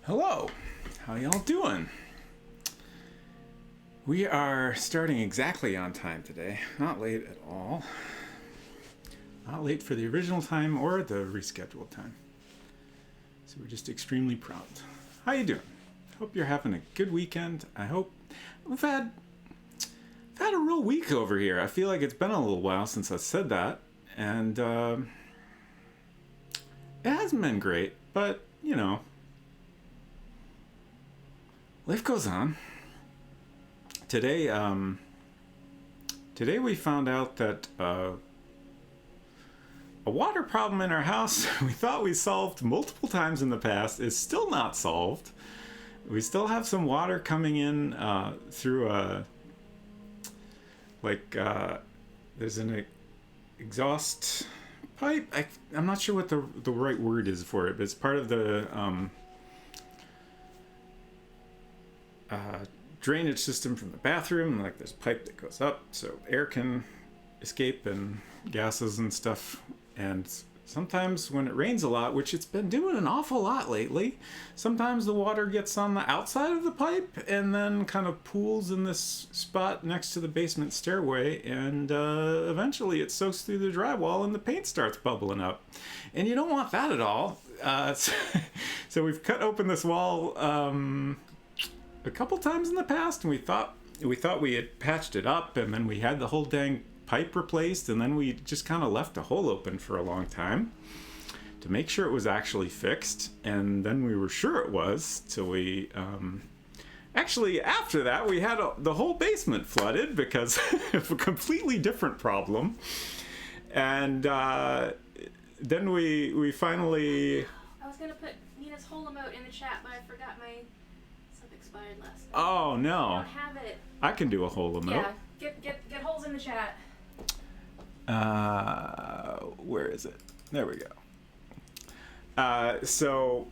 Hello, how y'all doing? We are starting exactly on time today, not late at all. Not late for the original time or the rescheduled time. So we're just extremely prompt. How you doing? Hope you're having a good weekend. I hope we've had a real week over here. I feel like it's been a little while since I said that, and it hasn't been great, but you know, life goes on. Today we found out that a water problem in our house we thought we solved multiple times in the past is still not solved. We still have some water coming in through there's an exhaust pipe. I'm not sure what the right word is for it, but it's part of the drainage system from the bathroom. Like there's a pipe that goes up so air can escape and gases and stuff. And sometimes when it rains a lot, which it's been doing an awful lot lately, sometimes the water gets on the outside of the pipe and then kind of pools in this spot next to the basement stairway, and eventually it soaks through the drywall and the paint starts bubbling up. And you don't want that at all. So we've cut open this wall a couple times in the past, and we thought we had patched it up, and then we had the whole dang pipe replaced, and then we just kind of left the hole open for a long time to make sure it was actually fixed, and then we were sure it was till we actually after that we had the whole basement flooded because of a completely different problem. And then we finally, I was gonna put Nina's whole emote in the chat, but I forgot my stuff expired last night. oh no, I don't have it. I can do a whole emote. Yeah, get holes in the chat. Where is it? There we go. So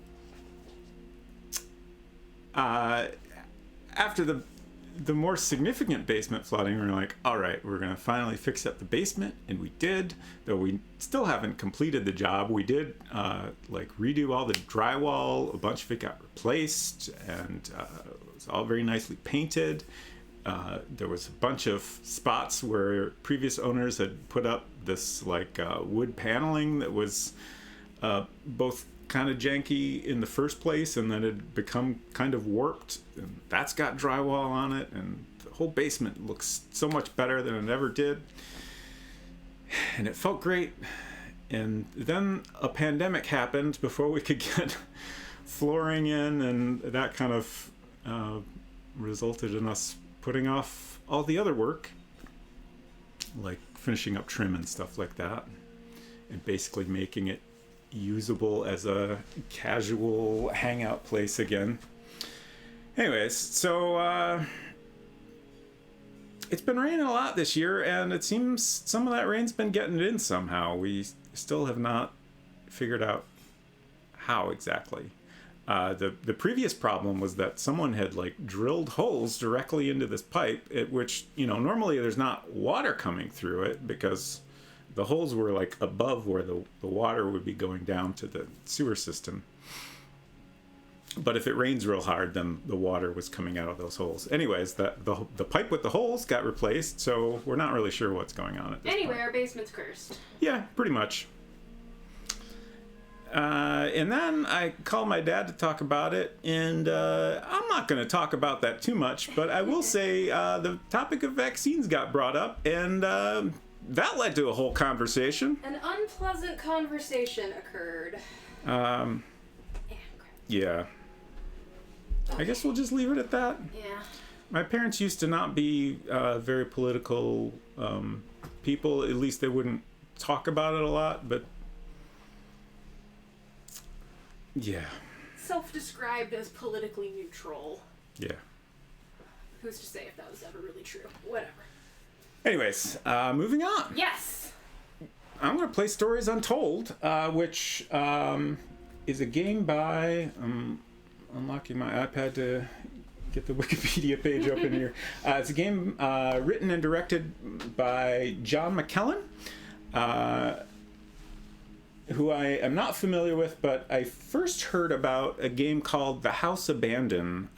after the more significant basement flooding, we were like, all right, we're going to finally fix up the basement. And we did, though we still haven't completed the job. We did redo all the drywall. A bunch of it got replaced, and it was all very nicely painted. There was a bunch of spots where previous owners had put up this wood paneling that was both kind of janky in the first place, and then it had become kind of warped, and that's got drywall on it, and the whole basement looks so much better than it ever did, and it felt great. And then a pandemic happened before we could get flooring in, and that kind of resulted in us putting off all the other work, like finishing up trim and stuff like that, and basically making it usable as a casual hangout place again. Anyways, so it's been raining a lot this year, and it seems some of that rain's been getting in somehow. We still have not figured out how exactly. The previous problem was that someone had drilled holes directly into this pipe, which, normally there's not water coming through it because the holes were above where the water would be going down to the sewer system. But if it rains real hard, then the water was coming out of those holes. Anyways, the pipe with the holes got replaced, so we're not really sure what's going on at this point. Our basement's cursed. Yeah, pretty much. And then I called my dad to talk about it, and I'm not going to talk about that too much, but I will say the topic of vaccines got brought up, and that led to a whole conversation. An unpleasant conversation occurred. Yeah. Okay. I guess we'll just leave it at that. Yeah. My parents used to not be very political people. At least they wouldn't talk about it a lot, but yeah. Self-described as politically neutral. Yeah. Who's to say if that was ever really true? Whatever. Anyways, moving on. Yes. I'm going to play Stories Untold, which is a game by... unlocking my iPad to get the Wikipedia page up in here. It's a game written and directed by John McKellen. who I am not familiar with, but I first heard about a game called The House Abandoned.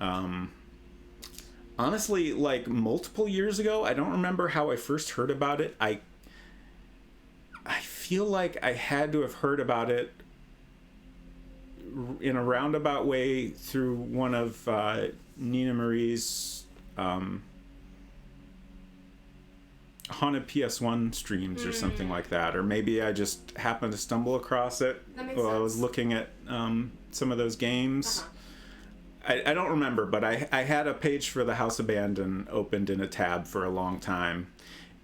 Honestly, like multiple years ago. I don't remember how I first heard about it. I feel like I had to have heard about it in a roundabout way through one of Nina Marie's haunted PS1 streams or something like that, or maybe I just happened to stumble across it while I was looking at some of those games. I don't remember, but I had a page for The House Abandoned opened in a tab for a long time,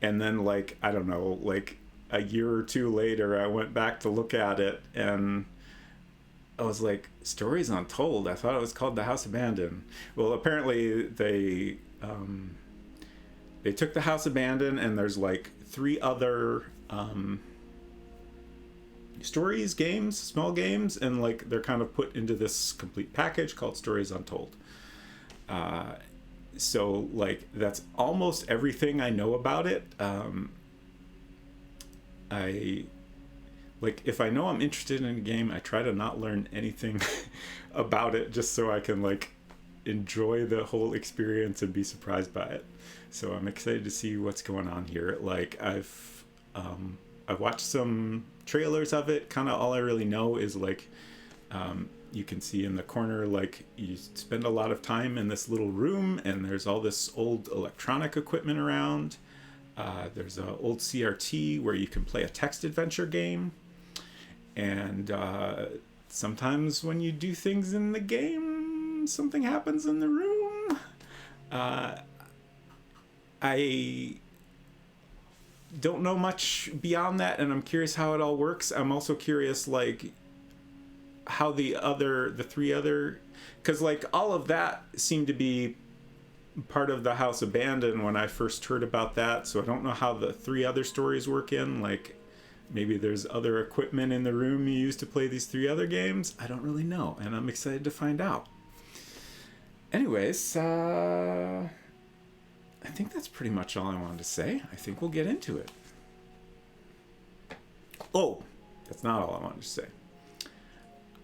and then like I don't know, like a year or two later, I went back to look at it, and I was like, Stories Untold. I thought it was called The House Abandoned. Well, apparently they took The House Abandoned, and there's like 3 other stories, games, small games, and like they're kind of put into this complete package called Stories Untold. So like that's almost everything I know about it. I like if I know I'm interested in a game, I try to not learn anything about it just so I can like enjoy the whole experience and be surprised by it. So I'm excited to see what's going on here. Like I've watched some trailers of it. Kind of all I really know is like you can see in the corner like you spend a lot of time in this little room, and there's all this old electronic equipment around. There's an old CRT where you can play a text adventure game, and sometimes when you do things in the game, something happens in the room. I don't know much beyond that, and I'm curious how it all works. I'm also curious like how the 3 other, because like all of that seemed to be part of The House Abandoned when I first heard about that, so I don't know how the 3 other stories work in. Like maybe there's other equipment in the room you use to play these 3 other games. I don't really know, and I'm excited to find out. Anyways, I think that's pretty much all I wanted to say. I think we'll get into it. Oh, that's not all I wanted to say.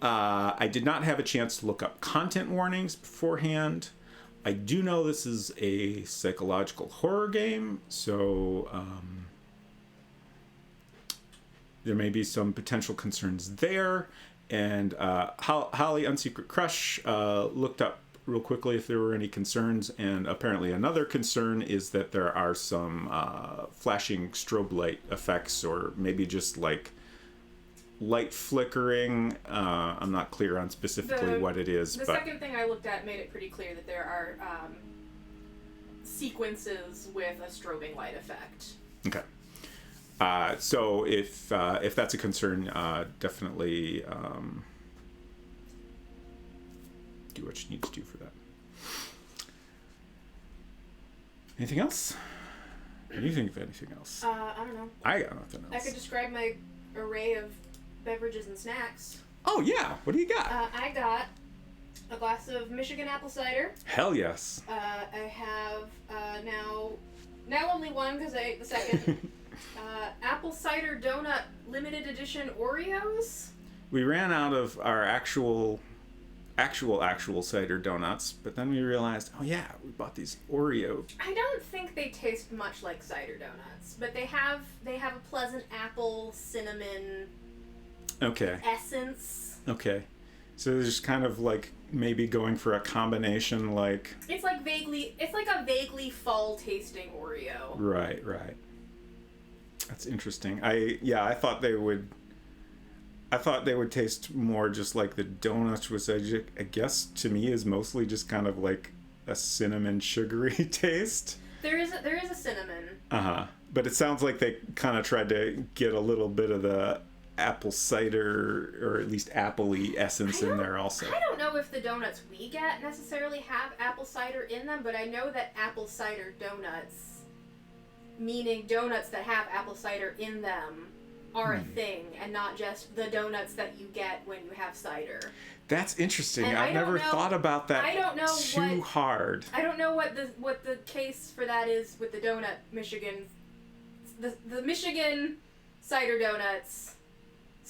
I did not have a chance to look up content warnings beforehand. I do know this is a psychological horror game, so there may be some potential concerns there. And Holly Unsecret Crush looked up real quickly if there were any concerns, and apparently another concern is that there are some flashing strobe light effects, or maybe just like light flickering. I'm not clear on specifically what it is. The second thing I looked at made it pretty clear that there are sequences with a strobing light effect. Okay. So if that's a concern, definitely do what you need to do for that. Anything else? Can you think of anything else? I don't know. I got nothing else. I could describe my array of beverages and snacks. Oh yeah, what do you got? I got a glass of Michigan apple cider. Hell yes. I have now only one because I ate the second. Apple cider donut limited edition Oreos. We ran out of our actual cider donuts, but then we realized, oh yeah, we bought these Oreo. I don't think they taste much like cider donuts, but they have a pleasant apple cinnamon essence. Okay. So they're just kind of like maybe going for a combination like it's like a vaguely fall tasting Oreo. Right. That's interesting. I thought they would taste more just like the donuts, which I guess to me is mostly just kind of like a cinnamon sugary taste. There is a cinnamon. But it sounds like they kind of tried to get a little bit of the apple cider, or at least apple-y essence in there also. I don't know if the donuts we get necessarily have apple cider in them, but I know that apple cider donuts, meaning donuts that have apple cider in them, are a thing, and not just the donuts that you get when you have cider. That's interesting. I've never thought about that too hard. I don't know what the case for that is with the donut Michigan. The Michigan cider donuts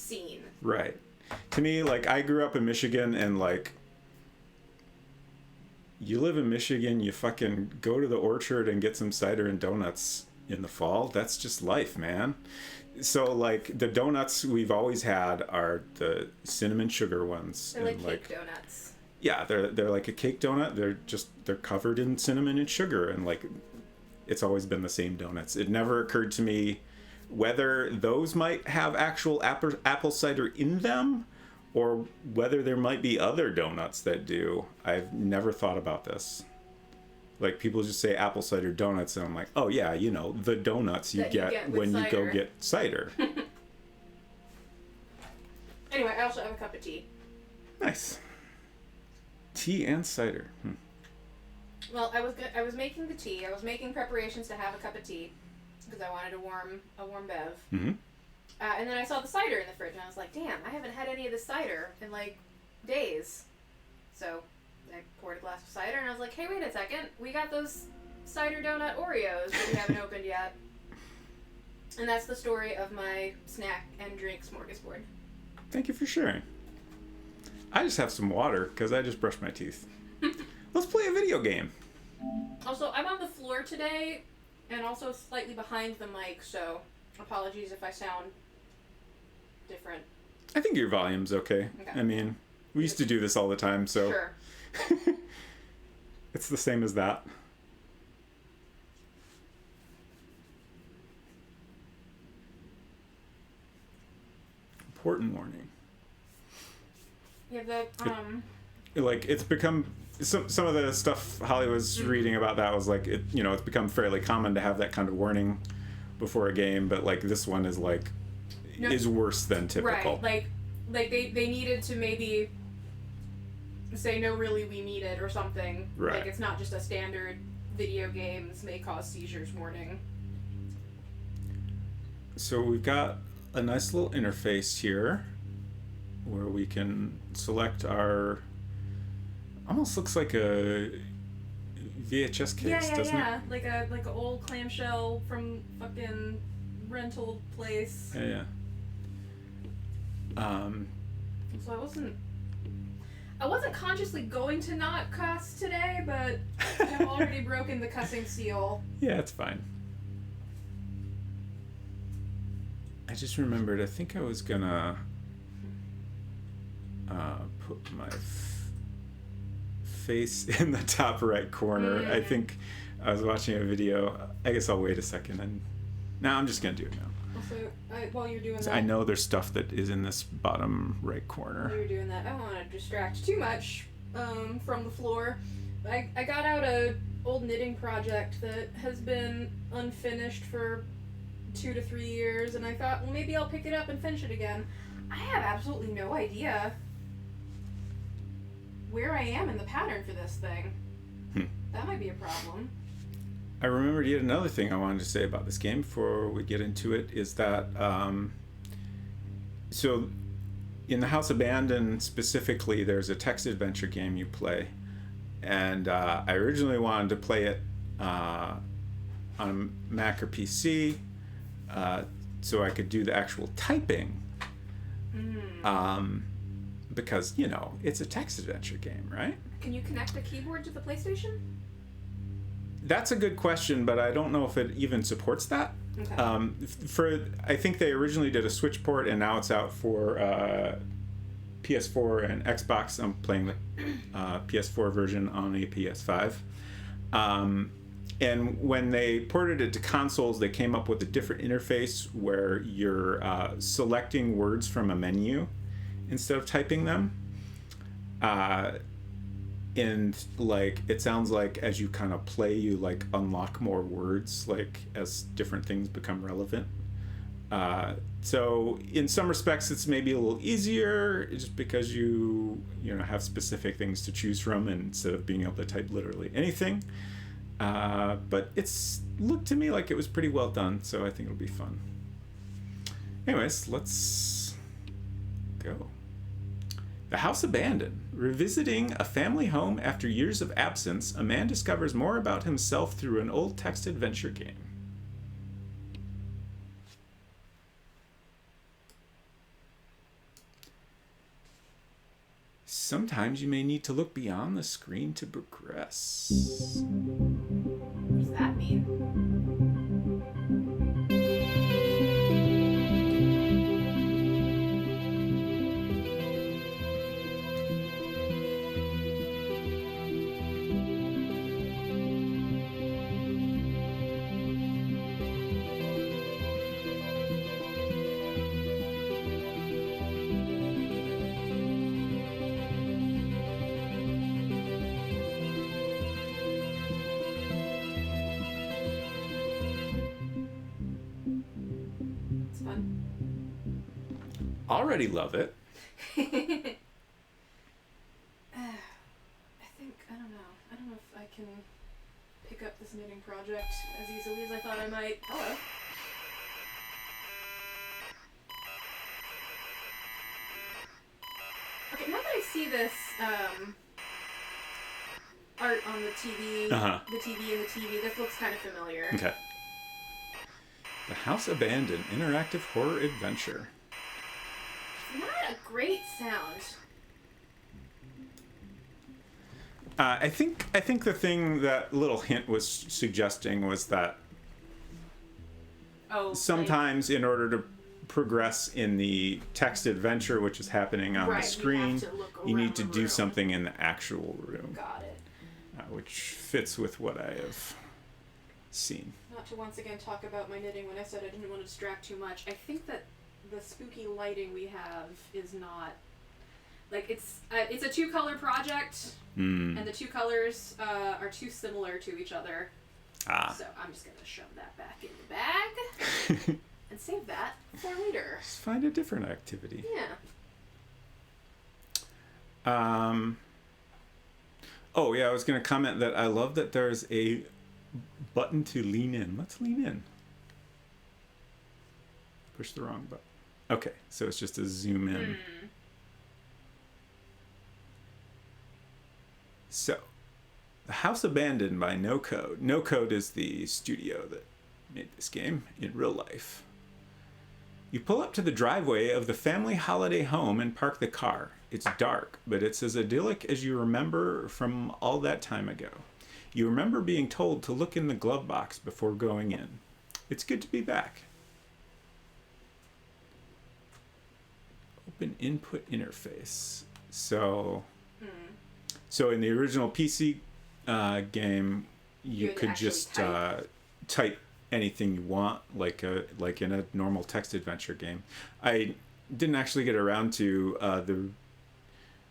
scene. Right. To me, like, I grew up in Michigan, and, like, you live in Michigan, you fucking go to the orchard and get some cider and donuts in the fall. That's just life, man. So, like, the donuts we've always had are the cinnamon sugar ones. They're like cake donuts. Yeah, they're like a cake donut. They're covered in cinnamon and sugar, and, like, it's always been the same donuts. It never occurred to me whether those might have actual apple cider in them, or whether there might be other donuts that do. I've never thought about this. Like, people just say apple cider donuts, and I'm like, oh yeah, you know, the donuts you get when you go get cider. Anyway, I also have a cup of tea. Nice. Tea and cider. Well, I was making the tea. I was making preparations to have a cup of tea because I wanted a warm bev. Mm-hmm. And then I saw the cider in the fridge, and I was like, damn, I haven't had any of this cider in, like, days. So I poured a glass of cider, and I was like, hey, wait a second. We got those cider donut Oreos that we haven't opened yet. And that's the story of my snack and drink smorgasbord. Thank you for sharing. I just have some water, because I just brushed my teeth. Let's play a video game. Also, I'm on the floor today, and also slightly behind the mic, so apologies if I sound different. I think your volume's okay. I mean, we used to do this all the time, so... Sure. It's the same as that. Important warning. Yeah, It's become... Some of the stuff Holly was reading about that was like, it's become fairly common to have that kind of warning before a game, but, like, this one is, like, is worse than typical. Right, like they needed to maybe say, no, really, we need it, or something. Right. Like, it's not just a standard video games may cause seizures warning. So we've got a nice little interface here where we can select our... Almost looks like a VHS case, doesn't it? Like a old clamshell from fucking rental place. Yeah. So I wasn't consciously going to not cuss today, but I've already broken the cussing seal. Yeah, it's fine. I just remembered, I think I was gonna put my face in the top right corner. I think I was watching a video. I guess I'll wait a second, and now I'm just gonna do it now. Also, while you're doing So that, I know there's stuff that is in this bottom right corner. while you're doing that, I don't want to distract too much from the floor. I got out a old knitting project that has been unfinished for 2 to 3 years, and I thought, well, maybe I'll pick it up and finish it again. I have absolutely no idea where I am in the pattern for this thing. That might be a problem. I remembered yet another thing I wanted to say about this game before we get into it is that so in the House Abandoned specifically, there's a text adventure game you play, and I originally wanted to play it on a Mac or PC so I could do the actual typing. Because, it's a text adventure game, right? Can you connect the keyboard to the PlayStation? That's a good question, but I don't know if it even supports that. Okay. I think they originally did a Switch port, and now it's out for PS4 and Xbox. I'm playing the PS4 version on a PS5. And when they ported it to consoles, they came up with a different interface where you're selecting words from a menu instead of typing them. And, like, it sounds like as you kind of play, you, like, unlock more words, like, as different things become relevant. So in some respects, it's maybe a little easier just because you have specific things to choose from instead of being able to type literally anything. But it's looked to me like it was pretty well done, so I think it'll be fun. Anyways, let's go. The House Abandoned. Revisiting a family home after years of absence, a man discovers more about himself through an old text adventure game. Sometimes you may need to look beyond the screen to progress. What does that mean? It's fun. Already love it. I think, I don't know if I can pick up this knitting project as easily as I thought I might. Hello. Okay, now that I see this art on the TV, the TV and the TV, this looks kind of familiar. Okay. The House Abandoned interactive horror adventure. Not a great sound. I think the thing that little hint was suggesting was that sometimes in order to progress in the text adventure, which is happening on the screen, you need to do something in the actual room. Got it. Which fits with what I have seen. Not to once again talk about my knitting when I said I didn't want to distract too much. I think that the spooky lighting we have is not... Like, it's a two-color project, and the two colors are too similar to each other. So I'm just going to shove that back in the bag and save that for later. Just find a different activity. Yeah. Oh, yeah, I was going to comment that I love that there's a button to lean in. Let's lean in. Push the wrong button. Okay, so it's just a zoom in. So, The House Abandoned by No Code. No Code is the studio that made this game in real life. You pull up to the driveway of the family holiday home and park the car. It's dark, but it's as idyllic as you remember from all that time ago. You remember being told to look in the glove box before going in. It's good to be back. Open input interface. So in the original PC game, you could just type anything you want, like in a normal text adventure game. I didn't actually get around to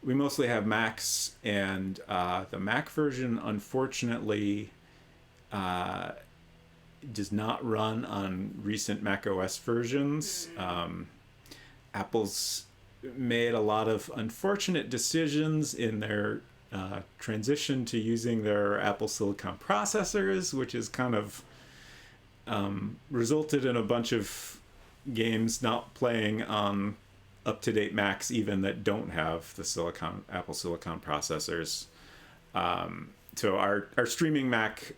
we mostly have Macs, and the Mac version, unfortunately, does not run on recent Mac OS versions. Apple's made a lot of unfortunate decisions in their transition to using their Apple Silicon processors, which has kind of resulted in a bunch of games not playing on up-to-date Macs even that don't have the Apple Silicon processors. So our streaming Mac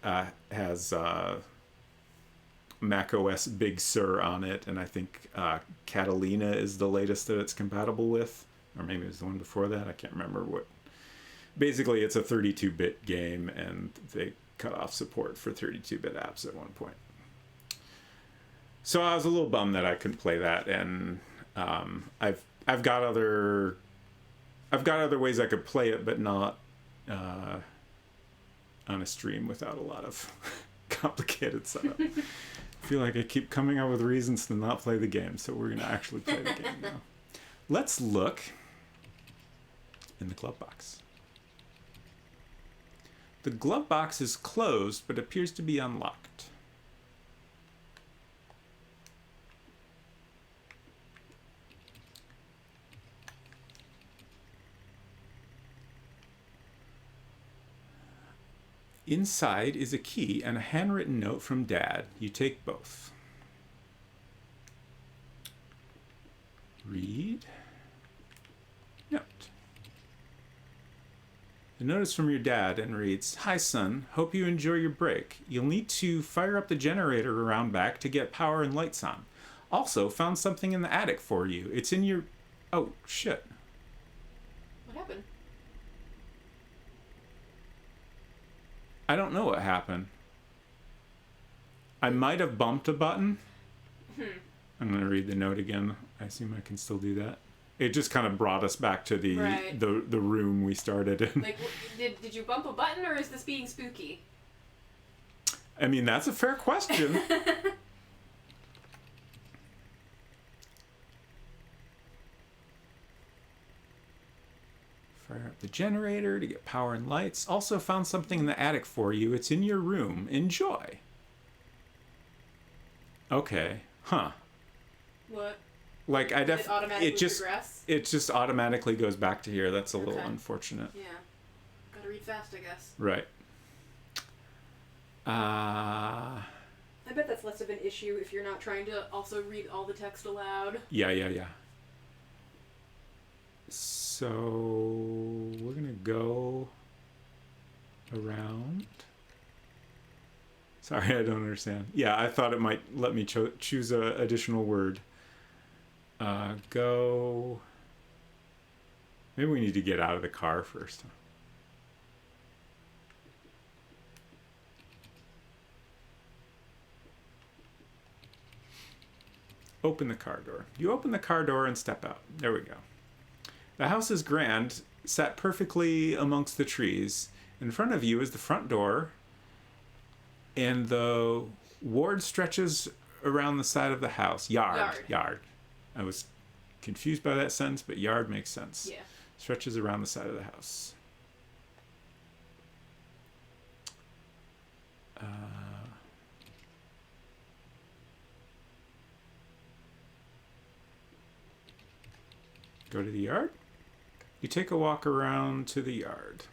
has Mac OS Big Sur on it, and I think Catalina is the latest that it's compatible with, or maybe it was the one before that. I can't remember what. Basically, it's a 32-bit game, and they cut off support for 32-bit apps at one point. So I was a little bummed that I couldn't play that, and I've got other ways I could play it, but not on a stream without a lot of complicated setup. I feel like I keep coming up with reasons to not play the game, so we're gonna actually play the game now. Let's look in the glove box. The glove box is closed, but appears to be unlocked. Inside is a key and a handwritten note from Dad. You take both. Read. Note. The note is from your dad and reads, "Hi son, hope you enjoy your break. You'll need to fire up the generator around back to get power and lights on. Also, found something in the attic for you. It's in your... Oh, shit. What happened? I don't know what happened. I might have bumped a button. I'm going to read the note again. I assume I can still do that. It just kind of brought us back to the room we started in. Like, did you bump a button, or is this being spooky? I mean, that's a fair question. Fire up the generator to get power and lights. Also found something in the attic for you. It's in your room. Enjoy. Okay. Huh. What? Like, it just progress? It just automatically goes back to here. That's a little unfortunate. Yeah. Gotta read fast, I guess. Right. I bet that's less of an issue if you're not trying to also read all the text aloud. Yeah. So we're gonna go around. Sorry, I don't understand. Yeah, I thought it might let me choose an additional word. Go. Maybe we need to get out of the car first. Open the car door. You open the car door and step out. There we go. The house is grand, set perfectly amongst the trees. In front of you is the front door, and the ward stretches around the side of the house. Yard. I was confused by that sentence, but yard makes sense. Yeah. Stretches around the side of the house. Go to the yard. You take a walk around to the yard.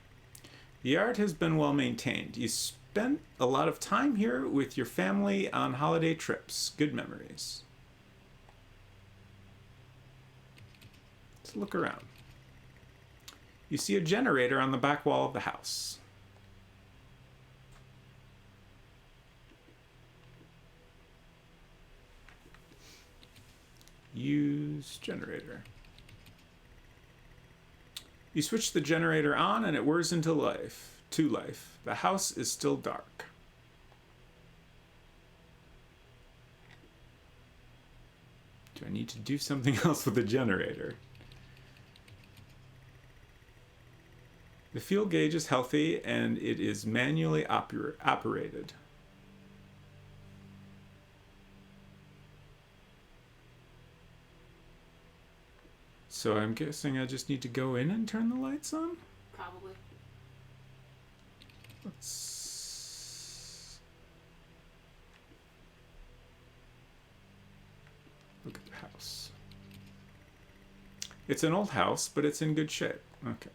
The yard has been well maintained. You spent a lot of time here with your family on holiday trips. Good memories. Let's look around. You see a generator on the back wall of the house. Use generator. You switch the generator on and it whirs into life. To life. The house is still dark. Do I need to do something else with the generator? The fuel gauge is healthy and it is manually operated. So I'm guessing I just need to go in and turn the lights on? Probably. Let's look at the house. It's an old house, but it's in good shape. Okay.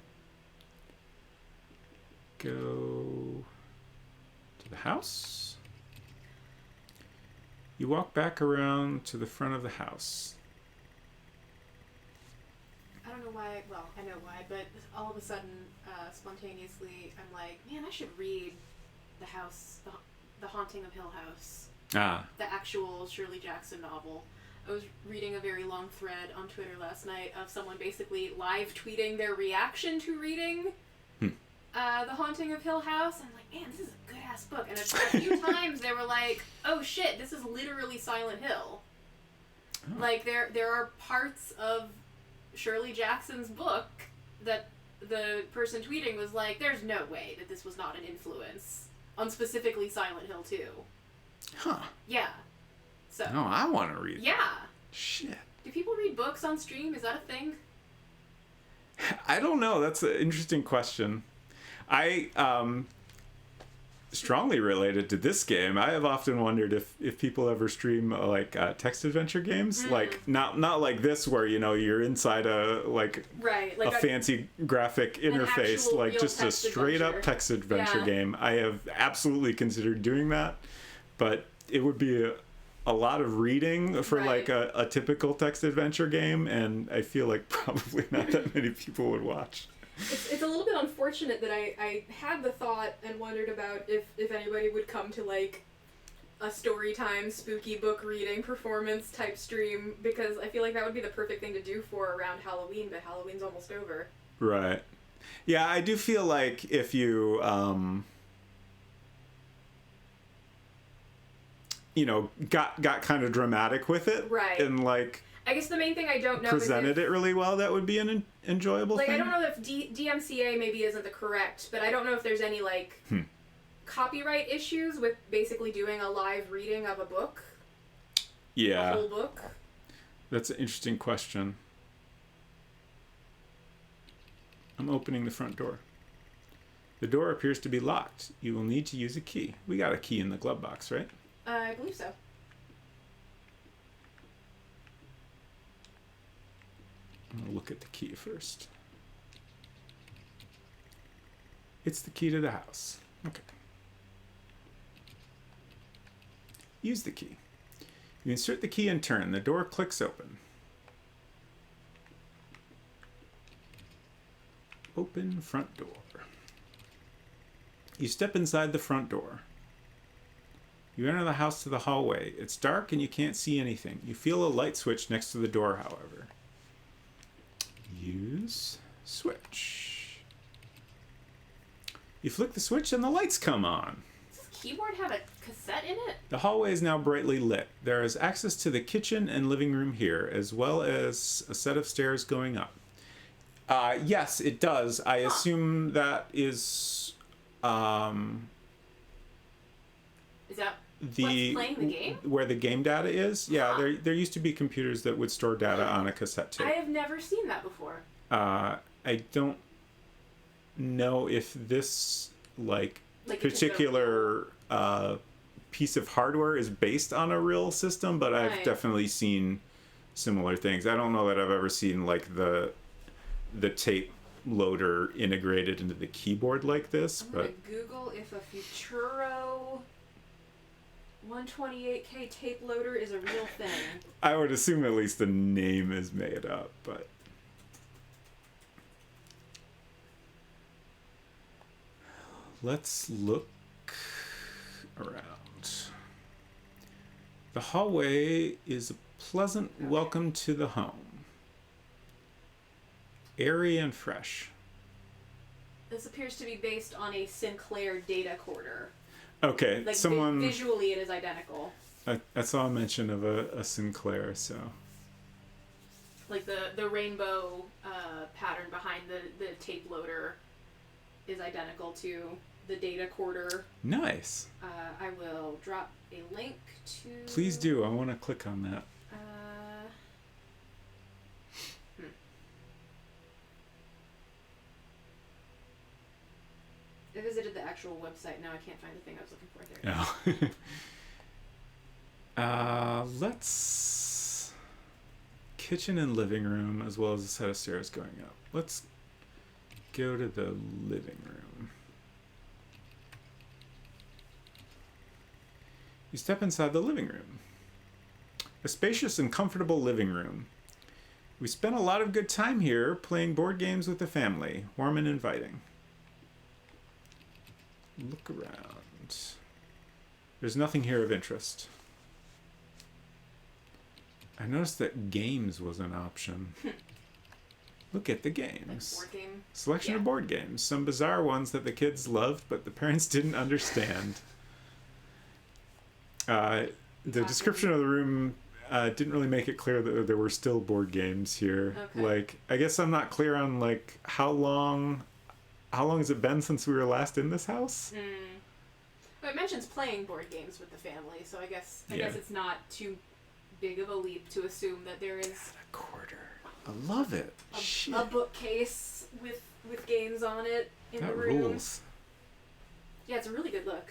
Go to the house. You walk back around to the front of the house. I don't know why, well, I know why, but all of a sudden, spontaneously, I'm like, man, I should read The House, The Haunting of Hill House. Ah. The actual Shirley Jackson novel. I was reading a very long thread on Twitter last night of someone basically live tweeting their reaction to reading The Haunting of Hill House. And I'm like, man, this is a good-ass book. And a few times they were like, oh shit, this is literally Silent Hill. Oh. Like, there are parts of Shirley Jackson's book that the person tweeting was like, there's no way that this was not an influence on specifically Silent Hill 2. Huh. Yeah. So. No, I want to read. Yeah. Shit. Do people read books on stream? Is that a thing? I don't know. That's an interesting question. I strongly related to this game. I have often wondered if people ever stream like text adventure games, like not like this where you're inside a a fancy graphic interface, like just a straight up text adventure game. I have absolutely considered doing that, but it would be a lot of reading for like a typical text adventure game, and I feel like probably not that many people would watch. It's a little bit unfortunate that I had the thought and wondered about if anybody would come to like a story time spooky book reading performance type stream, because I feel like that would be the perfect thing to do for around Halloween, but Halloween's almost over. Right. Yeah, I do feel like if you got kind of dramatic with it, Right. and like I guess the main thing I don't know presented is it really well, that would be an enjoyable like thing. I don't know if DMCA maybe isn't the correct, but I don't know if there's any like copyright issues with basically doing a live reading of a book. Yeah. A whole book. That's an interesting question. I'm opening the front door. The door appears to be locked. You will need to use a key. We got a key in the glove box, right? I believe so. I'm going to look at the key first. It's the key to the house. Okay. Use the key. You insert the key and turn. The door clicks open. Open front door. You step inside the front door. You enter the house to the hallway. It's dark and you can't see anything. You feel a light switch next to the door, however. Use switch. You flick the switch and the lights come on. Does this keyboard have a cassette in it? The hallway is now brightly lit. There is access to the kitchen and living room here, as well as a set of stairs going up. Yes, it does. I assume that is... Is that what's the playing the game? where the game data is. Yeah, there used to be computers that would store data on a cassette tape. I have never seen that before. I don't know if this like particular piece of hardware is based on a real system, but I've Right. definitely seen similar things. I don't know that I've ever seen like the tape loader integrated into the keyboard like this, I'm but gonna Google if a Futuro 128K tape loader is a real thing. I would assume at least the name is made up, but let's look around. The hallway is a pleasant welcome to the home. Airy and fresh. This appears to be based on a Sinclair data quarter. Okay, Like someone... visually it is identical. I saw a mention of a Sinclair, so... Like the rainbow pattern behind the tape loader is identical to the data quarter. Nice. I will drop a link to... Please do. I want to click on that. I visited the actual website. Now I can't find the thing I was looking for. There. Oh. Let's... Kitchen and living room, as well as a set of stairs going up. Let's go to the living room. You step inside the living room. A spacious and comfortable living room. We spent a lot of good time here playing board games with the family. Warm and inviting. Look around. There's nothing here of interest. I noticed that games was an option. Look at the games. Like board game? Selection of board games. Some bizarre ones that the kids loved, but the parents didn't understand. The description of the room didn't really make it clear that there were still board games here. Okay. Like, I guess I'm not clear on like how long has it been since we were last in this house? Well, it mentions playing board games with the family, so I guess Yeah. it's not too big of a leap to assume that there is A quarter. I love it. Shit. a bookcase with games on it in That the room. rules. Yeah, it's a really good look.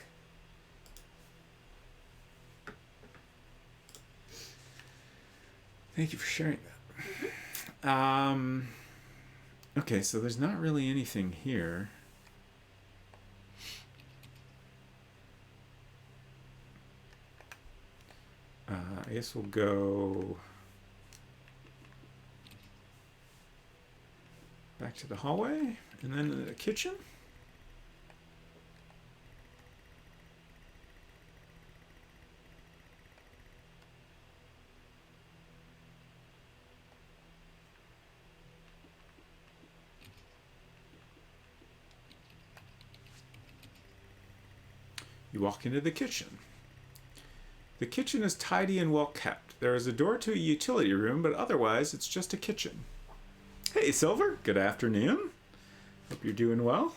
Thank you for sharing that. Okay, so there's not really anything here. I guess we'll go back to the hallway and then the kitchen. You walk into the kitchen. The kitchen is tidy and well kept. There is a door to a utility room, but otherwise it's just a kitchen. Hey, Silver. Good afternoon. Hope you're doing well.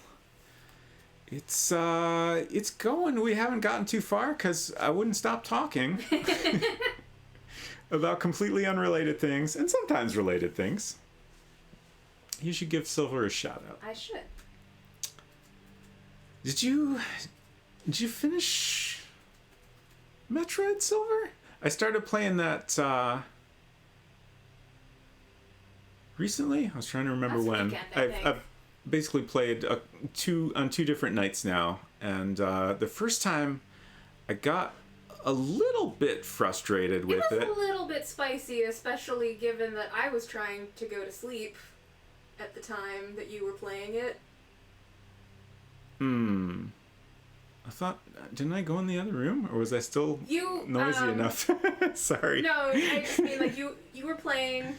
It's going. We haven't gotten too far because I wouldn't stop talking about completely unrelated things and sometimes related things. You should give Silver a shout out. I should. Did you finish Metroid, Silver? I started playing that recently. I was trying to remember when. Weekend, I think. I've basically played on two different nights now, and the first time I got a little bit frustrated with it. It was a little bit spicy, especially given that I was trying to go to sleep at the time that you were playing it. I thought, didn't I go in the other room, or was I still noisy enough? Sorry. No, I just mean like you were playing,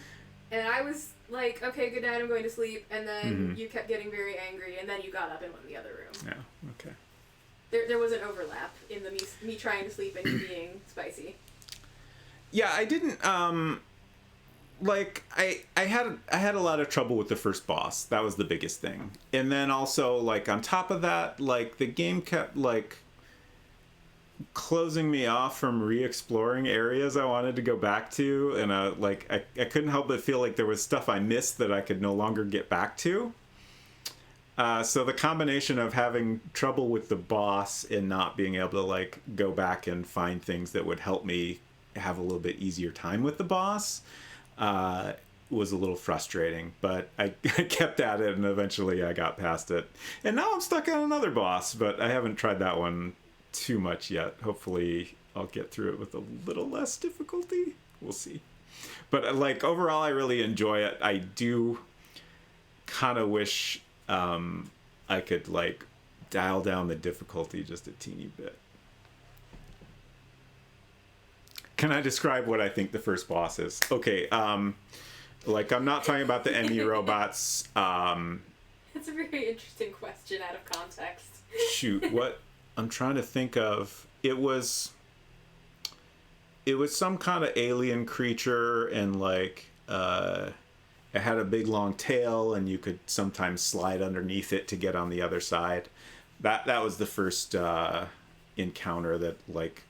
and I was like, okay, good night, I'm going to sleep, and then you kept getting very angry, and then you got up and went in the other room. Yeah. Okay. There was an overlap in the me trying to sleep and you being spicy. Yeah, I didn't like I had a lot of trouble with the first boss. That was the biggest thing. And then also like on top of that, like the game kept like closing me off from re-exploring areas I wanted to go back to, and I couldn't help but feel like there was stuff I missed that I could no longer get back to. So the combination of having trouble with the boss and not being able to like go back and find things that would help me have a little bit easier time with the boss was a little frustrating, but I kept at it and eventually I got past it. And now I'm stuck on another boss, but I haven't tried that one too much yet. Hopefully I'll get through it with a little less difficulty. We'll see. But like overall, I really enjoy it. I do kind of wish I could like dial down the difficulty just a teeny bit. Can I describe what I think the first boss is? Okay, like I'm not talking about the enemy robots. That's a very interesting question out of context. Shoot, what I'm trying to think of, it was some kind of alien creature, and like it had a big long tail, and you could sometimes slide underneath it to get on the other side. That was the first encounter that like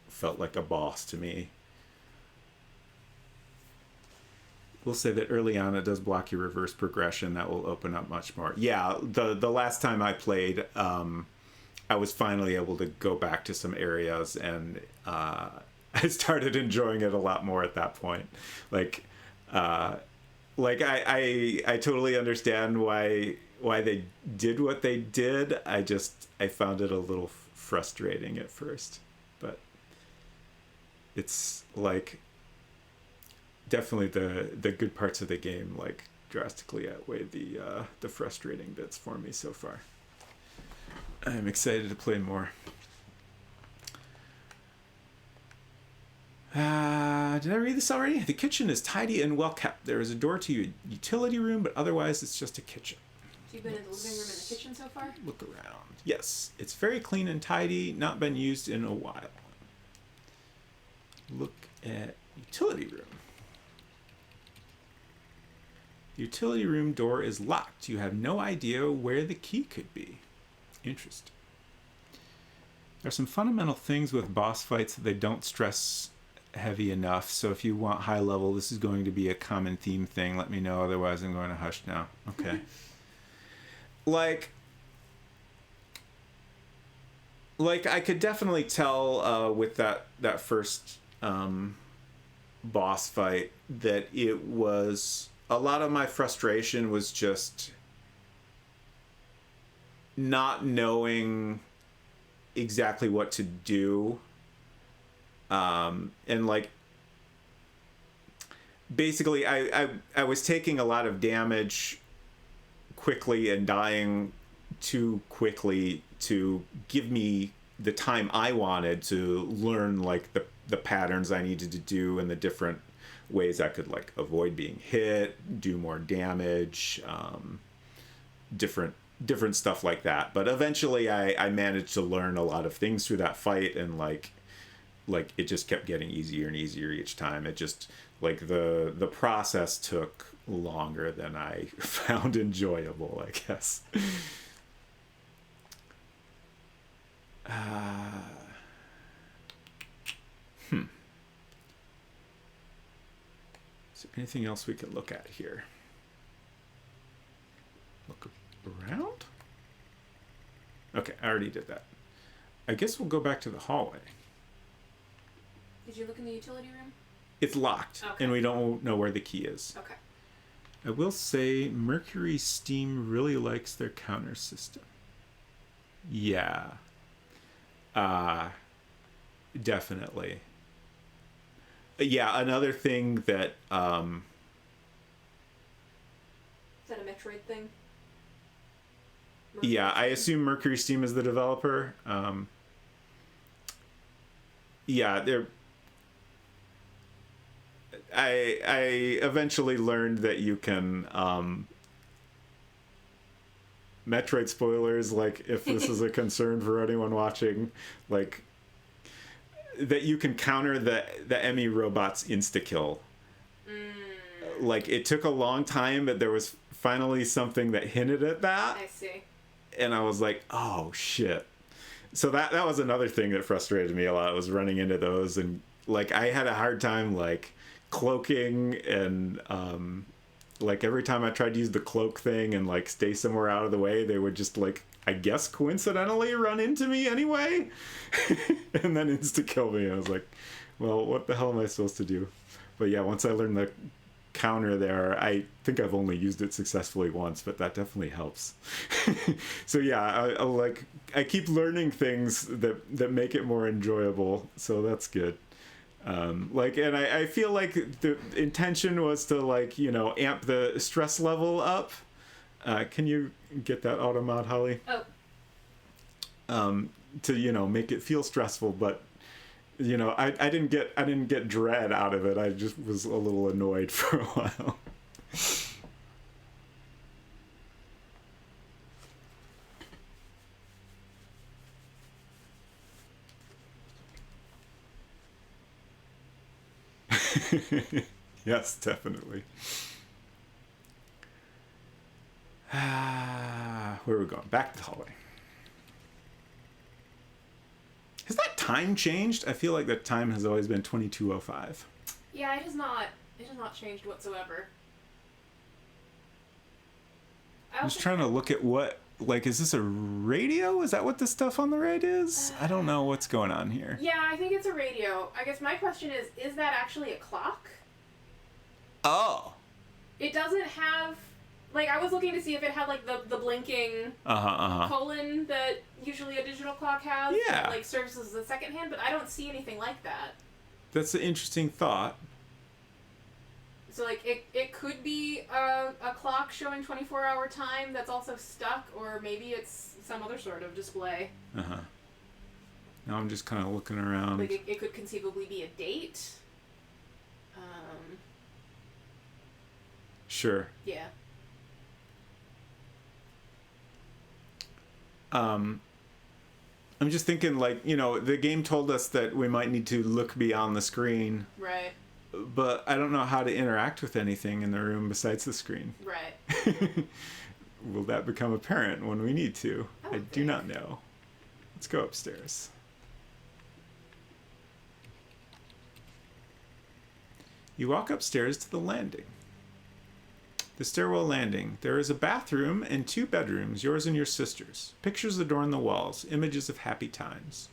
felt like a boss to me. We'll say that early on it does block your reverse progression. That will open up much more. Yeah, the last time I played, I was finally able to go back to some areas, and I started enjoying it a lot more at that point. Like I totally understand why they did what they did. I found it a little frustrating at first, but it's like definitely the good parts of the game like drastically outweigh the frustrating bits for me so far. I'm excited to play more. Did I read this already? The kitchen is tidy and well kept. There is a door to your utility room, but otherwise it's just a kitchen. So you've been in the living room and the kitchen so far? Look around. Yes, it's very clean and tidy, not been used in a while. Look at utility room. The utility room door is locked. You have no idea where the key could be. Interesting. There are some fundamental things with boss fights that they don't stress heavy enough, so if you want high level, this is going to be a common theme thing. Let me know, otherwise I'm going to hush now. Okay. like I could definitely tell with that first boss fight that it was a lot of my frustration was just not knowing exactly what to do, and like basically I was taking a lot of damage quickly and dying too quickly to give me the time I wanted to learn like the patterns I needed to do and the different ways I could like avoid being hit, do more damage, different stuff like that. But eventually I managed to learn a lot of things through that fight, and like like it just kept getting easier and easier each time. It just like the process took longer than I found enjoyable, I guess. Is there anything else we could look at here? Look around? Okay, I already did that. I guess we'll go back to the hallway. Did you look in the utility room? It's locked, okay. And we don't know where the key is. Okay. I will say Mercury Steam really likes their counter system. Yeah. Definitely. Yeah, another thing that... Is that a Metroid thing? Yeah, I assume Mercury Steam is the developer. Yeah, they're... I eventually learned that you can... Metroid spoilers, like, if this is a concern for anyone watching, like, that you can counter the Emmy robot's insta-kill. Like, it took a long time, but there was finally something that hinted at that. I see. And I was like, oh, shit. So that was another thing that frustrated me a lot, was running into those. And, like, I had a hard time, like, cloaking and... like every time I tried to use the cloak thing and like stay somewhere out of the way, they would just like, I guess coincidentally run into me anyway and then insta kill me. I was like, well, what the hell am I supposed to do? But yeah, once I learned the counter there, I think I've only used it successfully once, but that definitely helps. So yeah, I keep learning things that make it more enjoyable. So that's good. Like, and I feel like the intention was to, like, you know, amp the stress level up. Can you get that auto mod, Holly? Oh. To, you know, make it feel stressful, but, you know, I didn't get dread out of it. I just was a little annoyed for a while. Yes, definitely. Where are we going? Back to the hallway. Has that time changed? I feel like the time has always been 22:05. Yeah, it has not changed whatsoever. I was trying to look at what, like, is this a radio? Is that what the stuff on the right is? I don't know what's going on here. Yeah, I think it's a radio. I guess my question is that actually a clock? Oh. It doesn't have, like, I was looking to see if it had, like, the blinking colon that usually a digital clock has. Yeah. That, like, serves as a second hand, but I don't see anything like that. That's an interesting thought. So, like, it could be a clock showing 24-hour time that's also stuck, or maybe it's some other sort of display. Now I'm just kind of looking around. Like, it could conceivably be a date. Sure. Yeah. I'm just thinking, like, you know, the game told us that we might need to look beyond the screen. Right. But I don't know how to interact with anything in the room besides the screen. Right. Will that become apparent when we need to? I do think. not know. Let's go upstairs. You walk upstairs to the landing. The stairwell landing. There is a bathroom and 2 bedrooms, yours and your sister's. Pictures adorn the walls, images of happy times.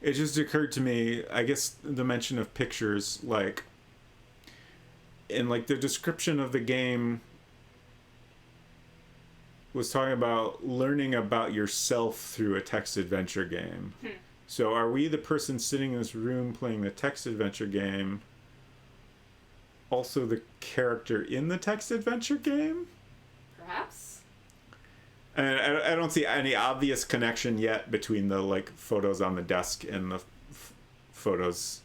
It just occurred to me, I guess the mention of pictures, like, in, like, the description of the game was talking about learning about yourself through a text adventure game. So are we the person sitting in this room playing the text adventure game also the character in the text adventure game? Perhaps. And I don't see any obvious connection yet between the, like, photos on the desk and the photos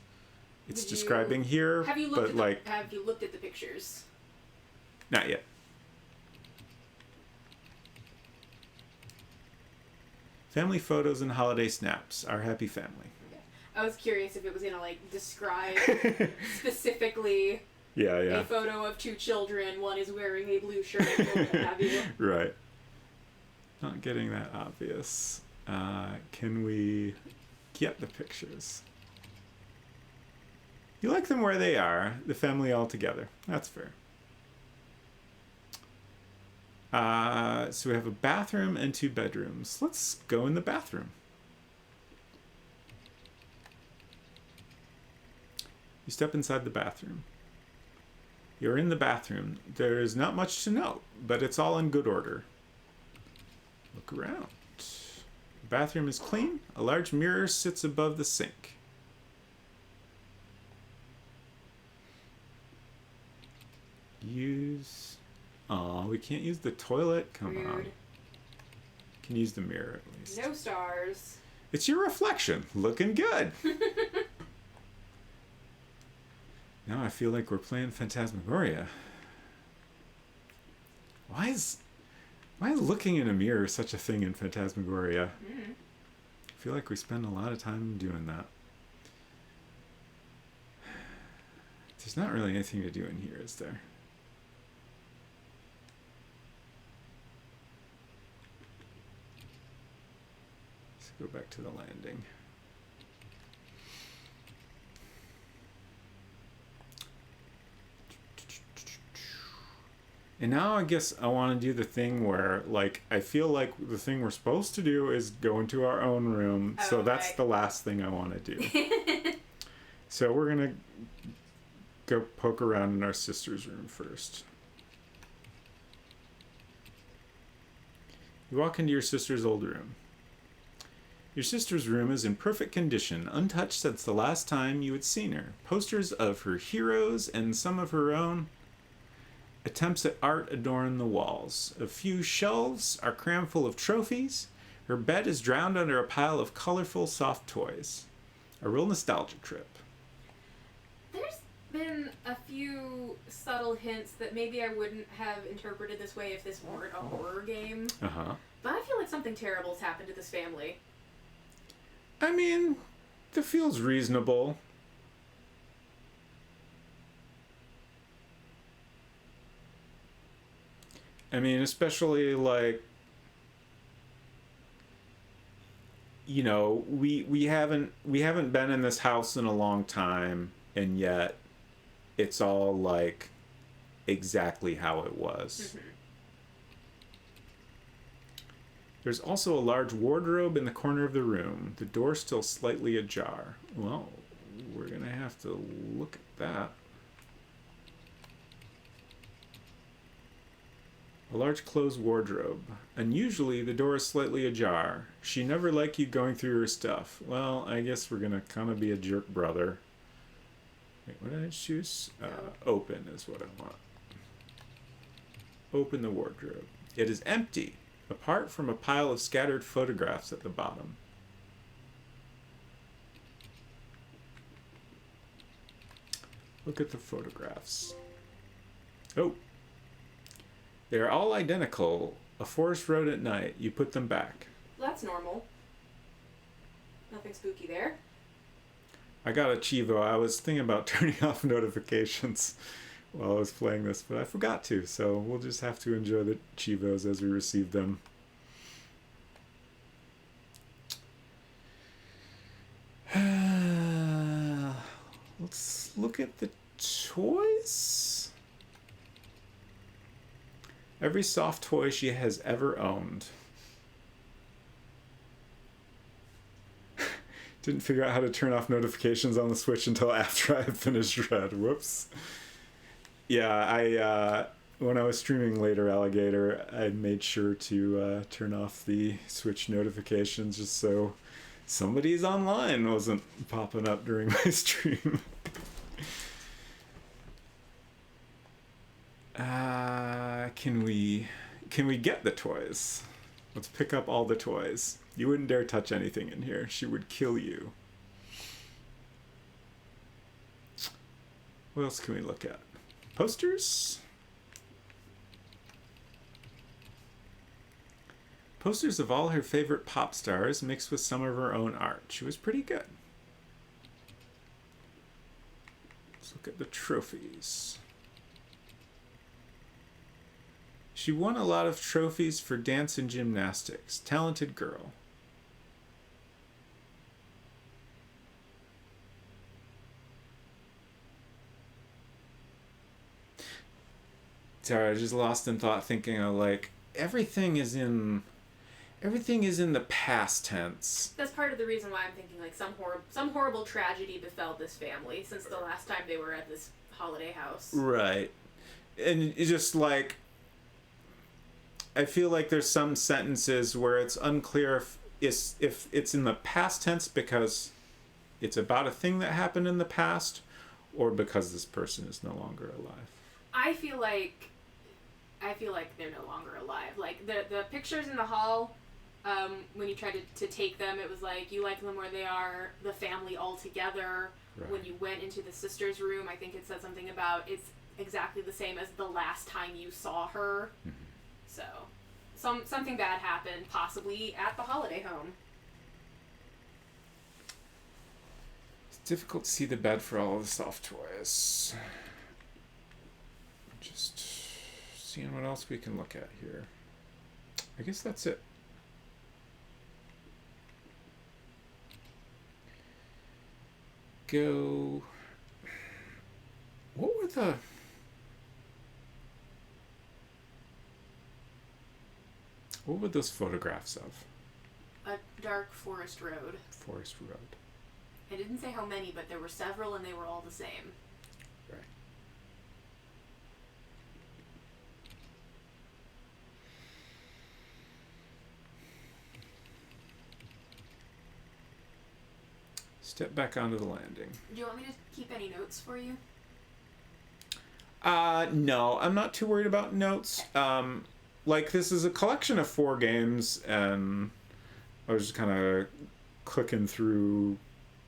it's describing here. Have you looked have you looked at the pictures? Not yet. Family photos and holiday snaps. Our happy family. Okay. I was curious if it was gonna like describe specifically Yeah. a photo of two children. One is wearing a blue shirt. What have you? Right. Not getting that obvious. Can we get the pictures? You like them where they are, the family all together. That's fair. So we have a bathroom and 2 bedrooms. Let's go in the bathroom. You step inside the bathroom. You're in the bathroom. There's not much to note, but it's all in good order. Look around. The bathroom is clean. A large mirror sits above the sink. Oh, we can't use the toilet? Come on. Can use the mirror at least. No stars. It's your reflection. Looking good. Now I feel like we're playing Phantasmagoria. Why is looking in a mirror such a thing in Phantasmagoria? I feel like we spend a lot of time doing that. There's not really anything to do in here, is there? Let's go back to the landing. And now I guess I want to do the thing where, like, I feel like the thing we're supposed to do is go into our own room. So that's the last thing I want to do. So we're going to go poke around in our sister's room first. You walk into your sister's old room. Your sister's room is in perfect condition, untouched since the last time you had seen her. Posters of her heroes and some of her own attempts at art adorn the walls. A few shelves are crammed full of trophies. Her bed is drowned under a pile of colorful, soft toys. A real nostalgia trip. There's been a few subtle hints that maybe I wouldn't have interpreted this way if this weren't a horror game. Uh-huh. But I feel like something terrible's happened to this family. I mean, that feels reasonable. I mean, especially like, you know, we haven't been in this house in a long time, and yet it's all like exactly how it was. Mm-hmm. There's also a large wardrobe in the corner of the room. The door still slightly ajar. Well, we're gonna have to look at that. A large closed wardrobe. Unusually, the door is slightly ajar. She never liked you going through her stuff. Well, I guess we're gonna kind of be a jerk brother. Wait, what did I choose? Open is what I want. Open the wardrobe. It is empty, apart from a pile of scattered photographs at the bottom. Look at the photographs. Oh. They're all identical. A forest road at night. You put them back. That's normal. Nothing spooky there. I got a Chivo. I was thinking about turning off notifications while I was playing this, but I forgot to, so we'll just have to enjoy the Chivos as we receive them. Let's look at the toys. Every soft toy she has ever owned. Didn't figure out how to turn off notifications on the Switch until after I had finished Red. Whoops. Yeah, I when I was streaming later Alligator, I made sure to turn off the Switch notifications just so somebody's online wasn't popping up during my stream. Can we get the toys? Let's pick up all the toys. You wouldn't dare touch anything in here. She would kill you. What else can we look at? Posters? Posters of all her favorite pop stars mixed with some of her own art. She was pretty good. Let's look at the trophies. She won a lot of trophies for dance and gymnastics. Talented girl. Sorry, I was just lost in thought thinking of like everything is in the past tense. That's part of the reason why I'm thinking like some horrible tragedy befell this family since the last time they were at this holiday house. Right. And it's just like I feel like there's some sentences where it's unclear if it's in the past tense because it's about a thing that happened in the past or because this person is no longer alive. I feel like they're no longer alive. Like the pictures in the hall, when you tried to take them, it was like you like them where they are, the family all together. Right. When you went into the sister's room, I think it said something about it's exactly the same as the last time you saw her. Mm-hmm. So, something bad happened, possibly at the holiday home. It's difficult to see the bed for all of the soft toys. Just seeing what else we can look at here. I guess that's it. Go. What were those photographs of? A dark forest road. Forest road. I didn't say how many, but there were several and they were all the same. Right. Step back onto the landing. Do you want me to keep any notes for you? No, I'm not too worried about notes. Like, this is a collection of 4 games, and I was just kind of clicking through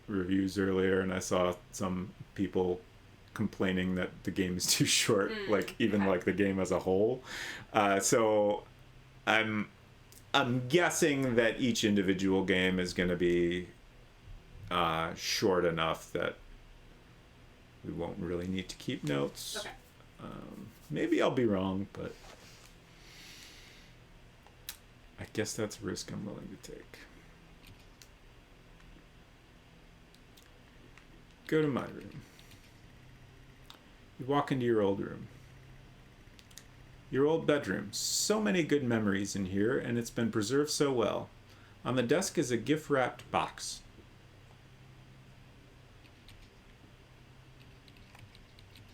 reviews earlier, and I saw some people complaining that the game is too short, like, even like the game as a whole. So I'm guessing that each individual game is going to be short enough that we won't really need to keep notes. Okay. Maybe I'll be wrong, but I guess that's a risk I'm willing to take. Go to my room. You walk into your old room. Your old bedroom. So many good memories in here, and it's been preserved so well. On the desk is a gift-wrapped box.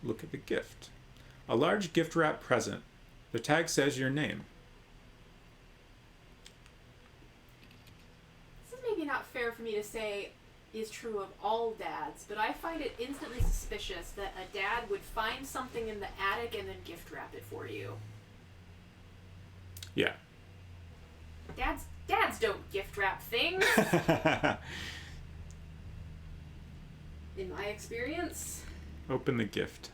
Look at the gift. A large gift-wrapped present. The tag says your name. This is maybe not fair for me to say is true of all dads, but I find it instantly suspicious that a dad would find something in the attic and then gift wrap it for you. Yeah. Dads don't gift wrap things. In my experience. Open the gift.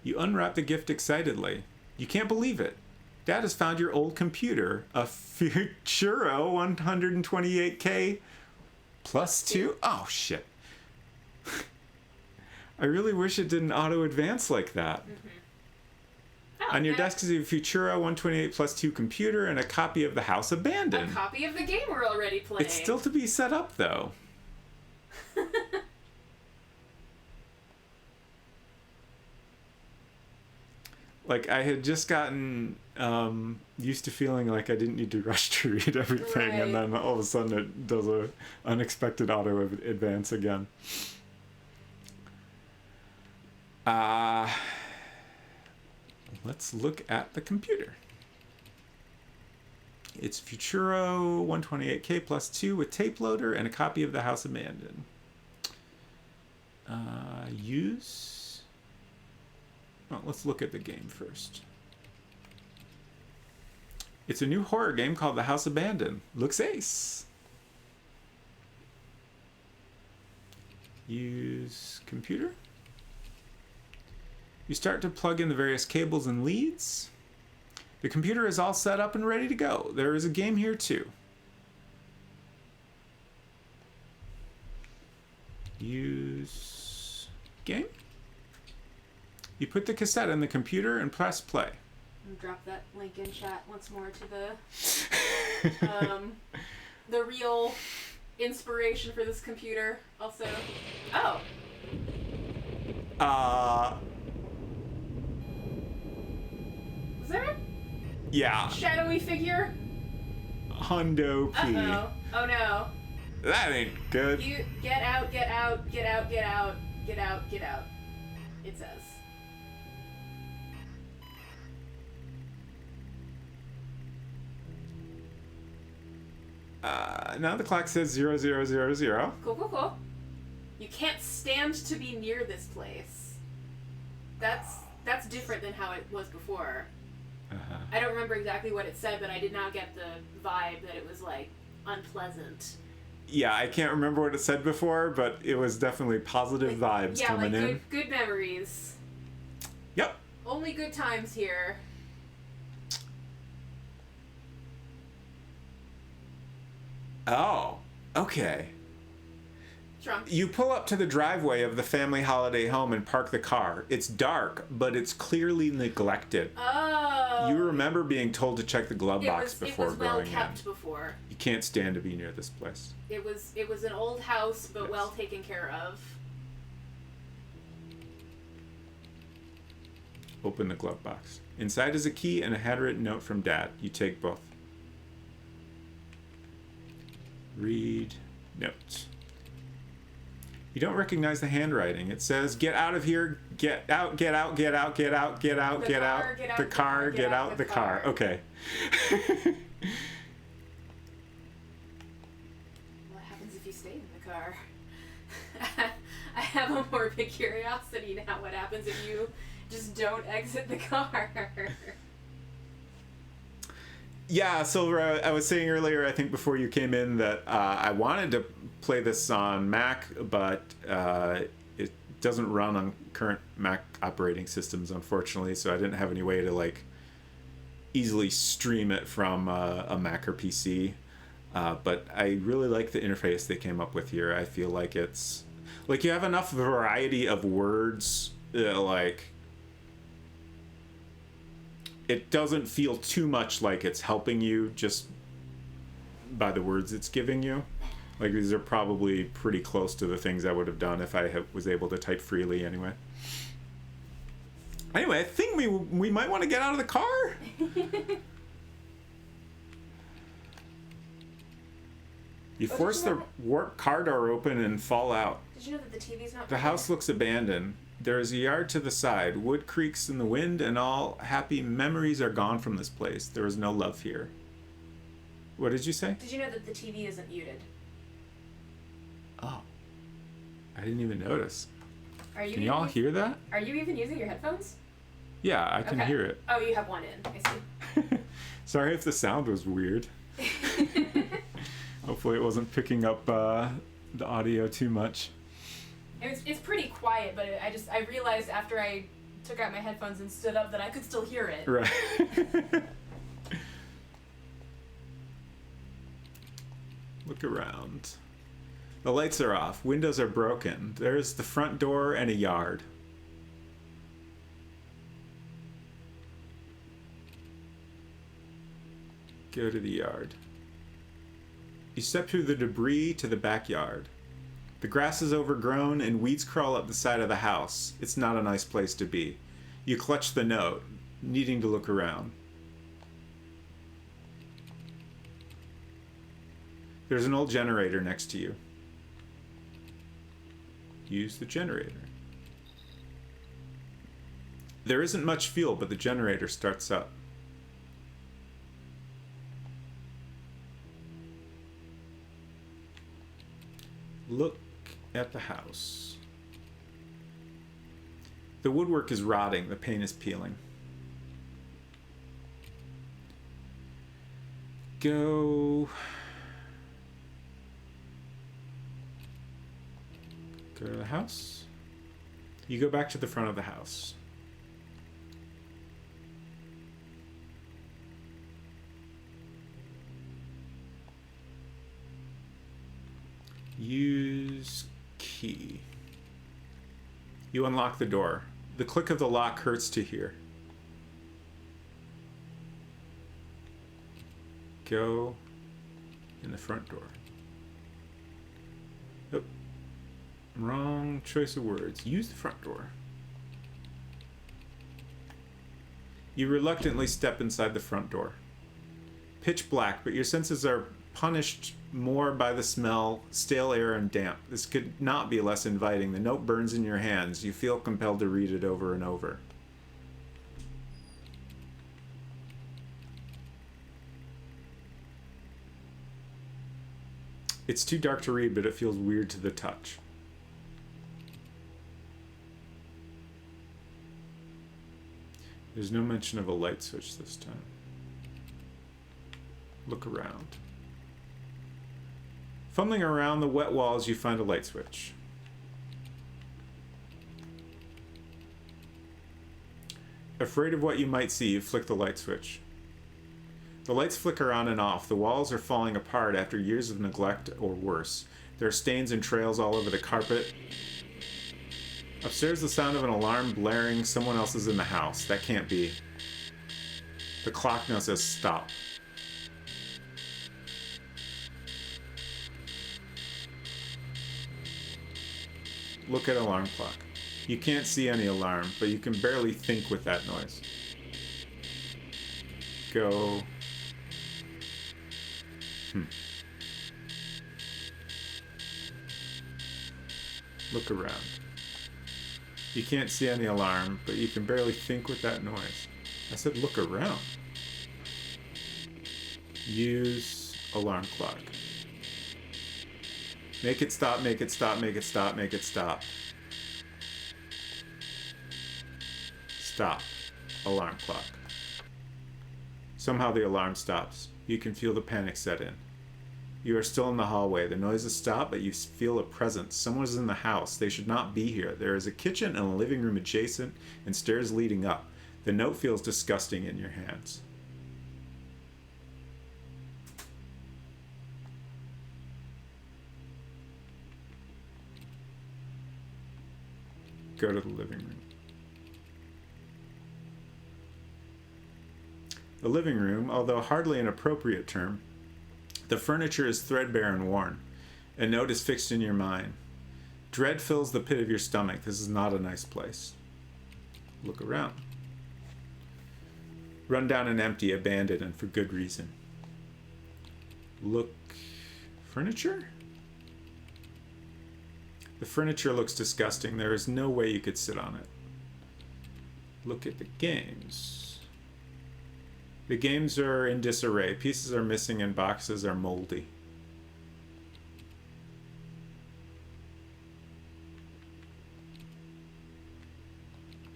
You unwrap the gift excitedly. You can't believe it. Dad has found your old computer, a Futuro 128K plus 2. Oh, shit. I really wish it didn't auto-advance like that. Mm-hmm. On your desk is a Futuro 128 plus 2 computer and a copy of The House Abandoned. A copy of the game we're already playing. It's still to be set up, though. Like, I had just gotten used to feeling like I didn't need to rush to read everything, right. And then all of a sudden it does a unexpected auto advance again. Let's look at the computer. It's Futuro 128K plus 2 with tape loader and a copy of The House Abandoned. Use... Well, let's look at the game first. It's a new horror game called The House Abandoned. Looks ace. Use computer. You start to plug in the various cables and leads. The computer is all set up and ready to go. There is a game here too. Use game. You put the cassette in the computer and press play. And drop that link in chat once more to the real inspiration for this computer. Also, oh. Was there Yeah. a shadowy figure? Hundo P. Uh-oh. Oh no. That ain't good. You get out, get out, get out, get out, get out, get out. It says. Now the clock says 0000. Cool, cool, cool. You can't stand to be near this place. That's different than how it was before. Uh-huh. I don't remember exactly what it said, but I did not get the vibe that it was, like, unpleasant. Yeah, I can't remember what it said before, but it was definitely positive vibes coming in. Yeah, like good memories. Yep. Only good times here. Oh, okay. Drunk. You pull up to the driveway of the family holiday home and park the car. It's dark, but it's clearly neglected. Oh. You remember being told to check the glove box before it was well going kept in. before. You can't stand to be near this place. It was an old house, but Yes. well taken care of. Open the glove box. Inside is a key and a handwritten note from Dad. You take both. Read note. You don't recognize the handwriting. It says, "Get out of here. Get out, get out, get out, get out, get out, get out. The car, get out the car." Okay. What happens if you stay in the car? I have a morbid curiosity now. What happens if you just don't exit the car? Yeah, Silver, I was saying earlier, I think before you came in, that I wanted to play this on Mac, but it doesn't run on current Mac operating systems, unfortunately, so I didn't have any way to, like, easily stream it from a Mac or PC. But I really like the interface they came up with here. I feel like it's... like, you have enough variety of words, like... it doesn't feel too much like it's helping you just by the words it's giving you. Like, these are probably pretty close to the things I would have done if I was able to type freely anyway. Anyway, I think we might want to get out of the car. You force the car door open and fall out. Did you know that the TV's not... The house looks abandoned. There is a yard to the side. Wood creaks in the wind, and all happy memories are gone from this place. There is no love here. What did you say? Did you know that the TV isn't muted? Oh. I didn't even notice. Can you all hear that? Are you even using your headphones? Yeah, I can hear it. Oh, you have one in. I see. Sorry if the sound was weird. Hopefully it wasn't picking up the audio too much. It's pretty quiet, but I realized after I took out my headphones and stood up that I could still hear it. Right. Look around. The lights are off. Windows are broken. There's the front door and a yard. Go to the yard. You step through the debris to the backyard. The grass is overgrown and weeds crawl up the side of the house. It's not a nice place to be. You clutch the note, needing to look around. There's an old generator next to you. Use the generator. There isn't much fuel, but the generator starts up. Look at the house. The woodwork is rotting, the paint is peeling. Go to the house. You go back to the front of the house. Use key. You unlock the door. The click of the lock hurts to hear. Go in the front door. Oh, wrong choice of words. Use the front door. You reluctantly step inside the front door. Pitch black, but your senses are punished more by the smell, stale air, and damp. This could not be less inviting. The note burns in your hands. You feel compelled to read it over and over. It's too dark to read, but it feels weird to the touch. There's no mention of a light switch this time. Look around. Fumbling around the wet walls, you find a light switch. Afraid of what you might see, you flick the light switch. The lights flicker on and off. The walls are falling apart after years of neglect or worse. There are stains and trails all over the carpet. Upstairs, the sound of an alarm blaring. Someone else is in the house. That can't be. The clock now says stop. Look at alarm clock. You can't see any alarm, but you can barely think with that noise. Go. Look around. You can't see any alarm, but you can barely think with that noise. I said look around. Use alarm clock. Make it stop, make it stop, make it stop, make it stop. Stop. Alarm clock. Somehow the alarm stops. You can feel the panic set in. You are still in the hallway. The noises stop, but you feel a presence. Someone's in the house. They should not be here. There is a kitchen and a living room adjacent, and stairs leading up. The note feels disgusting in your hands. Go to the living room. The living room, although hardly an appropriate term, the furniture is threadbare and worn. A note is fixed in your mind. Dread fills the pit of your stomach. This is not a nice place. Look around. Run down and empty, abandoned, and for good reason. Look. Furniture? The furniture looks disgusting. There is no way you could sit on it. Look at the games. The games are in disarray. Pieces are missing and boxes are moldy.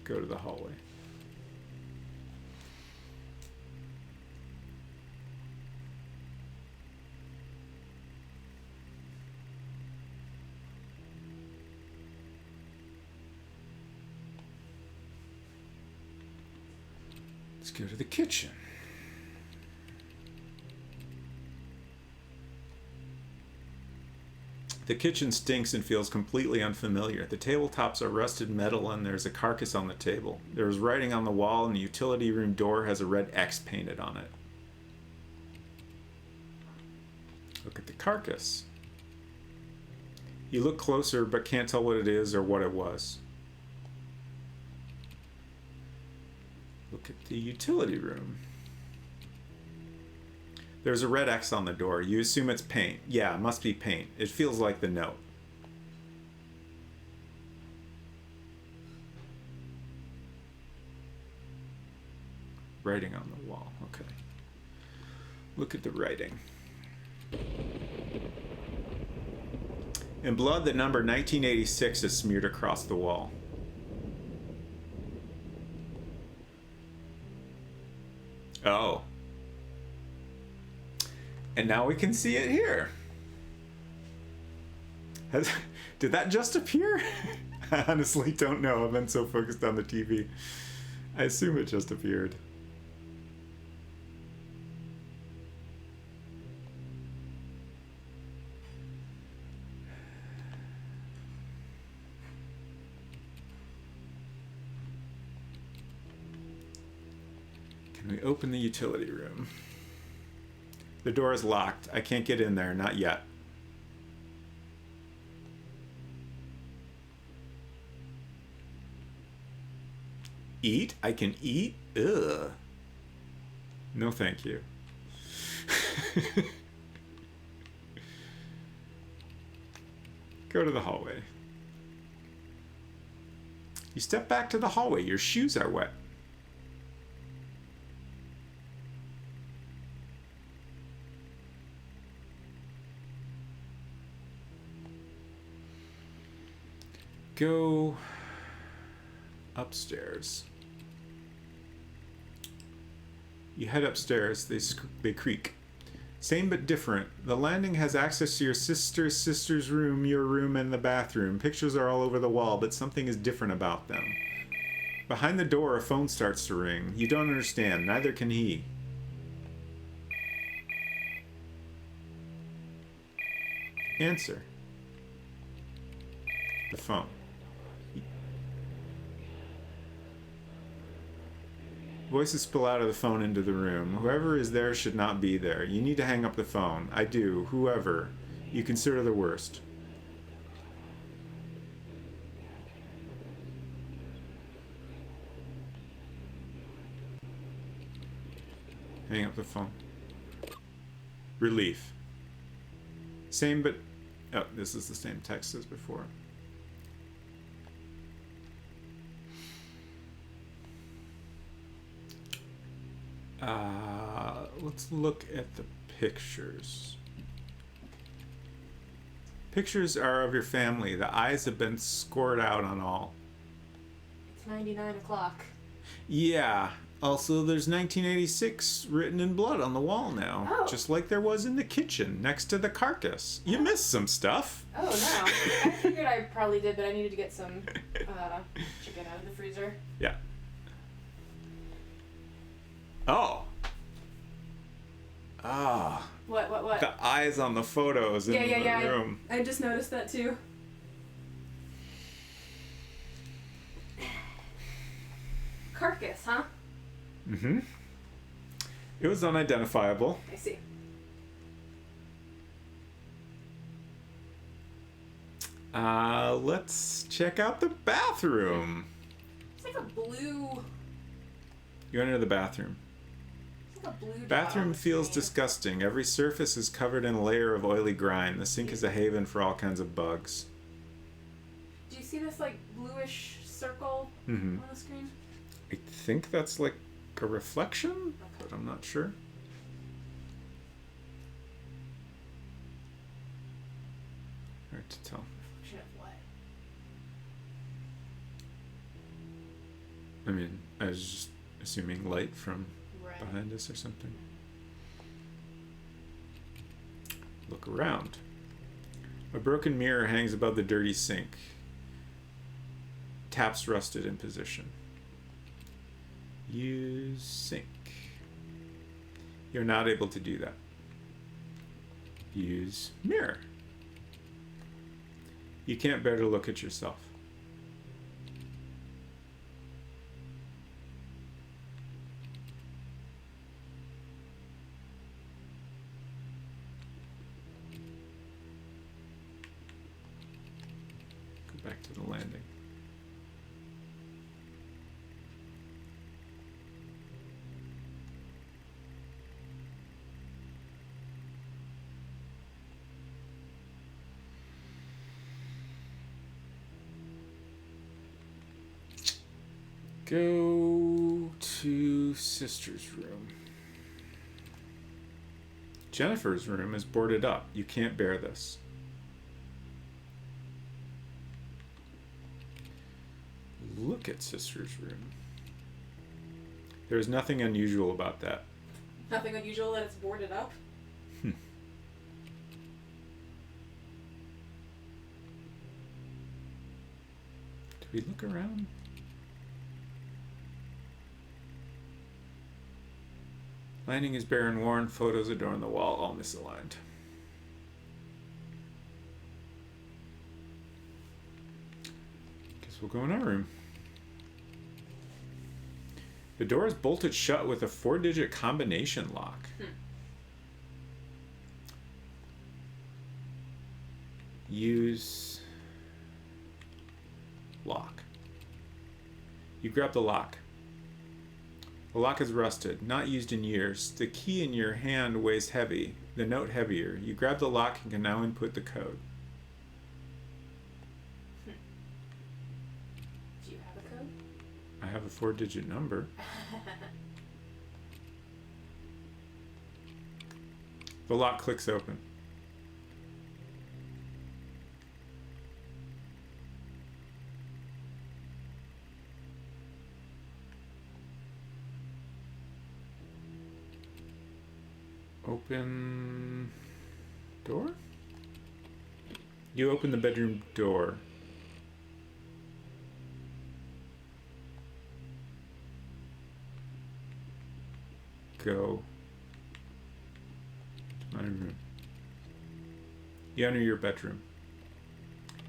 Go to the hallway. Let's go to the kitchen. The kitchen stinks and feels completely unfamiliar. The tabletops are rusted metal and there's a carcass on the table. There is writing on the wall and the utility room door has a red X painted on it. Look at the carcass. You look closer but can't tell what it is or what it was. Look at the utility room. There's a red X on the door. You assume it's paint. Yeah, it must be paint. It feels like the note. Writing on the wall. Okay. Look at the writing. In blood, the number 1986 is smeared across the wall. Oh. And now we can see it here. Did that just appear? I honestly don't know. I've been so focused on the TV. I assume it just appeared. We open the utility room. The door is locked. I can't get in there, not yet. Eat? I can eat? Ugh. No, thank you. Go to the hallway. You step back to the hallway. Your shoes are wet. Go upstairs. You head upstairs. They creak. Same but different. The landing has access to your sister's room, your room, and the bathroom. Pictures are all over the wall, but something is different about them. Behind the door, a phone starts to ring. You don't understand. Neither can he. Answer. The phone. Voices spill out of the phone into the room. Whoever is there should not be there. You need to hang up the phone. I do. Whoever. You consider the worst. Hang up the phone. Relief. Same but... Oh, this is the same text as before. Let's look at the pictures. Pictures are of your family. The eyes have been scored out on all. It's 99 o'clock. Yeah. Also, there's 1986 written in blood on the wall now. Oh. Just like there was in the kitchen next to the carcass. You missed some stuff. Oh, no. I figured I probably did, but I needed to get some chicken out of the freezer. Yeah. Oh. Ah. What? The eyes on the photos in the room. I just noticed that too. Carcass, huh? Mm-hmm. It was unidentifiable. I see. Let's check out the bathroom. It's like a blue... You enter the bathroom. It's like a blue Bathroom dog feels screen. disgusting. Every surface is covered in a layer of oily grime. The sink is a haven for all kinds of bugs. Do you see this like bluish circle Mm-hmm. on the screen? I think that's like a reflection, but I'm not sure. Hard to tell. Reflection of what? I mean, I was just assuming light from Right. behind us or something. Look around. A broken mirror hangs above the dirty sink. Taps rusted in position. Use sink. You're not able to do that. Use mirror. You can't bear to look at yourself. Go back to the landing. Go to sister's room. Jennifer's room is boarded up. You can't bear this. Look at sister's room. There's nothing unusual about that. Nothing unusual that it's boarded up? Do we look around? Landing is bare and worn. Photos adorn the wall, all misaligned. Guess we'll go in our room. The door is bolted shut with a 4-digit combination lock. Use lock. You grab the lock. The lock is rusted, not used in years. The key in your hand weighs heavy, the note heavier. You grab the lock and can now input the code. Do you have a code? I have a 4-digit number. The lock clicks open. Open door? You open the bedroom door. Go to my room. You enter your bedroom.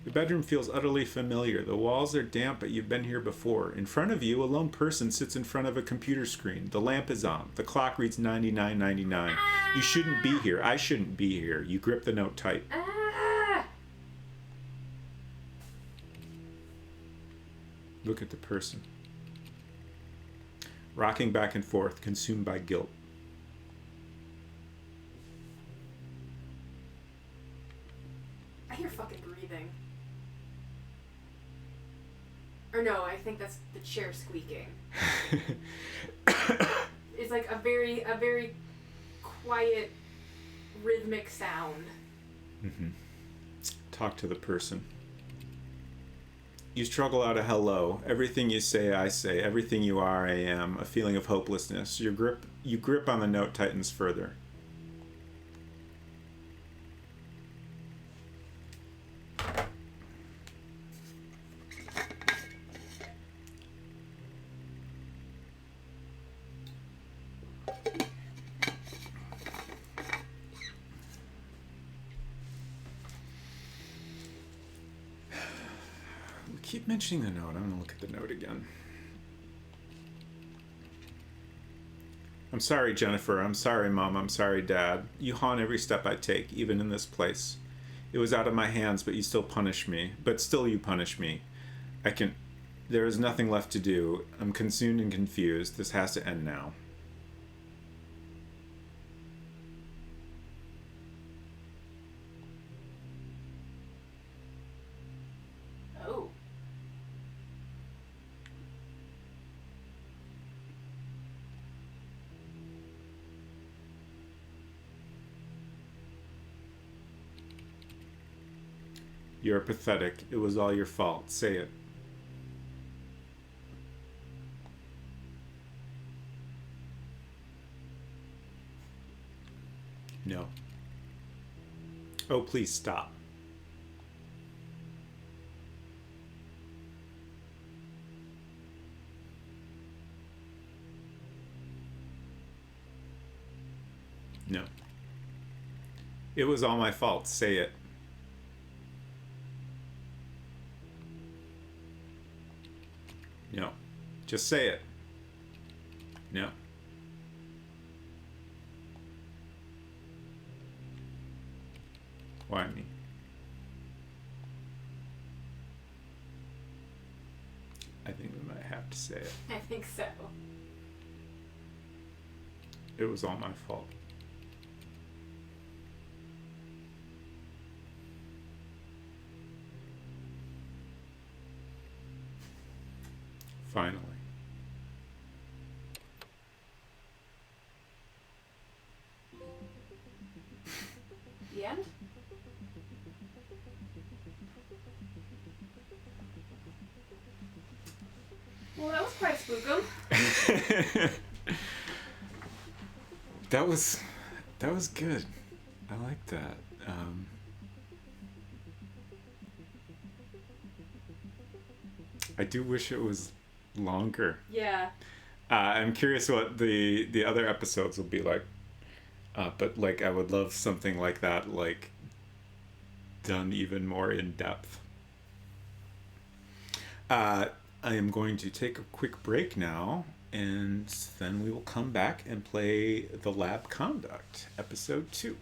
The bedroom feels utterly familiar. The walls are damp, but you've been here before. In front of you, a lone person sits in front of a computer screen. The lamp is on. The clock reads 99:99. You shouldn't be here. I shouldn't be here. You grip the note tight. Look at the person. Rocking back and forth, consumed by guilt. I hear fucking breathing. Or no, I think that's the chair squeaking. It's like a very quiet, rhythmic sound. Mm-hmm. Talk to the person. You struggle out a hello. Everything you say, I say. Everything you are, I am. A feeling of hopelessness. You grip on the note tightens further. Keep mentioning the note. I'm going to look at the note again. I'm sorry, Jennifer. I'm sorry, Mom. I'm sorry, Dad. You haunt every step I take, even in this place. It was out of my hands, but you still punish me. But still you punish me. There is nothing left to do. I'm consumed and confused. This has to end now. Oh. You're pathetic. It was all your fault. Say it. No. Oh, please stop. No. It was all my fault. Say it. No. Just say it. No. Why me? I think we might have to say it. I think so. It was all my fault. Finally. The end? Well, that was quite a spookum. That was good. I like that. I do wish it was longer. Yeah. I'm curious what the other episodes will be like. But like I would love something like that, like done even more in depth. I am going to take a quick break now, And then we will come back and play The Lab Conduct, Episode 2.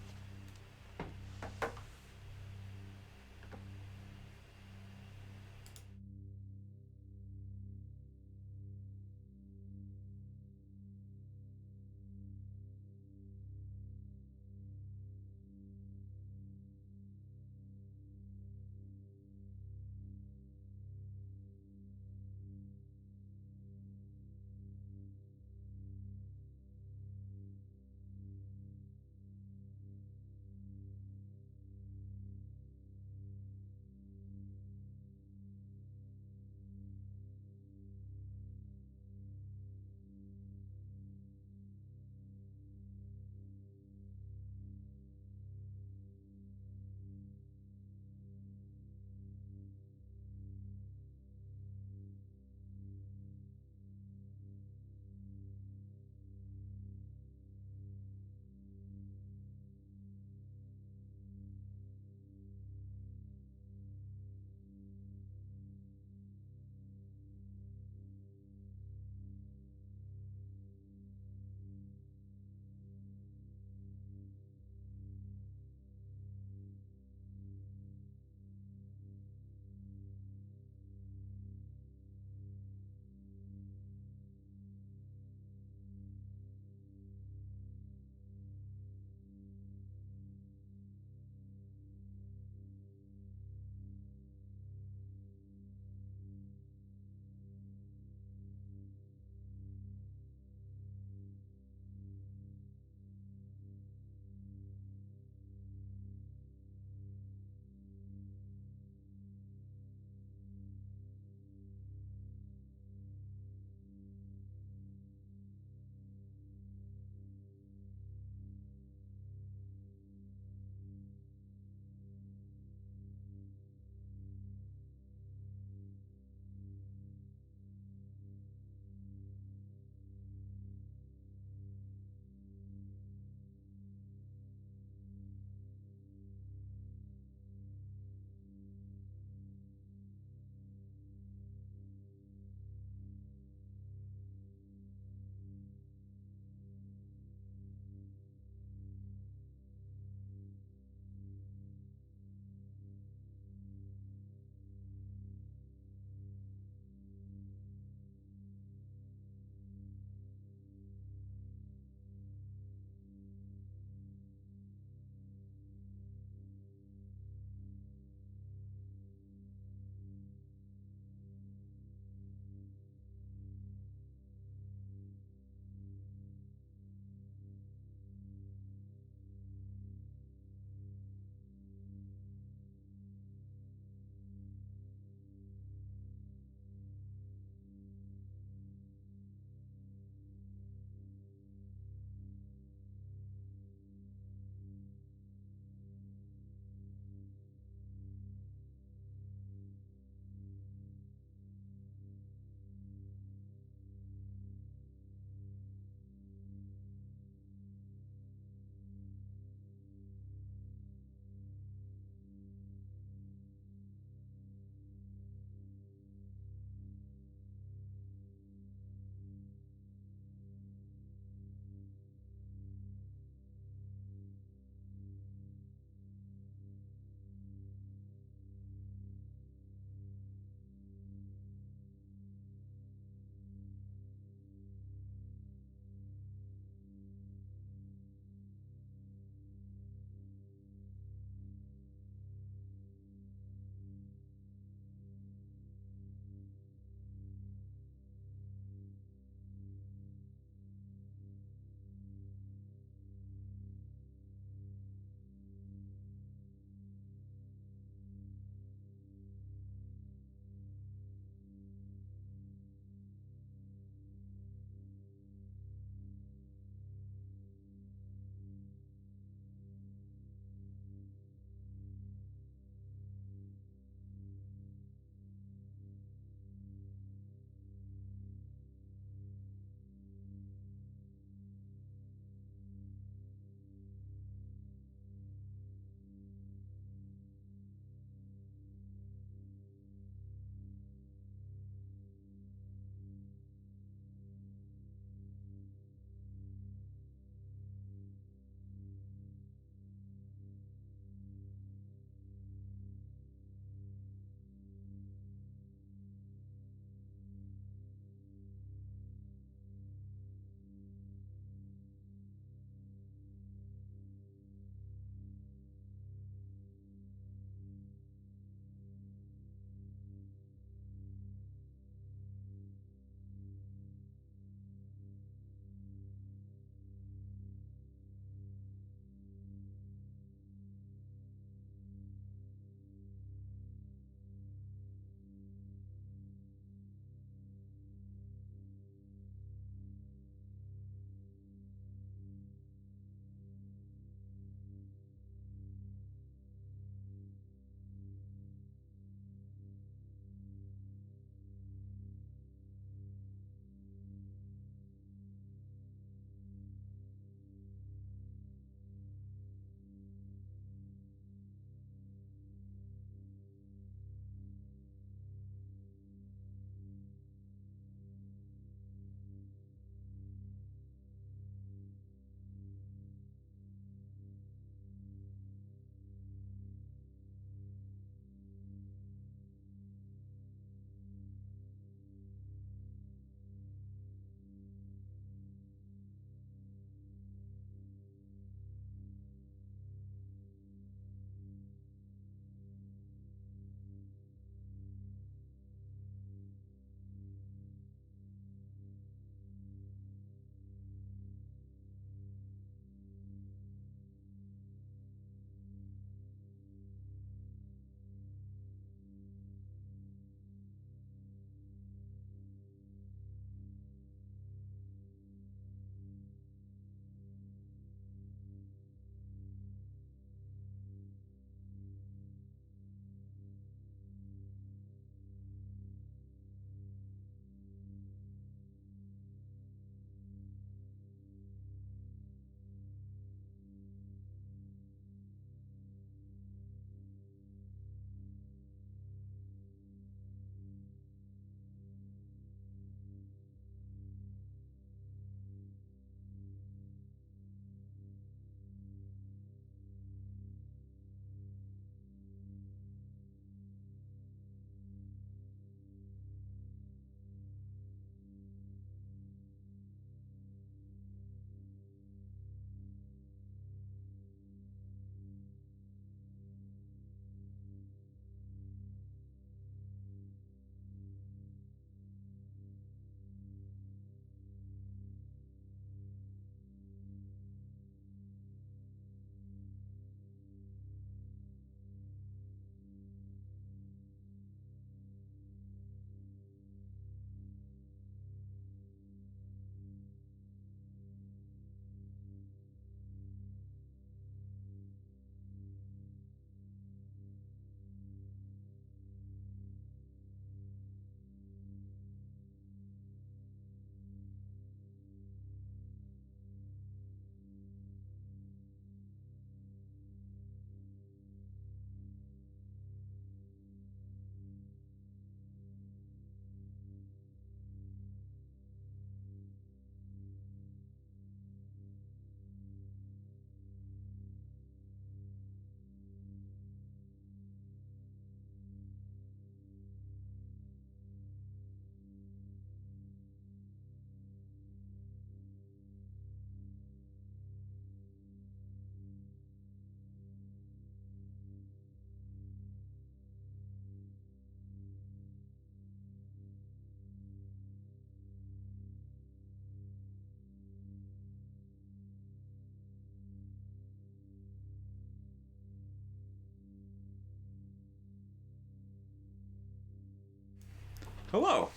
Hello.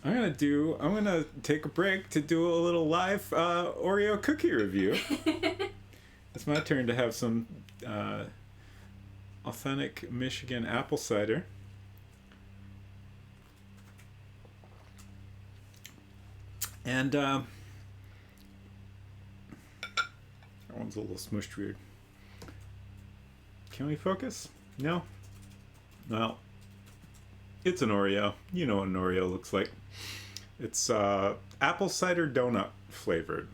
I'm gonna take a break to do a little live Oreo cookie review. It's my turn to have some authentic Michigan apple cider. And that one's a little smushed weird. Can we focus? No? Well, it's an Oreo. You know what an Oreo looks like. It's apple cider donut flavored.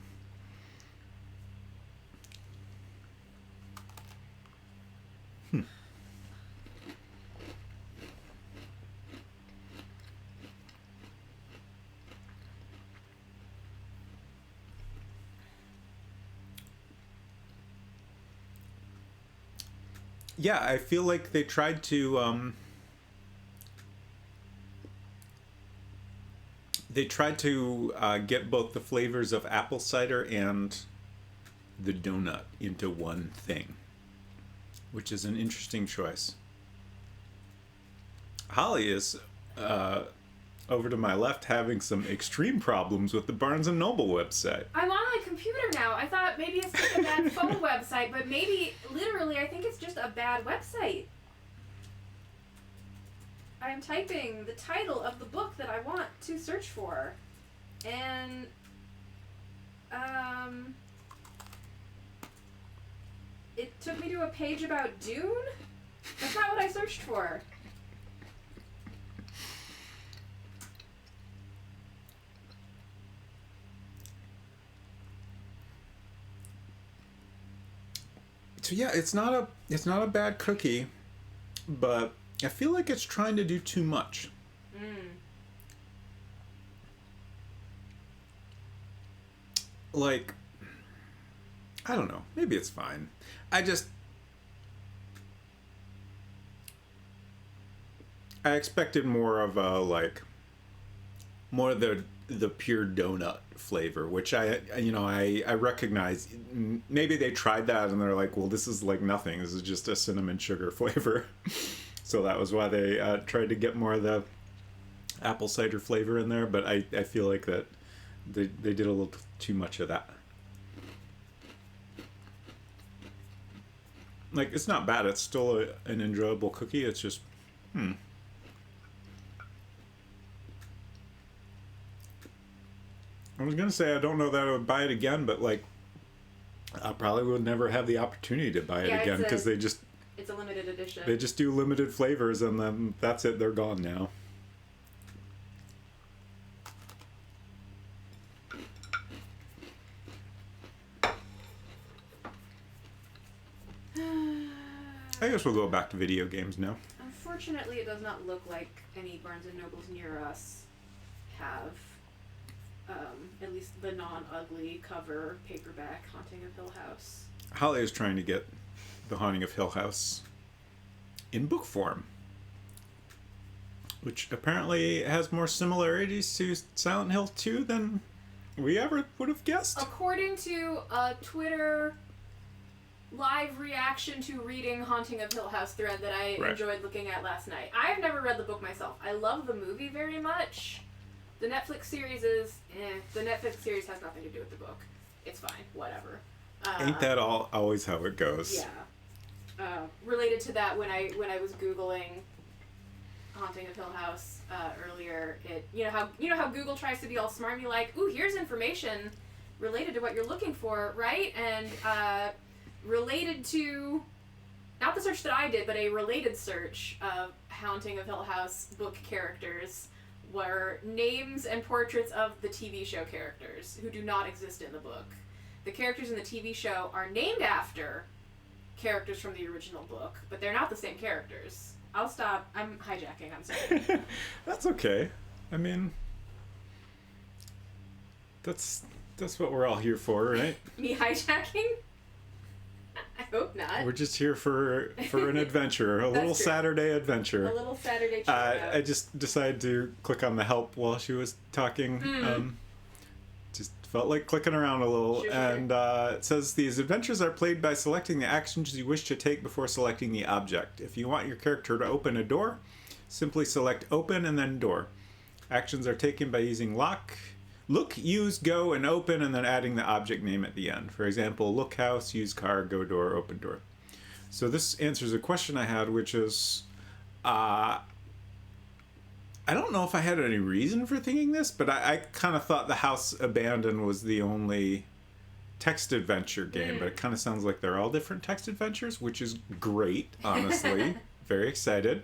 Yeah, I feel like they tried to get both the flavors of apple cider and the donut into one thing, which is an interesting choice. Holly is over to my left having some extreme problems with the Barnes & Noble website. I'm on my computer now. I thought maybe it's like a bad phone website, but maybe, literally, I think it's just a bad website. I'm typing the title of the book that I want to search for. And, it took me to a page about Dune? That's not what I searched for. So yeah, it's not a bad cookie, but I feel like it's trying to do too much. Like, I don't know. Maybe it's fine. I expected more of more of the pure donut flavor, which I recognize. Maybe they tried that and they're like, well, this is like nothing. This is just a cinnamon sugar flavor. So that was why they tried to get more of the apple cider flavor in there. But I feel like that they did a little too much of that. Like, it's not bad. It's still an enjoyable cookie. It's just, I was gonna say I don't know that I would buy it again, but like, I probably would never have the opportunity to buy it again because it's a limited edition. They just do limited flavors and then that's it. They're gone now. I guess we'll go back to video games now. Unfortunately, it does not look like any Barnes & Nobles near us have, at least the non-ugly cover paperback Haunting of Hill House. Holly is trying to get The Haunting of Hill House in book form, which apparently has more similarities to Silent Hill 2 than we ever would have guessed. According to a Twitter live reaction to reading Haunting of Hill House thread that I enjoyed looking at last night. I've never read the book myself. I love the movie very much. The Netflix series is, the Netflix series has nothing to do with the book. It's fine, whatever. Ain't that always how it goes? Yeah. Related to that, when I was Googling Haunting of Hill House earlier, you know how Google tries to be all smarmy, like, ooh, here's information related to what you're looking for, right? And related to, not the search that I did, but a related search of Haunting of Hill House book characters were names and portraits of the TV show characters who do not exist in the book. The characters in the TV show are named after characters from the original book, but they're not the same characters. I'll stop. I'm hijacking. I'm sorry. That's okay. I mean, that's what we're all here for, right? Me hijacking? I hope not. We're just here for an adventure, a little true. Saturday adventure. A little Saturday check I just decided to click on the help while she was talking. Just felt like clicking around a little. Sure. And it says these adventures are played by selecting the actions you wish to take before selecting the object. If you want your character to open a door, Simply select open and then door. Actions are taken by using look, use, go, and open, and then adding the object name at the end. For example, look house, use car, go door, open door. So this answers a question I had, which is, I don't know if I had any reason for thinking this, but I kind of thought the House Abandoned was the only text adventure game, but it kind of sounds like they're all different text adventures, which is great, honestly. Very excited.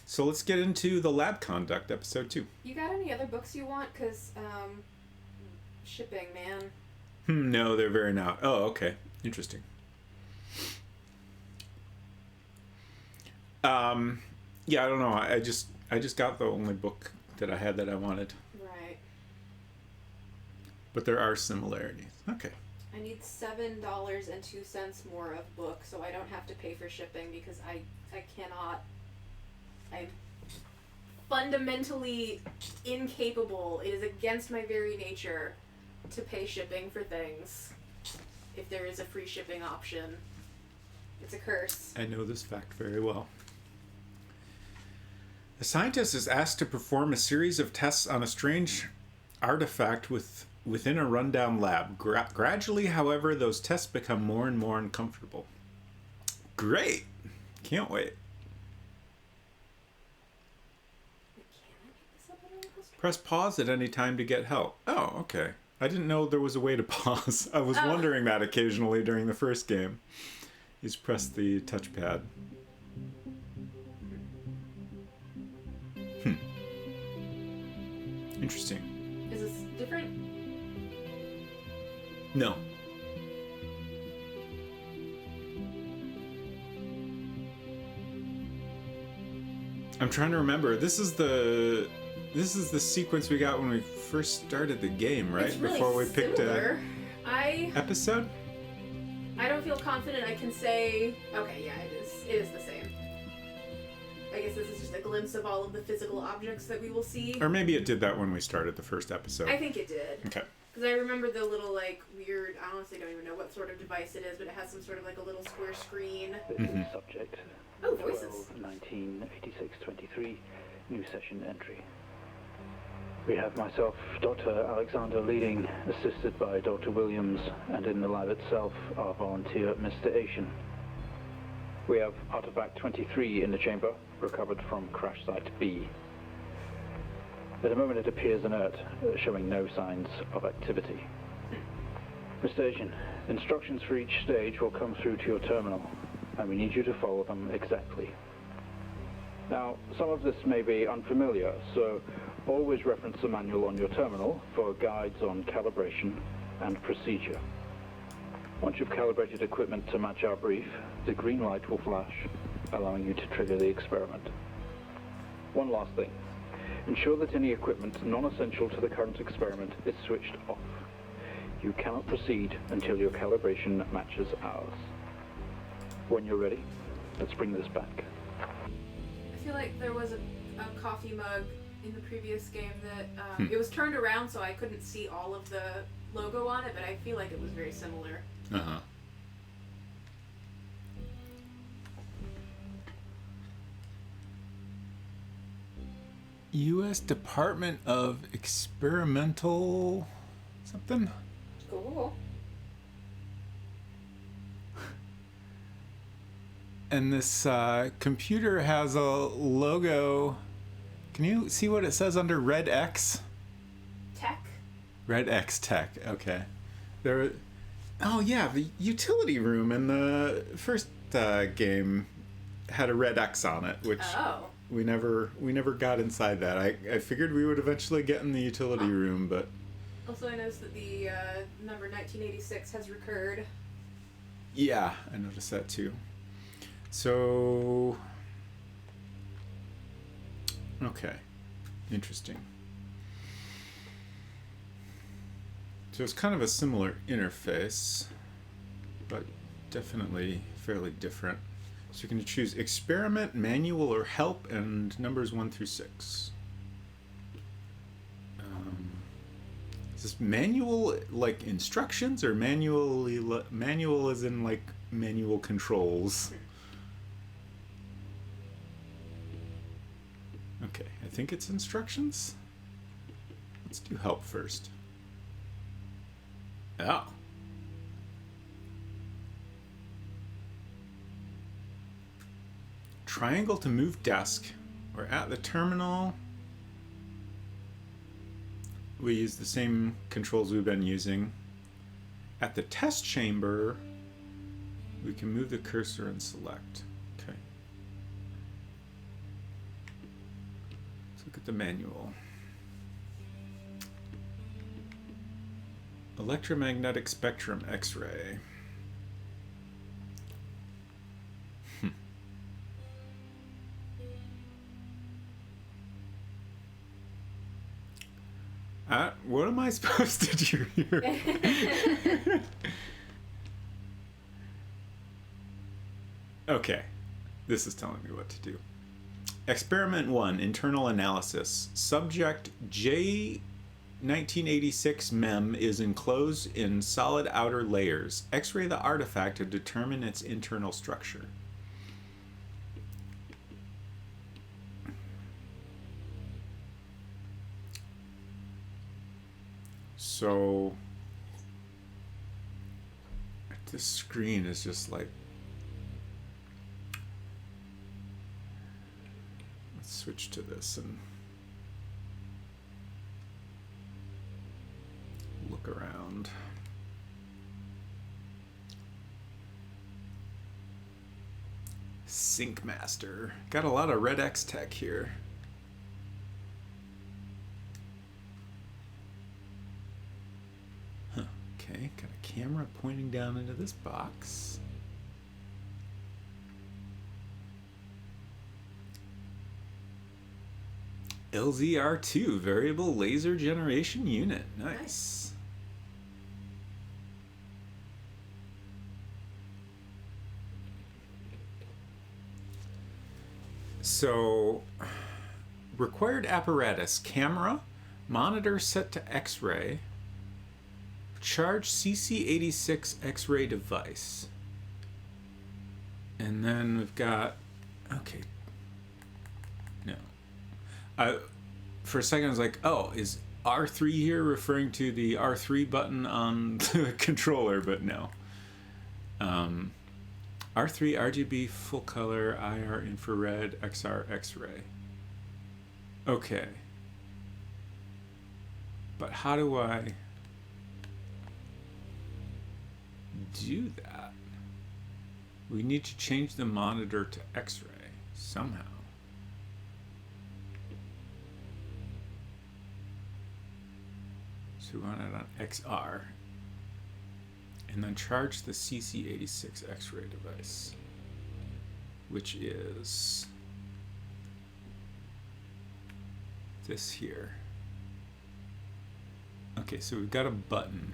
So let's get into the lab conduct, episode 2. You got any other books you want? Because, shipping, man. No, they're very not. Oh, okay. Interesting. Yeah, I don't know. I just got the only book that I had that I wanted. Right. But there are similarities. Okay. I need $7.02 more of books, so I don't have to pay for shipping because I cannot. I'm fundamentally incapable. It is against my very nature to pay shipping for things if there is a free shipping option. It's a curse. I know this fact very well. The scientist is asked to perform a series of tests on a strange artifact within a rundown lab. Gradually, however, those tests become more and more uncomfortable. Great! Can't wait. Press pause at any time to get help. Oh, okay. I didn't know there was a way to pause. I was wondering that occasionally during the first game. You just press the touchpad. Interesting. Is this different? No. I'm trying to remember. This is the sequence we got when we first started the game, right? It's really before we picked similar. episode. I don't feel confident I can say. Okay, yeah, it is. It is the same. I guess this is just a glimpse of all of the physical objects that we will see. Or maybe it did that when we started the first episode. I think it did. Okay. Because I remember the little, like, weird, I honestly don't even know what sort of device it is, but it has some sort of, like, a little square screen. This is subject. Oh, voices. 1986-23, new session entry. We have myself, Dr. Alexander leading, assisted by Dr. Williams, and in the lab itself, our volunteer, Mr. Asian. We have artifact 23 in the chamber, recovered from crash site B. At the moment it appears inert, showing no signs of activity. Mr. Asian, instructions for each stage will come through to your terminal, and we need you to follow them exactly. Now, some of this may be unfamiliar, so always reference the manual on your terminal for guides on calibration and procedure. Once you've calibrated equipment to match our brief, the green light will flash, allowing you to trigger the experiment. One last thing. Ensure that any equipment non-essential to the current experiment is switched off. You cannot proceed until your calibration matches ours. When you're ready, let's bring this back. I feel like there was a coffee mug in the previous game that it was turned around so I couldn't see all of the logo on it, but I feel like it was very similar. Uh-huh. U.S. Department of Experimental something? Cool. And this computer has a logo. Can you see what it says under Red X? Tech? Red X Tech, okay. Oh yeah, the utility room in the first game had a red X on it, which we never got inside that. I figured we would eventually get in the utility room, but also I noticed that the number 1986 has recurred. Yeah, I noticed that too. So okay, interesting. So it's kind of a similar interface, but definitely fairly different. So you can choose experiment, manual, or help, and numbers 1 through 6. Is this manual like instructions, or manual as in like manual controls? Okay, I think it's instructions. Let's do help first. Oh. Triangle to move desk. We're at the terminal. We use the same controls we've been using. At the test chamber, we can move the cursor and select. Okay. Let's look at the manual. Electromagnetic spectrum X-ray. What am I supposed to do here? Okay, this is telling me what to do. Experiment 1, internal analysis. Subject J 1986 MEM is enclosed in solid outer layers. X-ray the artifact to determine its internal structure. So this screen is just like, let's switch to this and look around. Sync Master. Got a lot of Red X tech here. Okay, got a camera pointing down into this box. LZR2, variable laser generation unit. Nice. So, required apparatus, camera, monitor set to X-ray, charge CC86 X-ray device. And then we've got, okay. No. For a second I was like, oh, is R3 here referring to the R3 button on the controller? But no. R3 RGB full color, IR infrared, XR X-ray. Okay. But how do I do that? We need to change the monitor to X-ray somehow. So we want it on XR. And then charge the CC86 X-ray device, which is this here. Okay, so we've got a button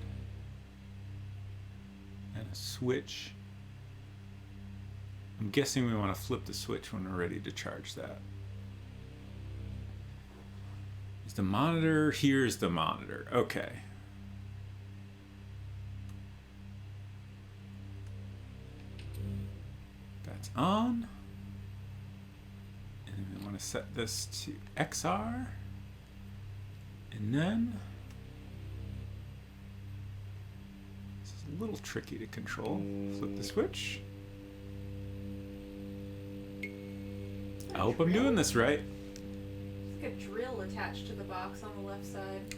and a switch. I'm guessing we want to flip the switch when we're ready to charge that. Is the monitor? Here's the monitor. Okay. That's on. And we want to set this to XR. And then this is a little tricky to control. Flip the switch. I hope I'm doing this right. It's like a drill attached to the box on the left side.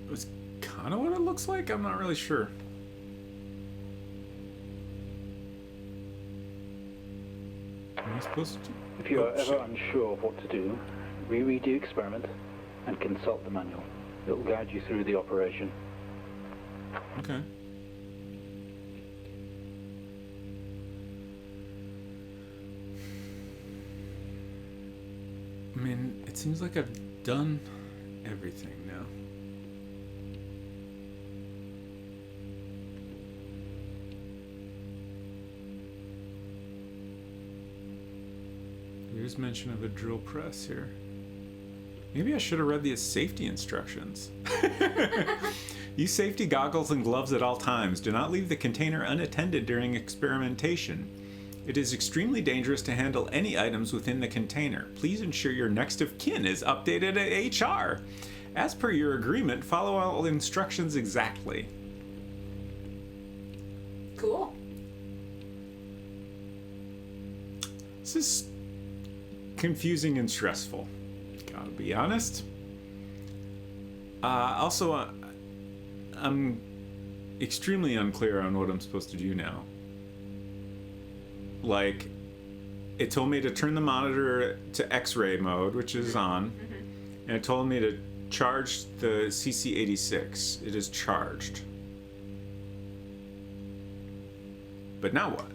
It was kind of what it looks like. I'm not really sure. Am I supposed to? If you are ever unsure of what to do, reread the experiment and consult the manual. It will guide you through the operation. Okay. I mean, it seems like I've done everything now. There's mention of a drill press here. Maybe I should have read the safety instructions. Use safety goggles and gloves at all times. Do not leave the container unattended during experimentation. It is extremely dangerous to handle any items within the container. Please ensure your next of kin is updated at HR. As per your agreement, follow all instructions exactly. Cool. This is confusing and stressful. Gotta be honest. Also, I'm extremely unclear on what I'm supposed to do now. Like, it told me to turn the monitor to X-ray mode, which is on, and it told me to charge the CC86. It is charged. But now what?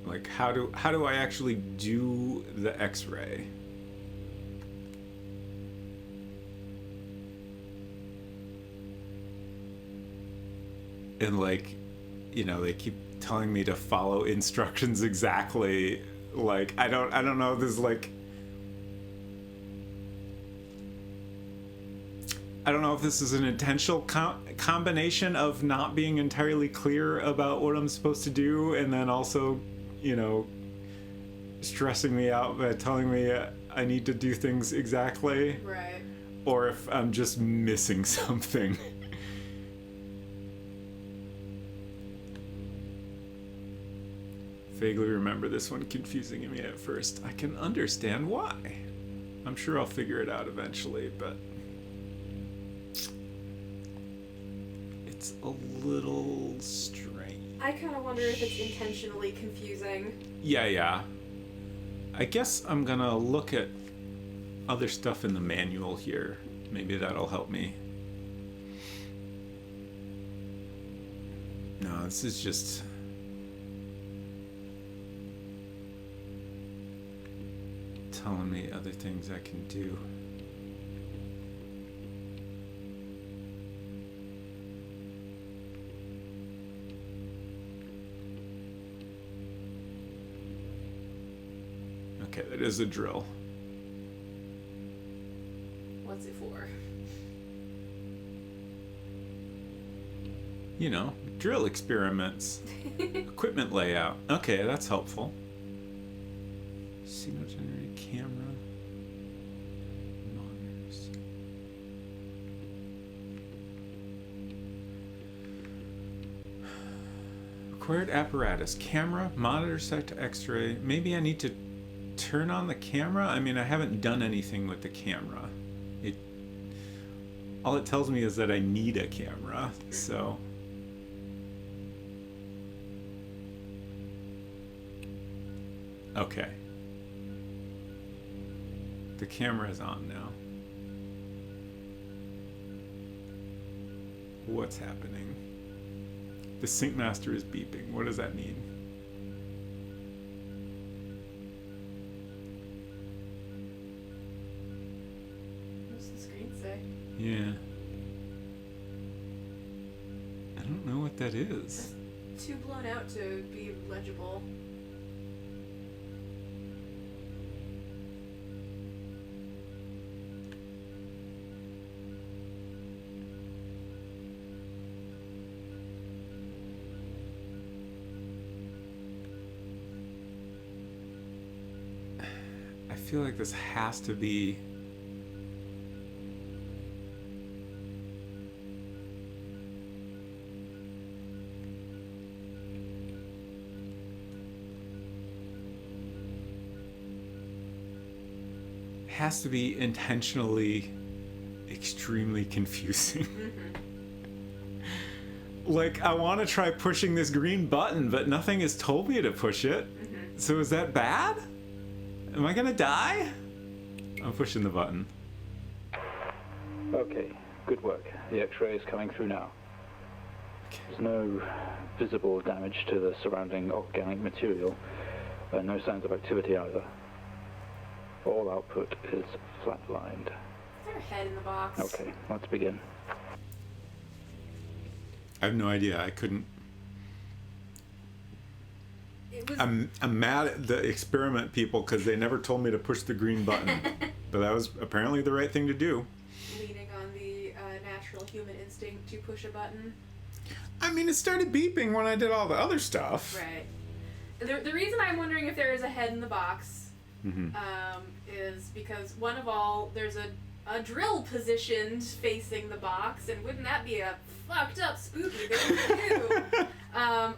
Like, how do I actually do the X-ray? And like, you know, they keep telling me to follow instructions exactly. Like, I don't know. There's like, I don't know if this is an intentional combination of not being entirely clear about what I'm supposed to do, and then also, you know, stressing me out by telling me I need to do things exactly. Right. Or if I'm just missing something. Vaguely remember this one confusing me at first. I can understand why. I'm sure I'll figure it out eventually, but it's a little strange. I kind of wonder if it's intentionally confusing. Yeah. I guess I'm gonna look at other stuff in the manual here. Maybe that'll help me. No, this is just... telling me other things I can do. Okay, that is a drill. What's it for? You know, drill experiments. Equipment layout. Okay, that's helpful. Signal generated camera. Monitors. Required apparatus. Camera, monitor set to X-ray. Maybe I need to turn on the camera? I mean, I haven't done anything with the camera. All it tells me is that I need a camera, so... Okay. The camera is on now. What's happening? The sync master is beeping. What does that mean? What's the screen say? Yeah. I don't know what that is. Too blown out to be legible. I feel like this has to be... has to be intentionally extremely confusing. Mm-hmm. Like, I want to try pushing this green button, but nothing has told me to push it. Mm-hmm. So is that bad? Am I gonna die? I'm pushing the button. Okay, good work. The X-ray is coming through now. There's no visible damage to the surrounding organic material, no signs of activity either. All output is flatlined. Is there a head in the box? Okay, let's begin. I have no idea. I couldn't... It was... I'm mad at the experiment people because they never told me to push the green button. but that was apparently the right thing to do. Leaning on the natural human instinct to push a button. I mean, it started beeping when I did all the other stuff. Right. The reason I'm wondering if there is a head in the box is because there's a drill positioned facing the box, and wouldn't that be a fucked up spooky thing to do?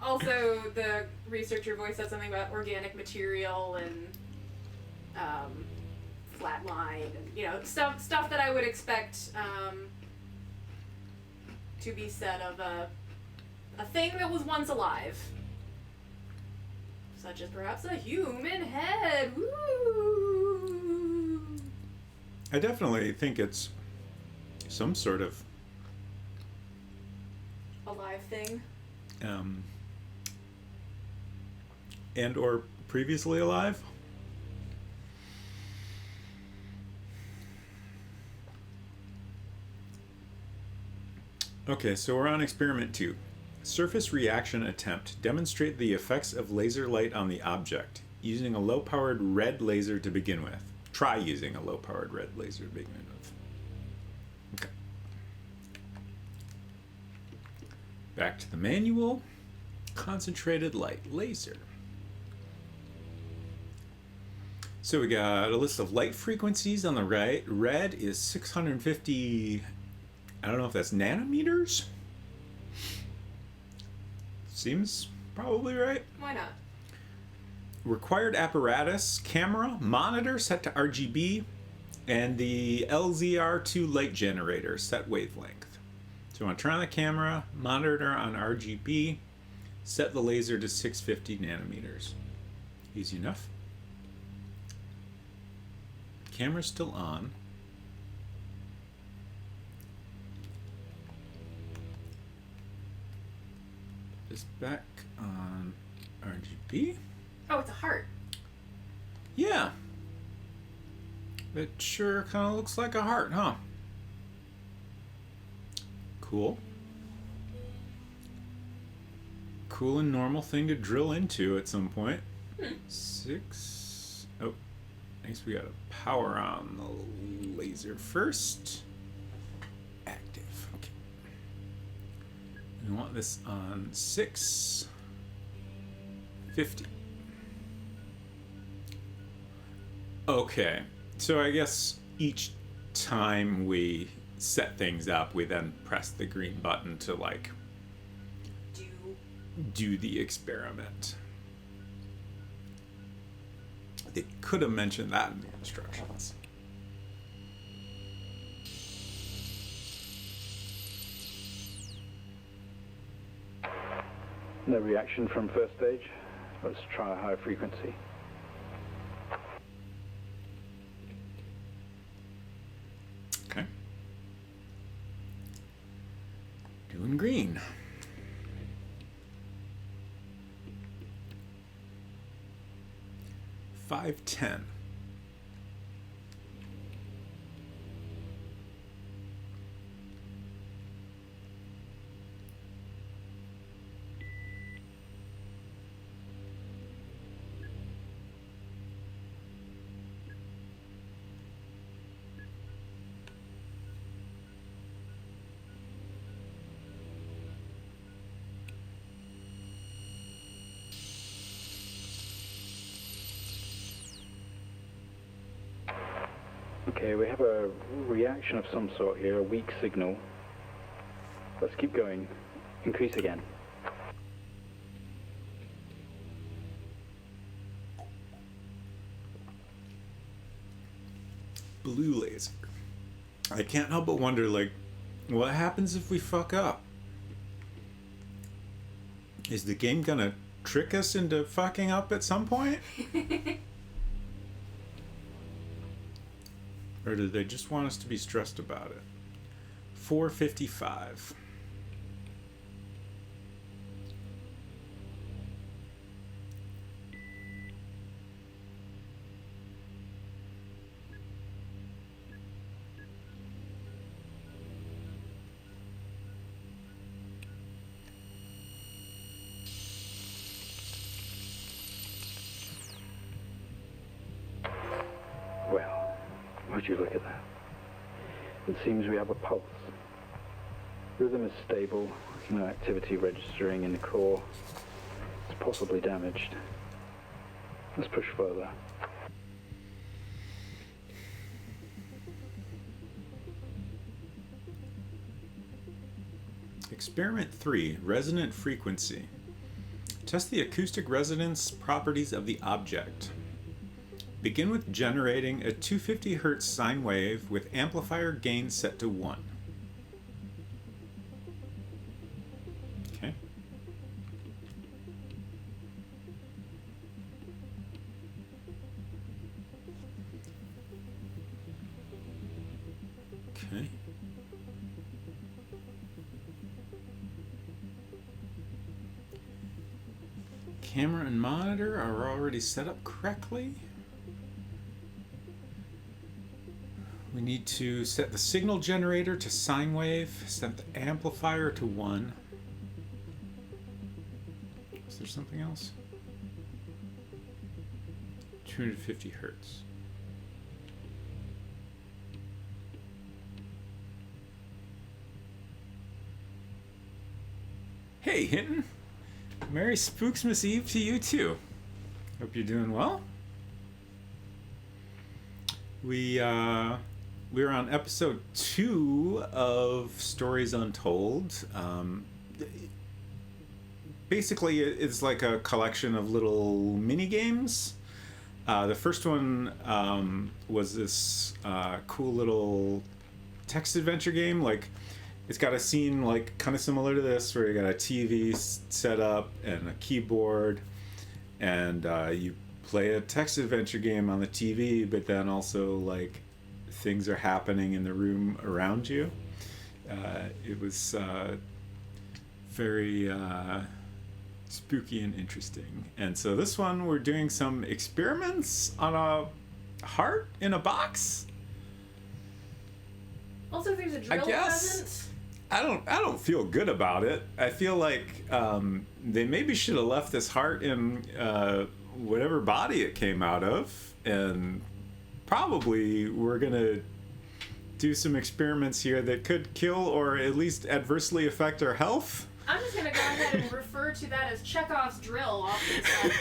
Also, the researcher voice said something about organic material and flatline, and stuff that I would expect to be said of a thing that was once alive. Such as perhaps a human head. Woo! I definitely think it's some sort of alive thing. And or previously alive. Okay, so we're on experiment 2. Surface reaction attempt. Demonstrate the effects of laser light on the object using a low-powered red laser to begin with. Try using a low-powered red laser to begin with. Okay. Back to the manual. Concentrated light laser. So we got a list of light frequencies on the right. Red is 650, I don't know if that's nanometers? Seems probably right. Why not? Required apparatus, camera, monitor set to RGB, and the LZR2 light generator set wavelength. So you want to turn on the camera, monitor on RGB, set the laser to 650 nanometers. Easy enough. Camera's still on. Is back on RGB. Oh, it's a heart. Yeah. It sure kind of looks like a heart, huh? Cool. Cool and normal thing to drill into at some point. 6. Oh, I guess we gotta power on the laser first. Active. Okay. We want this on 650. Okay, so I guess each time we set things up, we then press the green button to like do the experiment. They could have mentioned that in the instructions. No reaction from first stage. Let's try a high frequency. Okay. Doing green. $5.10. Okay, we have a reaction of some sort here, a weak signal. Let's keep going. Increase again. Blue laser. I can't help but wonder, like, what happens if we fuck up? Is the game gonna trick us into fucking up at some point? Or do they just want us to be stressed about it? 455. Would you look at that? It seems we have a pulse. Rhythm is stable, no activity registering in the core. It's possibly damaged. Let's push further. Experiment 3, resonant frequency. Test the acoustic resonance properties of the object. Begin with generating a 250 Hz sine wave with amplifier gain set to 1. Okay. Okay. Camera and monitor are already set up correctly. We need to set the signal generator to sine wave, set the amplifier to 1. Is there something else? 250 Hertz. Hey, Hinton. Merry Spooksmas Eve to you too. Hope you're doing well. We're on episode 2 of Stories Untold. Basically, it's like a collection of little mini games. The first one was this cool little text adventure game. Like, it's got a scene like kind of similar to this, where you got a TV set up and a keyboard, and you play a text adventure game on the TV, but then also like things are happening in the room around you. It was very spooky and interesting. And so this one, we're doing some experiments on a heart in a box. Also, there's a drill present. I don't feel good about it. I feel like they maybe should have left this heart in whatever body it came out of, and probably we're gonna do some experiments here that could kill or at least adversely affect our health. I'm just gonna go ahead and refer to that as Chekhov's drill off to the side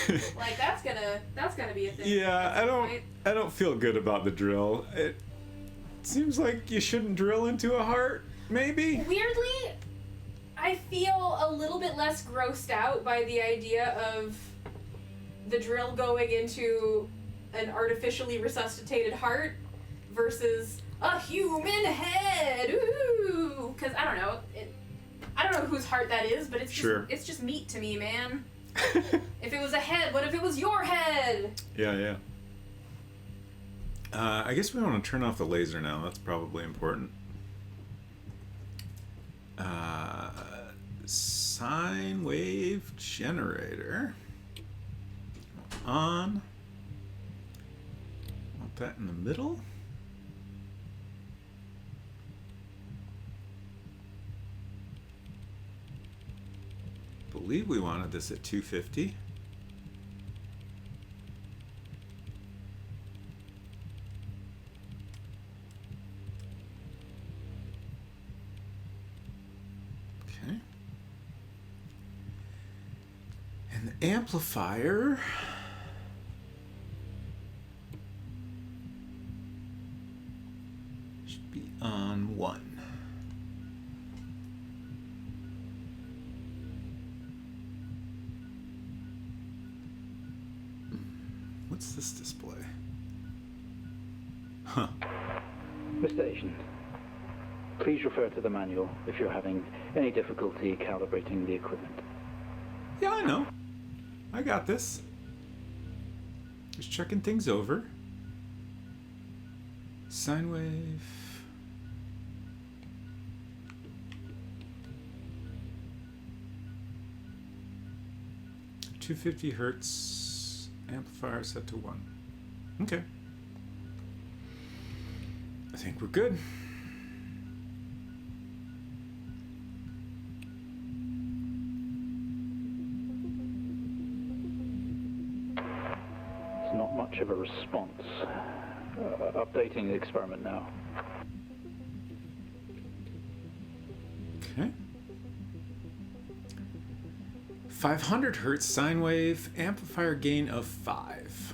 there. Like that's gonna be a thing. Yeah, I don't feel good about the drill. It seems like you shouldn't drill into a heart, maybe? Weirdly, I feel a little bit less grossed out by the idea of the drill going into an artificially resuscitated heart versus a human head. Ooh, because I don't know. I don't know whose heart that is, but it's just meat to me, man. If it was a head, what if it was your head? Yeah. I guess we want to turn off the laser now. That's probably important. Sine wave generator. On. Want that in the middle? Believe we wanted this at 250. Okay. And the amplifier should be on 1. What's this display? Huh. Mr. Asian, please refer to the manual if you're having any difficulty calibrating the equipment. Yeah, I know. I got this. Just checking things over. Sine wave. $250 amplifier set to 1. Okay. I think we're good. It's not much of a response. updating the experiment now. Okay. 500 hertz sine wave, amplifier gain of 5.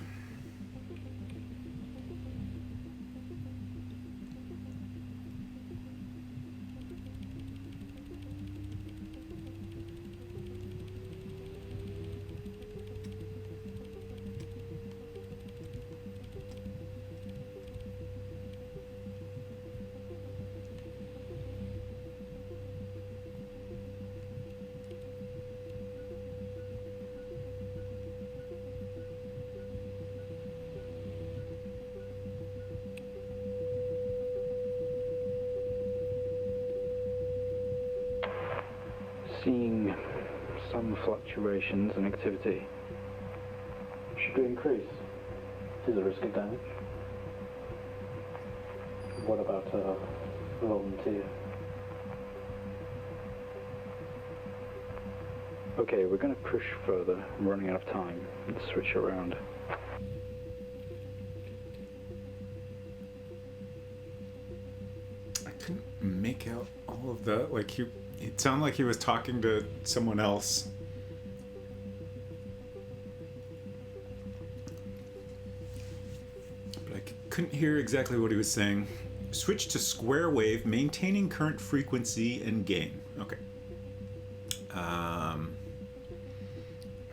Seeing some fluctuations in activity. Should we increase? Is there a risk of damage? What about a volunteer? Okay, we're going to push further. I'm running out of time. Let's switch around. I couldn't make out all of that. Like, it sounded like he was talking to someone else. But I couldn't hear exactly what he was saying. Switch to square wave, maintaining current frequency and gain. Okay.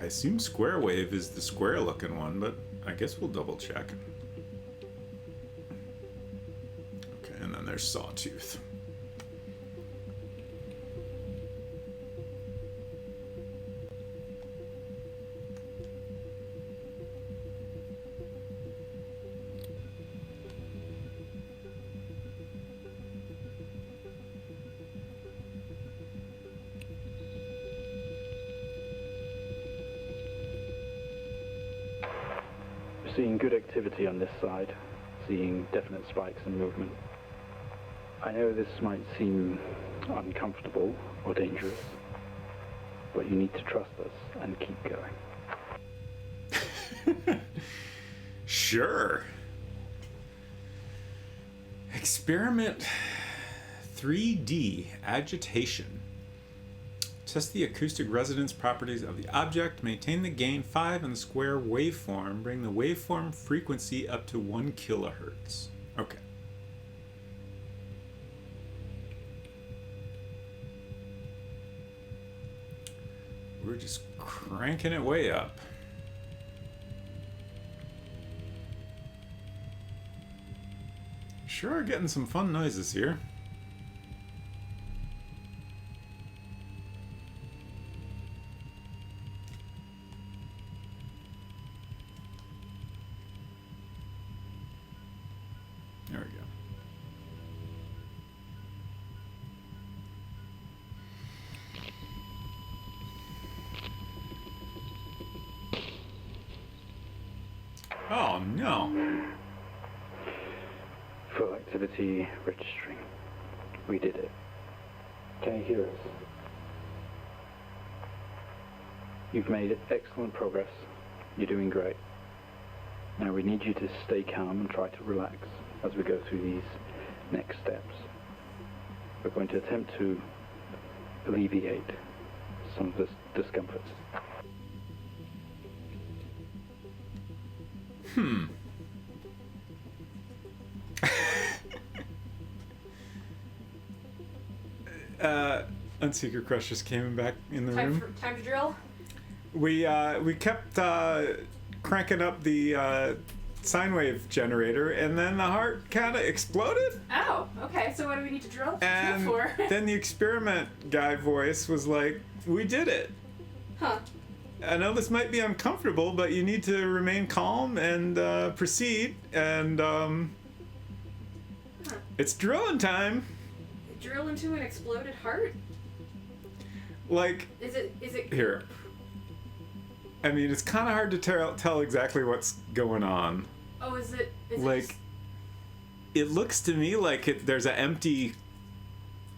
I assume square wave is the square looking one, but I guess we'll double check. Okay, and then there's sawtooth. Seeing good activity on this side, seeing definite spikes in movement. I know this might seem uncomfortable or dangerous, but you need to trust us and keep going. Sure. Experiment 3D agitation. Test the acoustic resonance properties of the object. Maintain the gain 5 in the square waveform. Bring the waveform frequency up to 1 kilohertz. Okay. We're just cranking it way up. Sure, getting some fun noises here. There we go. Oh no. Full activity registering. We did it. Can you hear us? You've made excellent progress. You're doing great. Now we need you to stay calm and try to relax as we go through these next steps. We're going to attempt to alleviate some of this discomfort. Unseeker Crush just came back in the room. Time to drill? We kept cranking up the sine wave generator, and then the heart kind of exploded. Oh, okay. So what do we need to drill And for? then the experiment guy voice was like, "We did it. Huh. I know this might be uncomfortable, but you need to remain calm and proceed. And it's drilling time." Drill into an exploded heart? Like, Is it here. I mean, it's kind of hard to tell exactly what's going on. Oh, is it Like, it looks to me like there's an empty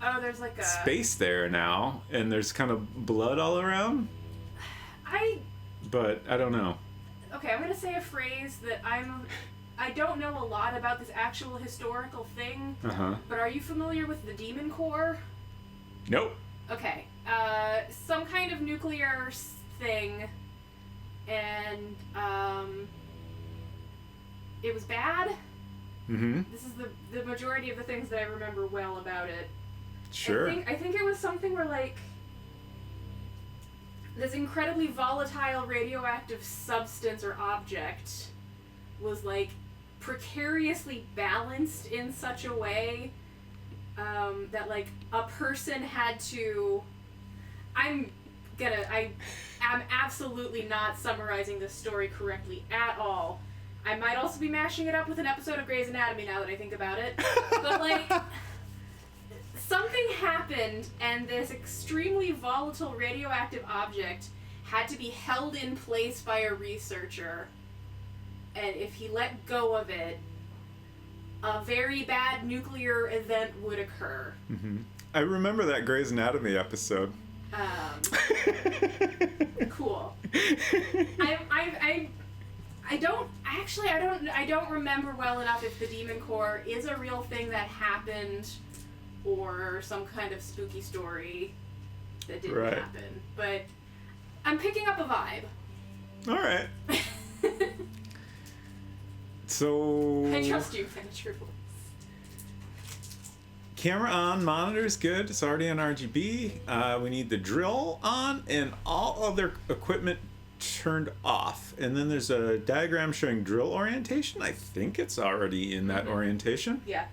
there's like a space there now, and there's kind of blood all around. But I don't know. Okay, I'm gonna say a phrase that I don't know a lot about this actual historical thing, but are you familiar with the Demon Core? Nope. Okay. Some kind of nuclear thing, and it was bad. This is the majority of the things that I remember well about it. Sure. I think it was something where, like, this incredibly volatile radioactive substance or object was, like, precariously balanced in such a way that, like, a person had to... I am absolutely not summarizing this story correctly at all. I might also be mashing it up with an episode of Grey's Anatomy now that I think about it. But, like, something happened, and this extremely volatile radioactive object had to be held in place by a researcher. And if he let go of it, a very bad nuclear event would occur. I remember that Grey's Anatomy episode. Cool. I don't remember well enough if the Demon Core is a real thing that happened or some kind of spooky story that didn't happen. But I'm picking up a vibe. All right. So... I trust you, finish your voice. Camera on, monitor's good. It's already on RGB. We need the drill on and all other equipment turned off. And then there's a diagram showing drill orientation. I think it's already in that orientation. Yeah.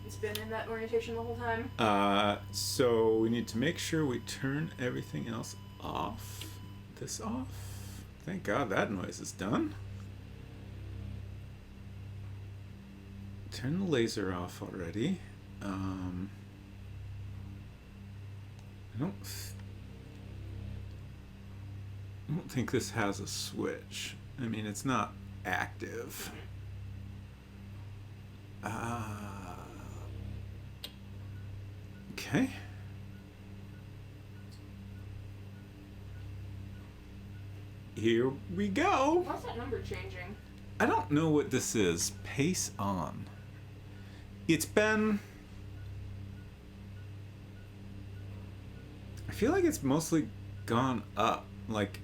It's been in that orientation the whole time. So we need to make sure we turn everything else off. This off. Thank God that noise is done. Turn the laser off already. I don't think this has a switch. I mean, it's not active. Okay. Here we go. Why's that number changing? I don't know what this is. Pace on. It's been... I feel like it's mostly gone up. Like,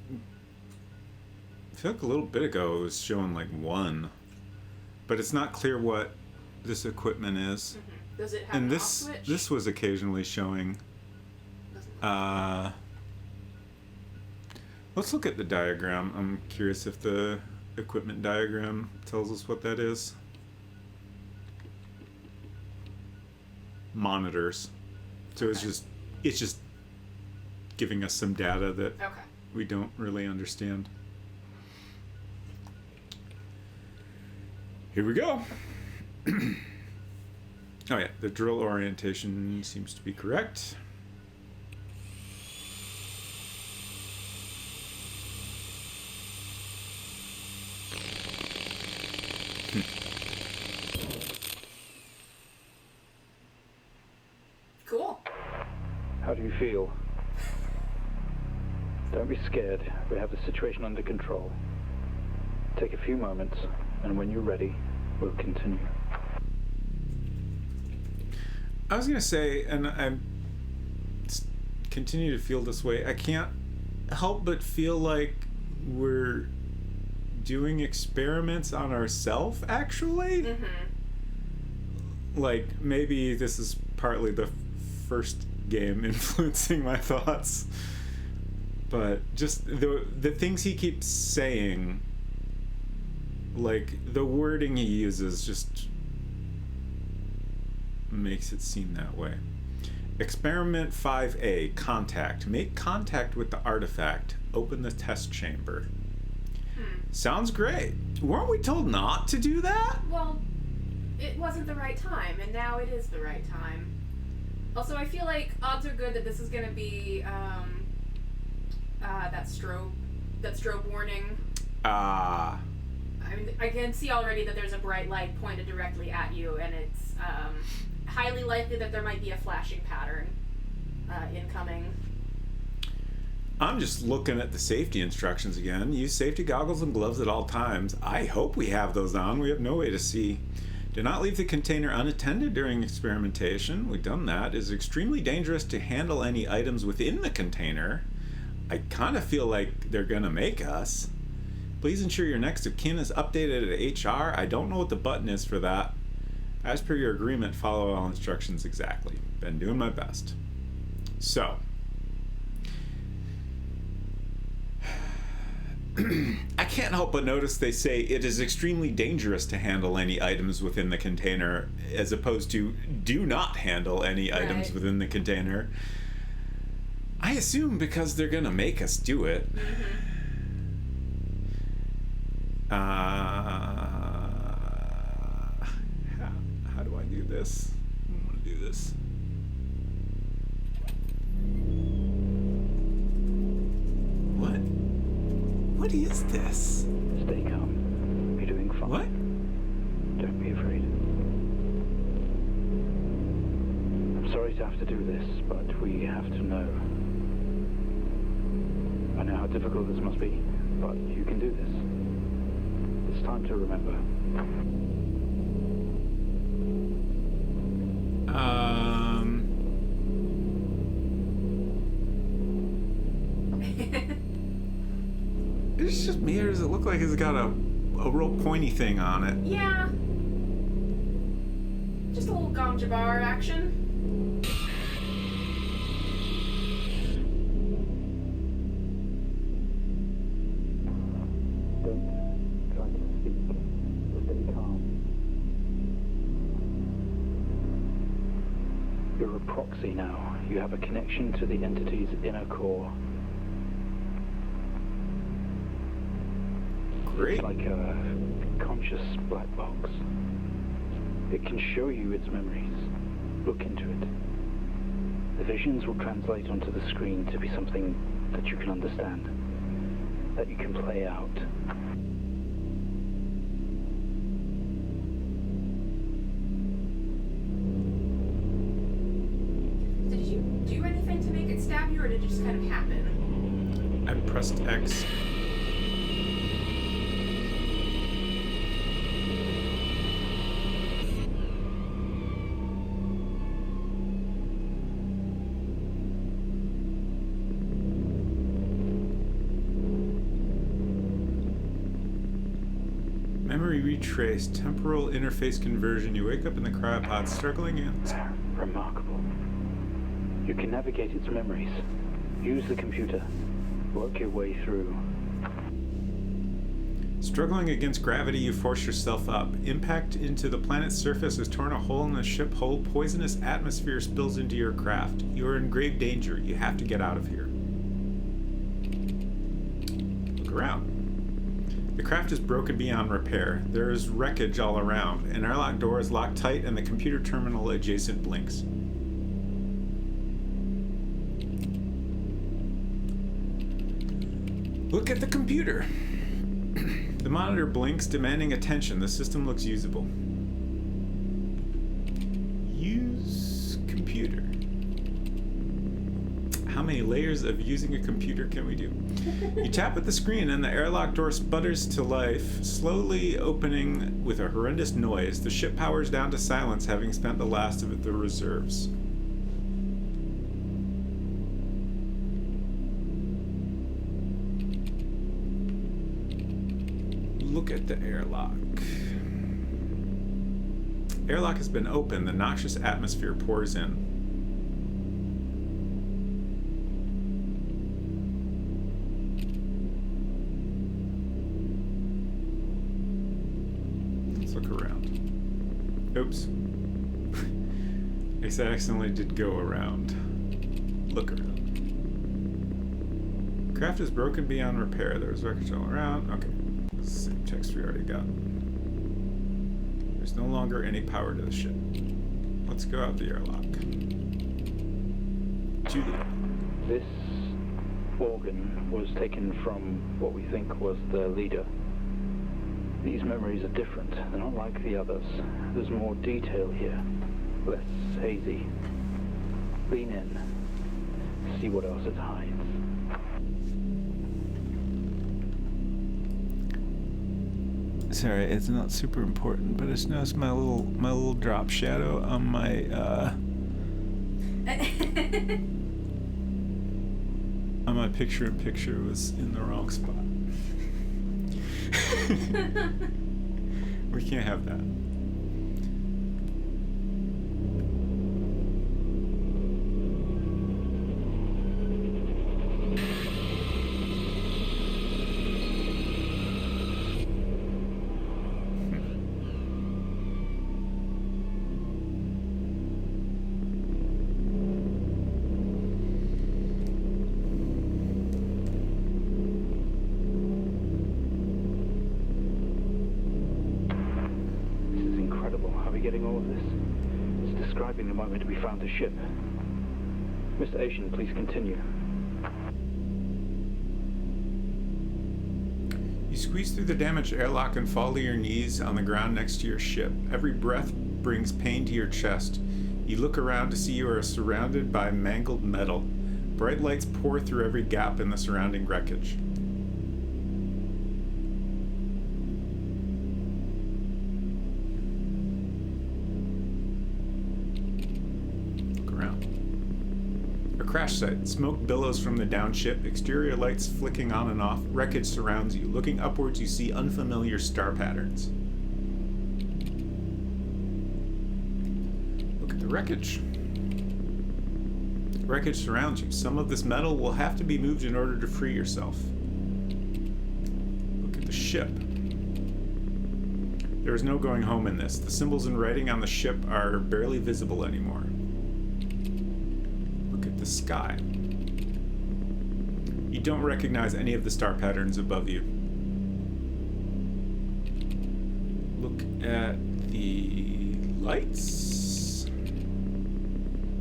I feel like a little bit ago it was showing like 1. But it's not clear what this equipment is. Does it have and an this off switch? this was occasionally showing. Let's look at the diagram. I'm curious if the equipment diagram tells us what that is. Monitors. So it's just giving us some data that we don't really understand. Here we go. Oh yeah, the drill orientation seems to be correct. Cool. How do you feel? Don't be scared. We have the situation under control. Take a few moments, and when you're ready, we'll continue. I was gonna say, and I continue to feel this way, I can't help but feel like we're doing experiments on ourselves, actually. Like, maybe this is partly the first game influencing my thoughts. But just the things he keeps saying, like, the wording he uses just makes it seem that way. Experiment 5A, contact. Make contact with the artifact. Open the test chamber. Sounds great. Weren't we told not to do that? Well, it wasn't the right time, and now it is the right time. Also, I feel like odds are good that this is going to be that strobe warning. I mean, I can see already that there's a bright light pointed directly at you, and it's highly likely that there might be a flashing pattern incoming. I'm just looking at the safety instructions again. Use safety goggles and gloves at all times. I hope we have those on. We have no way to see. Do not leave the container unattended during experimentation. We've done that. It is extremely dangerous to handle any items within the container. I kind of feel like they're going to make us. Please ensure your next of kin is updated at HR. I don't know what the button is for that. As per your agreement, follow all instructions exactly. Been doing my best. So, I can't help but notice they say it is extremely dangerous to handle any items within the container, as opposed to do not handle any items within the container. I assume because they're gonna make us do it. How do I do this? I want to do this. What is this? Stay calm. You're doing fine. What? Don't be afraid. I'm sorry to have to do this, but we have to know. I know how difficult this must be, but you can do this. It's time to remember. It's just me, or does it look like it's got a real pointy thing on it? Yeah. Just a little ganja bar action. Don't try to speak. Stay calm. You're a proxy now. You have a connection to the entity's inner core. Great. It's like a conscious black box. It can show you its memories. Look into it. The visions will translate onto the screen to be something that you can understand, that you can play out. Did you do anything to make it stab you, or did it just kind of happen? I pressed X. Memory retraced. Temporal interface conversion. You wake up in the cryopod, struggling in. Remarkable. You can navigate its memories. Use the computer. Work your way through. Struggling against gravity, you force yourself up. Impact into the planet's surface has torn a hole in the ship hull. Poisonous atmosphere spills into your craft. You are in grave danger. You have to get out of here. Look around. The craft is broken beyond repair. There is wreckage all around. An airlock door is locked tight and the computer terminal adjacent blinks. Look at the computer. The monitor blinks, demanding attention. The system looks usable. Use computer. How many layers of using a computer can we do? You tap at the screen and the airlock door sputters to life, slowly opening with a horrendous noise. The ship powers down to silence, having spent the last of the reserves. Look at the airlock. Airlock has been opened. The noxious atmosphere pours in. Let's look around. Oops. I guess I accidentally did go around. Look around. Craft is broken beyond repair. There's wreckage all around. Okay. Same text we already got. There's no longer any power to the ship. Let's go out the airlock. Julia. This organ was taken from what we think was the leader. These memories are different. They're not like the others. There's more detail here. Less hazy. Lean in. See what else it hides. Sorry, it's not super important, but I just noticed my little drop shadow on my on my picture-in-picture was in the wrong spot. We can't have that. Getting all of this. It's describing the moment we found the ship. Mr. Asian, please continue. You squeeze through the damaged airlock and fall to your knees on the ground next to your ship. Every breath brings pain to your chest. You look around to see you are surrounded by mangled metal. Bright lights pour through every gap in the surrounding wreckage. Crash site. Smoke billows from the downed ship, exterior lights flicking on and off, wreckage surrounds you. Looking upwards, you see unfamiliar star patterns. Look at the wreckage. Wreckage surrounds you. Some of this metal will have to be moved in order to free yourself. Look at the ship. There is no going home in this. The symbols and writing on the ship are barely visible anymore. The sky. You don't recognize any of the star patterns above you. Look at the lights.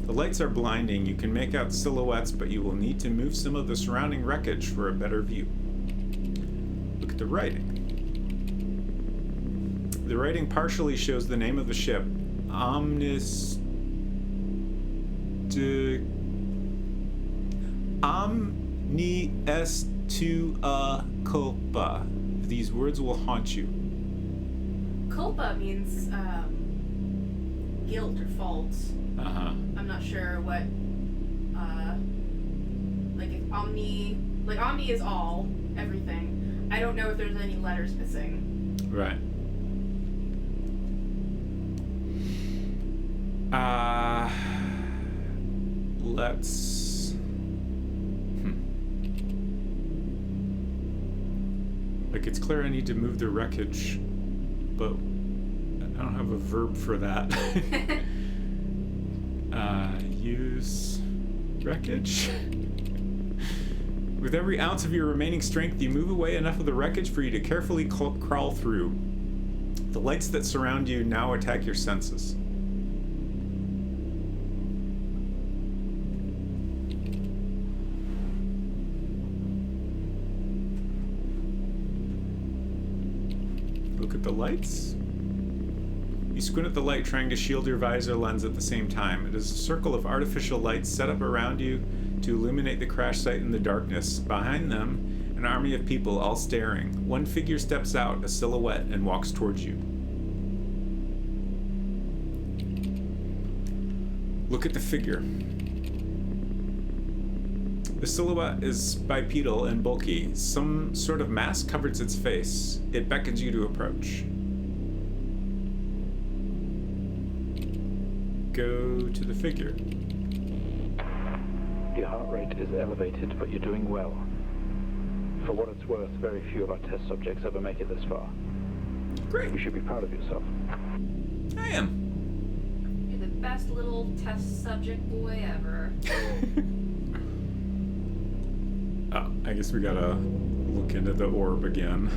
The lights are blinding. You can make out silhouettes, but you will need to move some of the surrounding wreckage for a better view. Look at the writing. The writing partially shows the name of the ship, Omnis Estua culpa. These words will haunt you. Culpa means guilt or fault. I'm not sure what like if omni is all, everything. I don't know if there's any letters missing. Right. Let's like it's clear I need to move the wreckage, but I don't have a verb for that. Use wreckage. With every ounce of your remaining strength, you move away enough of the wreckage for you to carefully crawl through. The lights that surround you now attack your senses. Look at the lights. You squint at the light, trying to shield your visor lens at the same time. It is a circle of artificial lights set up around you to illuminate the crash site in the darkness. Behind them, an army of people, all staring. One figure steps out, a silhouette, and walks towards you. Look at the figure. The silhouette is bipedal and bulky. Some sort of mask covers its face. It beckons you to approach. Go to the figure. Your heart rate is elevated, but you're doing well. For what it's worth, very few of our test subjects ever make it this far. Great. You should be proud of yourself. I am. You're the best little test subject boy ever. Oh, I guess we gotta look into the orb again.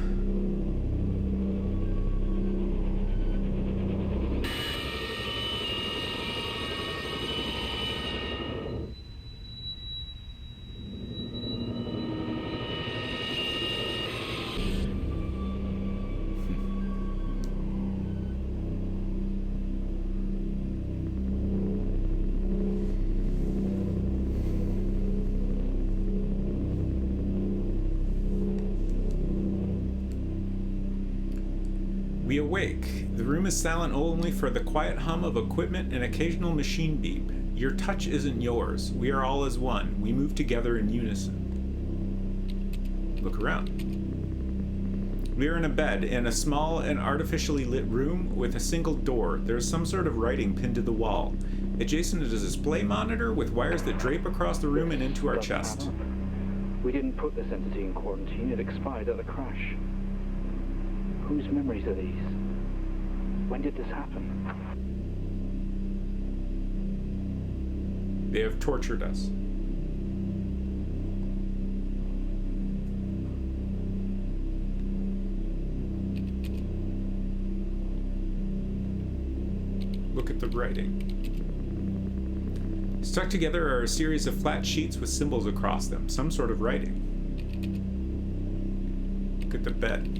We awake. The room is silent only for the quiet hum of equipment and occasional machine beep. Your touch isn't yours. We are all as one. We move together in unison. Look around. We are in a bed in a small and artificially lit room with a single door. There is some sort of writing pinned to the wall. Adjacent is a display monitor with wires that drape across the room and into our chest. We didn't put this entity in quarantine. It expired at the crash. Whose memories are these? When did this happen? They have tortured us. Look at the writing. Stuck together are a series of flat sheets with symbols across them, some sort of writing. Look at the bed.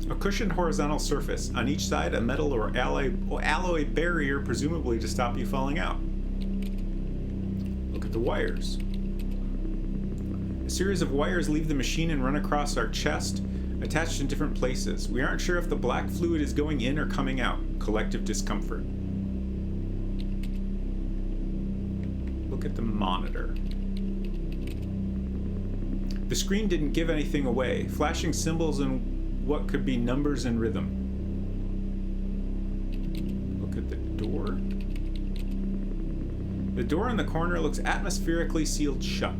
A cushioned horizontal surface. On each side, a metal or alloy barrier, presumably to stop you falling out. Look at the wires. A series of wires leave the machine and run across our chest, attached in different places. We aren't sure if the black fluid is going in or coming out. Collective discomfort. Look at the monitor. The screen didn't give anything away, flashing symbols and what could be numbers and rhythm. Look at the door. The door in the corner looks atmospherically sealed shut.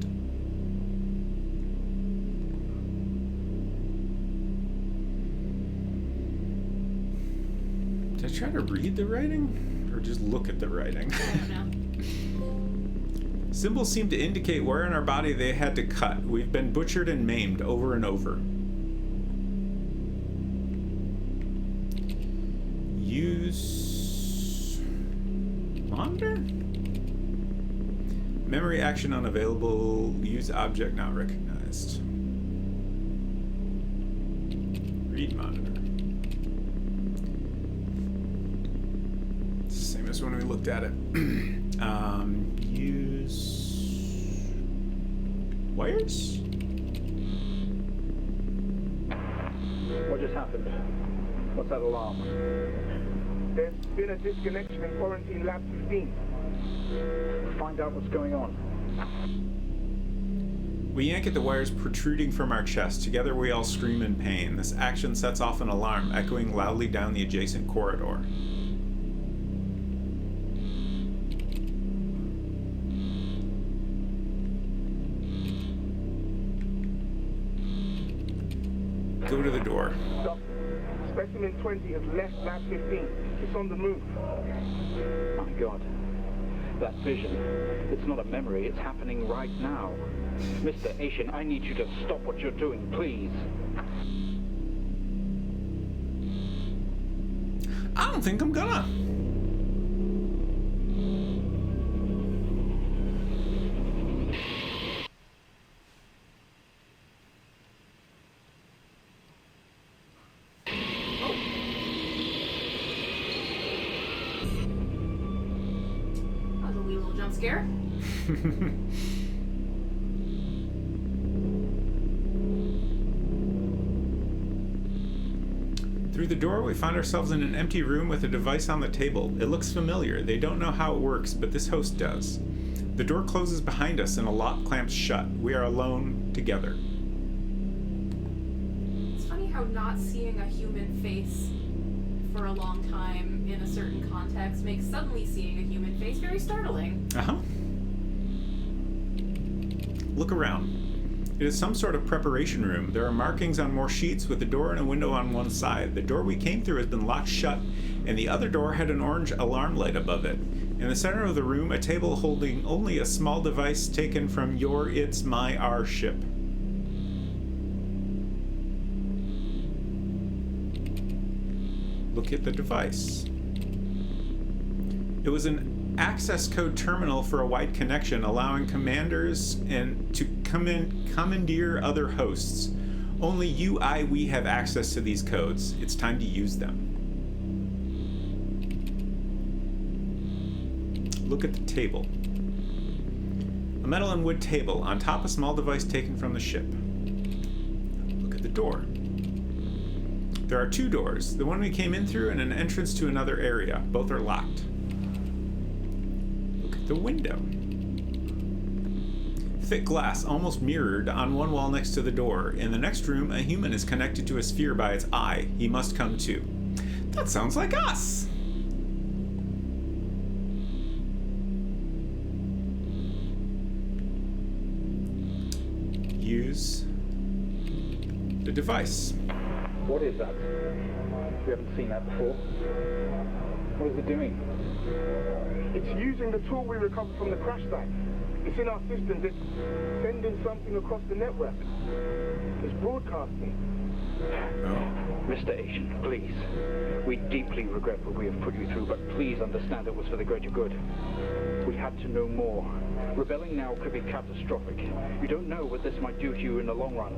Did I try to read the writing? Or just look at the writing? I don't know. Symbols seem to indicate where in our body they had to cut. We've been butchered and maimed over and over. Use monitor? Memory action unavailable. Use object not recognized. Read monitor. It's the same as when we looked at it. Use wires? What just happened? What's that alarm? There's been a disconnection in quarantine lab 15. Find out what's going on. We yank at the wires protruding from our chest. Together we all scream in pain. This action sets off an alarm, echoing loudly down the adjacent corridor. Go to the door. Doctor, specimen 20 has left lab 15. It's on the move. My God. That vision. It's not a memory. It's happening right now. Mr. Asian, I need you to stop what you're doing, please. I don't think I'm gonna. That was a wee little jump scare. Through the door, we find ourselves in an empty room with a device on the table. It looks familiar. They don't know how it works, but this host does. The door closes behind us and a lock clamps shut. We are alone together. It's funny how not seeing a human face for a long time in a certain context makes suddenly seeing a human face very startling. Uh-huh. Look around. It is some sort of preparation room. There are markings on more sheets with a door and a window on one side. The door we came through has been locked shut, and the other door had an orange alarm light above it. In the center of the room, a table holding only a small device taken from your, its, my, our ship. Look at the device. It was an access code terminal for a wide connection, allowing commanders and to commandeer other hosts. Only we have access to these codes. It's time to use them. Look at the table. A metal and wood table, on top a small device taken from the ship. Look at the door. There are 2 doors, the one we came in through and an entrance to another area. Both are locked. Look at the window. Thick glass, almost mirrored, on one wall next to the door. In the next room, a human is connected to a sphere by its eye. He must come too. That sounds like us! Use the device. What is that? We haven't seen that before. What is it doing? It's using the tool we recovered from the crash site. It's in our systems. It's sending something across the network. It's broadcasting. Oh. Mr. Asian, please. We deeply regret what we have put you through, but please understand it was for the greater good. We had to know more. Rebelling now could be catastrophic. You don't know what this might do to you in the long run.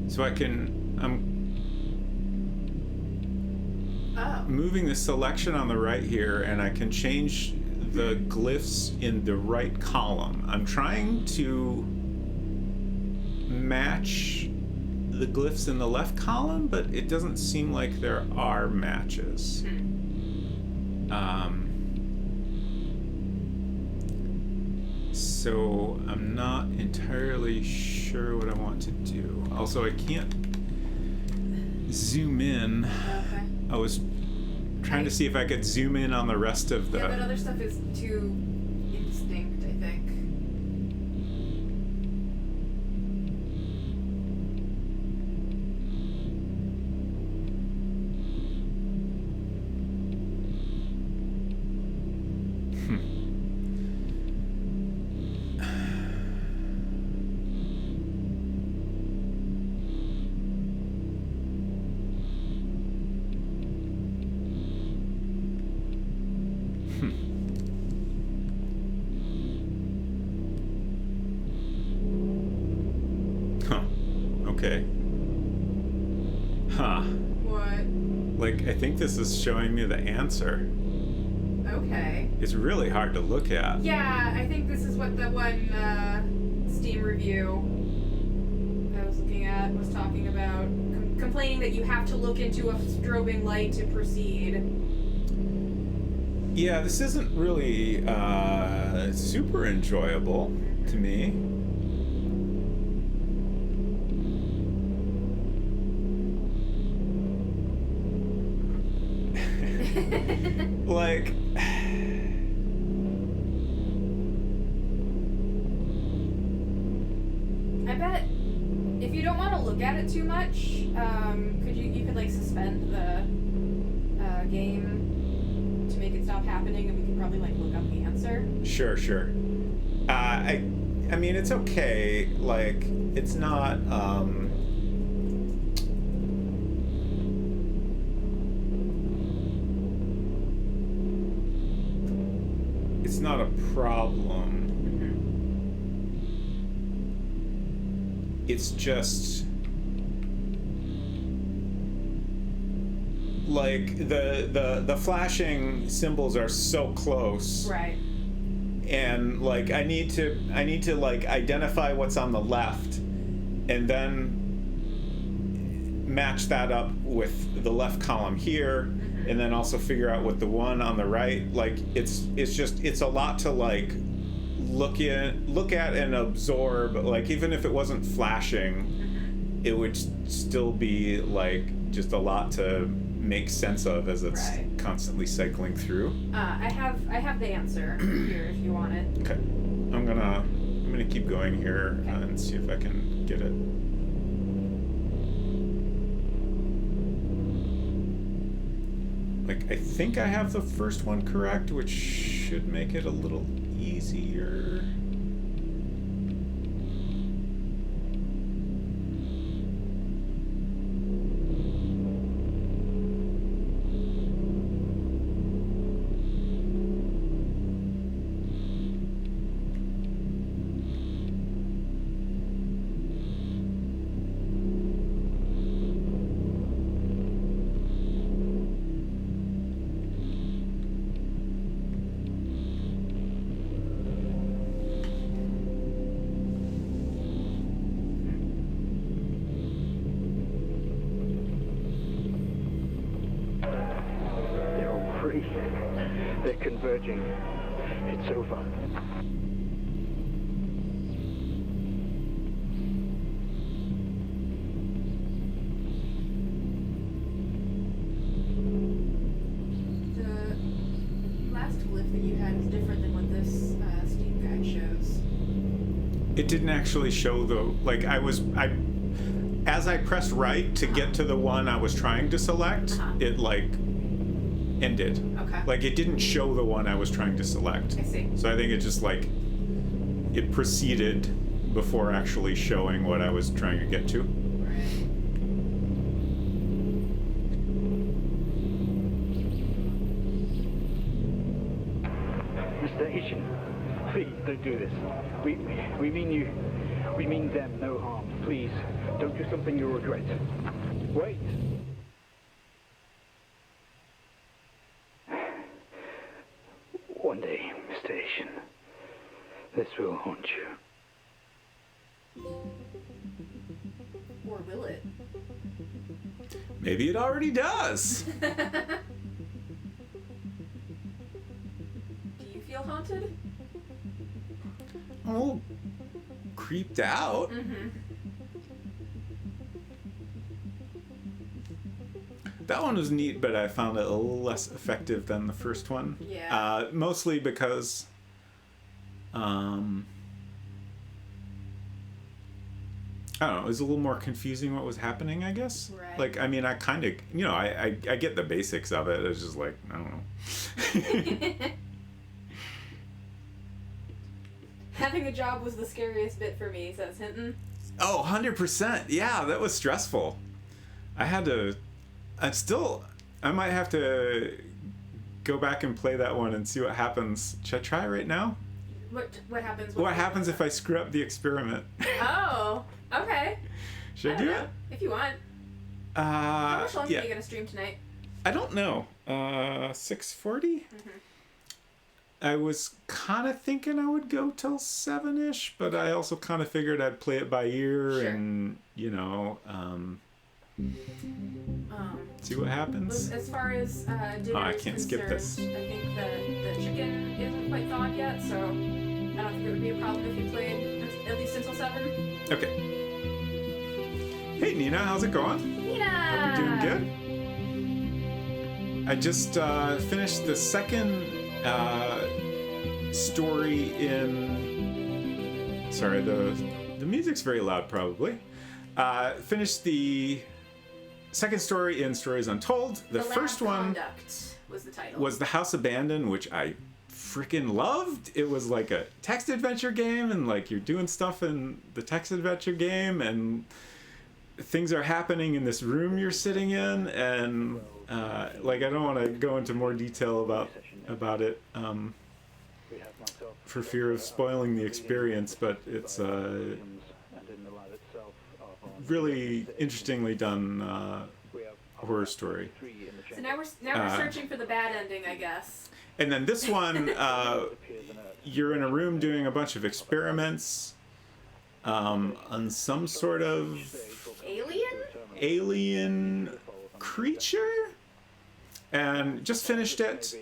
So I'm Oh. moving the selection on the right here, and I can change the glyphs in the right column. I'm trying to match the glyphs in the left column, but it doesn't seem like there are matches. So I'm not entirely sure what I want to do. Also, I can't zoom in. Okay. I was trying to see if I could zoom in on the rest of the... Yeah, that other stuff is too indistinct, I think. Okay. Huh. What? Like, I think this is showing me the answer. Okay. It's really hard to look at. Yeah, I think this is what the one Steam review I was looking at was talking about. Complaining that you have to look into a strobing light to proceed. Yeah, this isn't really super enjoyable to me. Like, I bet if you don't want to look at it too much, you could like suspend the game to make it stop happening, and we could probably like look up the answer. sure. I mean, it's okay. Like, it's not. It's not a problem. It's just like the flashing symbols are so close. Right. And like I need to like identify what's on the left and then match that up with the left column here, and then also figure out what the one on the right, like it's a lot to like look at and absorb. Like, even if it wasn't flashing, it would still be like just a lot to make sense of as it's constantly cycling through. I have the answer here if you want it. Okay. I'm gonna keep going here and see if I can get it. Like, I think I have the first one correct, which should make it a little easier. They're converging. It's over. The last glyph that you had is different than what this Steam guide shows. It didn't actually show the, like, as I pressed right to get to the one I was trying to select, it, like, ended. Okay. Like, it didn't show the one I was trying to select. I see. So I think it just, like, it proceeded before actually showing what I was trying to get to. Right. Mr. Asian, please don't do this. We mean you. We mean them no harm. Please, don't do something you'll regret. Wait. One day, Mr. Asian, this will haunt you. Or will it? Maybe it already does. Do you feel haunted? Oh, creeped out. Mm-hmm. That one was neat, but I found it a little less effective than the first one. Yeah. Mostly because, I don't know, it was a little more confusing what was happening, I guess. Right. Like, I mean, I kind of, I get the basics of it. It's just like, I don't know. Having a job was the scariest bit for me, says Hinton. Oh, 100%. Yeah, that was stressful. I might have to go back and play that one and see what happens. Should I try right now? What happens? What happens if I screw up the experiment? Oh, okay. Should I do know. it? If you want. How much longer Yeah. are you gonna stream tonight? I don't know. 6:40? Mm-hmm. I was kind of thinking I would go till 7-ish, but I also kind of figured I'd play it by ear Sure. and, see what happens. As far as dinner I is can't skip this. concerned, I think the chicken isn't quite thawed yet, so I don't think it would be a problem if you played at least until 7. Okay. Hey, Nina, how's it going? Nina! You doing good? I just finished the second story in... Sorry, the music's very loud, probably. Finished the second story in Stories Untold. The first Lab one Conduct was the title. was The House Abandoned, which I freaking loved. It was like a text adventure game, and like you're doing stuff in the text adventure game, and things are happening in this room you're sitting in, and like I don't want to go into more detail about it for fear of spoiling the experience, but it's really interestingly done horror story. So now we're searching for the bad ending, I guess. And then this one, you're in a room doing a bunch of experiments on some sort of alien creature, and just finished it.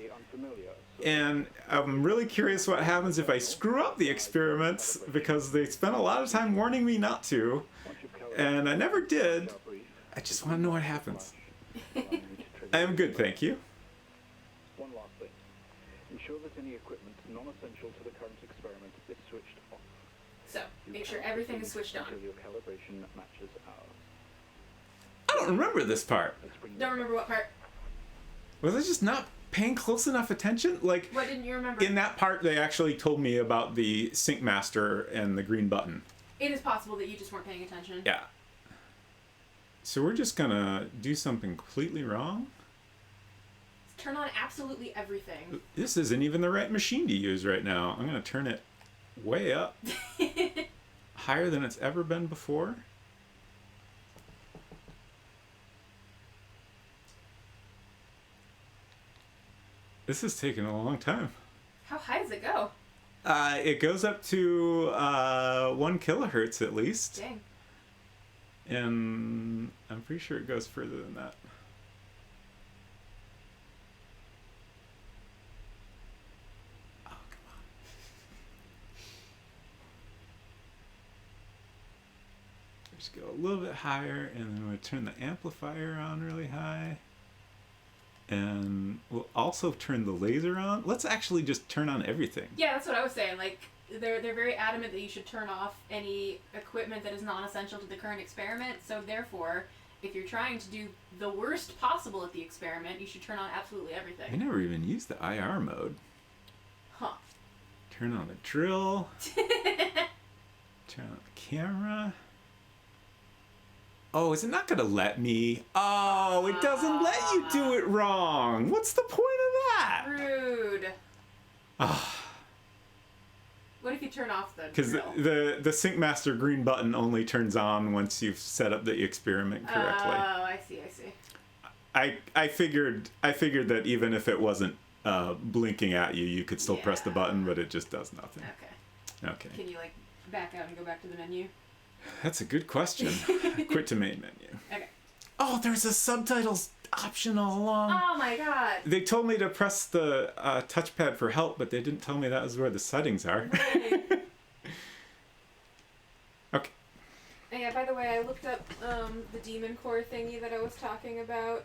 And I'm really curious what happens if I screw up the experiments, because they spent a lot of time warning me not to, and I never did. I just want to know what happens. I am good, thank you. One last thing. Ensure that any equipment non-essential to the current experiment is switched off. So, make sure everything is switched on. Until your calibration matches ours. I don't remember this part. Don't remember what part. Was I just not paying close enough attention? Like, What didn't you remember? in that part, they actually told me about the sync master and the green button. It is possible that you just weren't paying attention. Yeah. So we're just gonna do something completely wrong? Turn on absolutely everything. This isn't even the right machine to use right now. I'm gonna turn it way up. Higher than it's ever been before. This is taking a long time. How high does it go? It goes up to 1 kilohertz at least. Dang. And I'm pretty sure it goes further than that. a little bit higher, and then we'll turn the amplifier on really high. And we'll also turn the laser on. Let's actually just turn on everything. Yeah, that's what I was saying. Like, they're very adamant that you should turn off any equipment that is non-essential to the current experiment. So therefore, if you're trying to do the worst possible at the experiment, you should turn on absolutely everything. I never even used the IR mode. Huh. Turn on the drill. Turn on the camera. Oh, is it not going to let me? Oh, it doesn't let you do it wrong. What's the point of that? Rude. Ah. What if you turn off the Because the Sync Master green button only turns on once you've set up the experiment correctly. Oh, I see. I figured that even if it wasn't blinking at you, you could still press the button, but it just does nothing. Okay. Can you, like, back out and go back to the menu? That's a good question. Quit to main menu. Okay. Oh, there's a subtitles option all along. Oh my god. They told me to press the touchpad for help, but they didn't tell me that was where the settings are. Right. Okay. And yeah, by the way, I looked up the Demon Core thingy that I was talking about.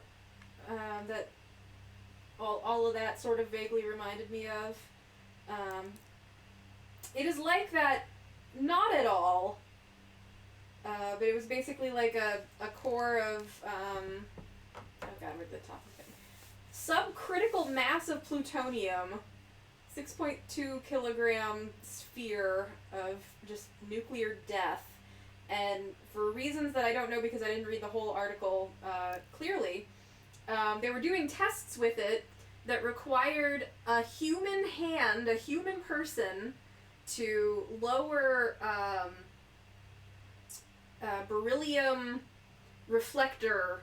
That all of that sort of vaguely reminded me of. It is like that, not at all. But it was basically like a core of, oh god, where'd the top of it? Subcritical mass of plutonium, 6.2 kilogram sphere of just nuclear death. And for reasons that I don't know because I didn't read the whole article clearly, they were doing tests with it that required a human hand, a human person, to lower beryllium reflector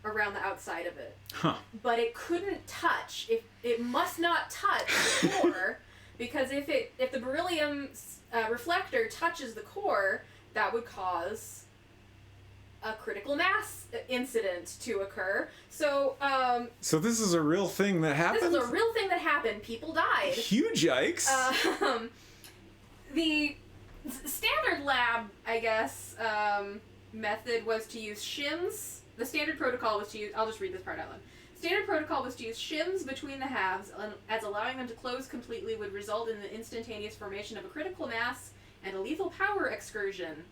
around the outside of it. Huh. But it couldn't touch. It must not touch the core, because if the beryllium reflector touches the core, that would cause a critical mass incident to occur. So this is a real thing that happened? This is a real thing that happened. People died. Huge yikes. The standard lab, I guess, method was to use shims. The standard protocol was to use... I'll just read this part out loud. Standard protocol was to use shims between the halves, as allowing them to close completely would result in the instantaneous formation of a critical mass and a lethal power excursion.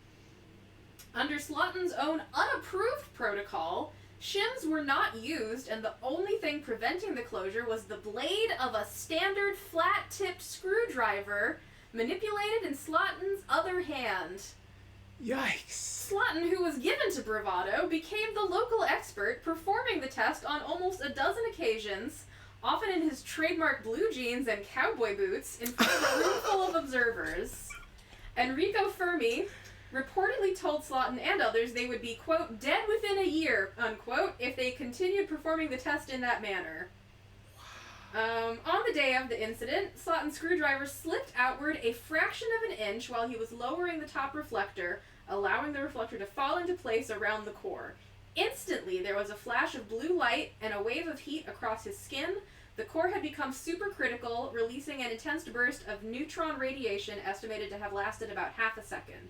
Under Slotin's own unapproved protocol, shims were not used, and the only thing preventing the closure was the blade of a standard flat-tipped screwdriver manipulated in Slotin's other hand. Yikes. Slotin, who was given to bravado, became the local expert, performing the test on almost a dozen occasions, often in his trademark blue jeans and cowboy boots, in front of a room full of observers. Enrico Fermi reportedly told Slotin and others they would be, quote, dead within a year, unquote, if they continued performing the test in that manner. On the day of the incident, Slotin's screwdriver slipped outward a fraction of an inch while he was lowering the top reflector, allowing the reflector to fall into place around the core. Instantly, there was a flash of blue light and a wave of heat across his skin. The core had become supercritical, releasing an intense burst of neutron radiation estimated to have lasted about half a second.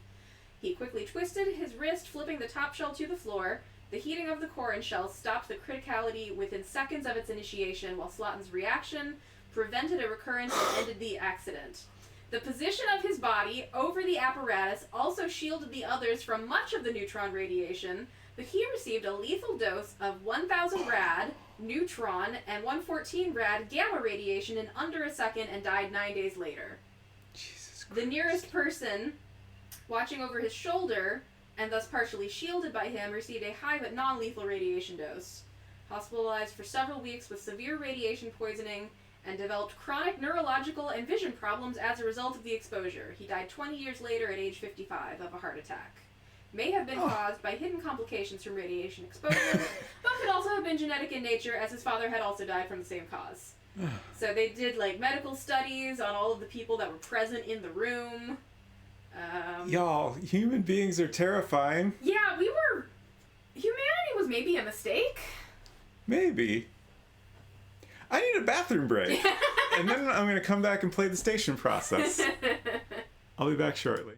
He quickly twisted his wrist, flipping the top shell to the floor. The heating of the core and shells stopped the criticality within seconds of its initiation, while Slotin's reaction prevented a recurrence and ended the accident. The position of his body over the apparatus also shielded the others from much of the neutron radiation, but he received a lethal dose of 1000 rad neutron and 114 rad gamma radiation in under a second and died 9 days later. Jesus Christ. The nearest person, watching over his shoulder, and thus partially shielded by him, received a high but non-lethal radiation dose. Hospitalized for several weeks with severe radiation poisoning and developed chronic neurological and vision problems as a result of the exposure. He died 20 years later at age 55 of a heart attack. May have been caused by hidden complications from radiation exposure, but could also have been genetic in nature, as his father had also died from the same cause. So they did like medical studies on all of the people that were present in the room. Y'all, human beings are terrifying. Yeah, humanity was maybe a mistake. Maybe. I need a bathroom break. And then I'm going to come back and play the station process. I'll be back shortly.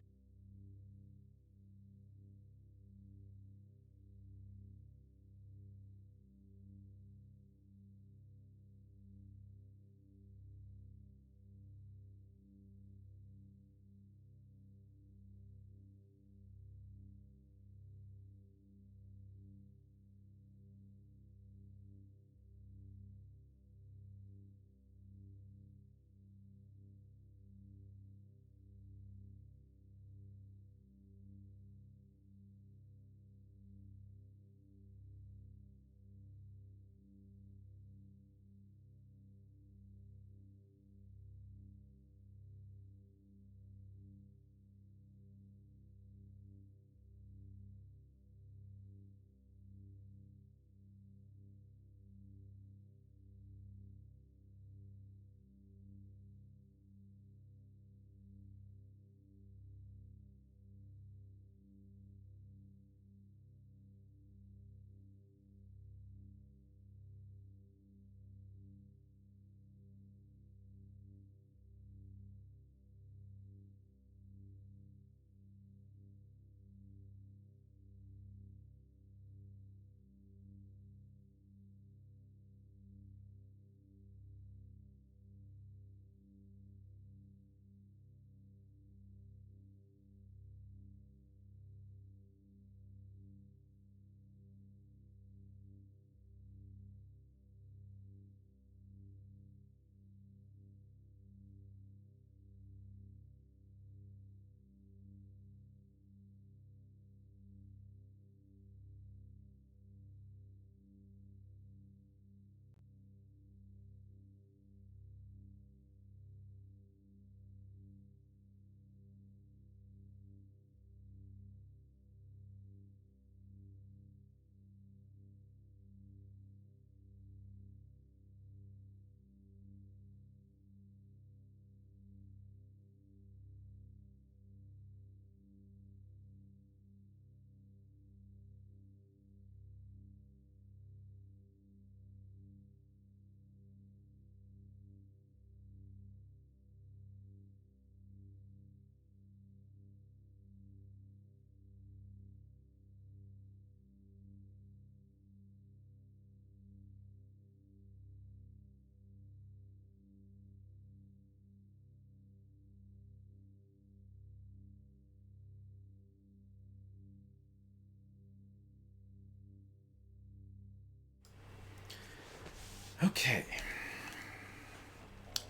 Okay.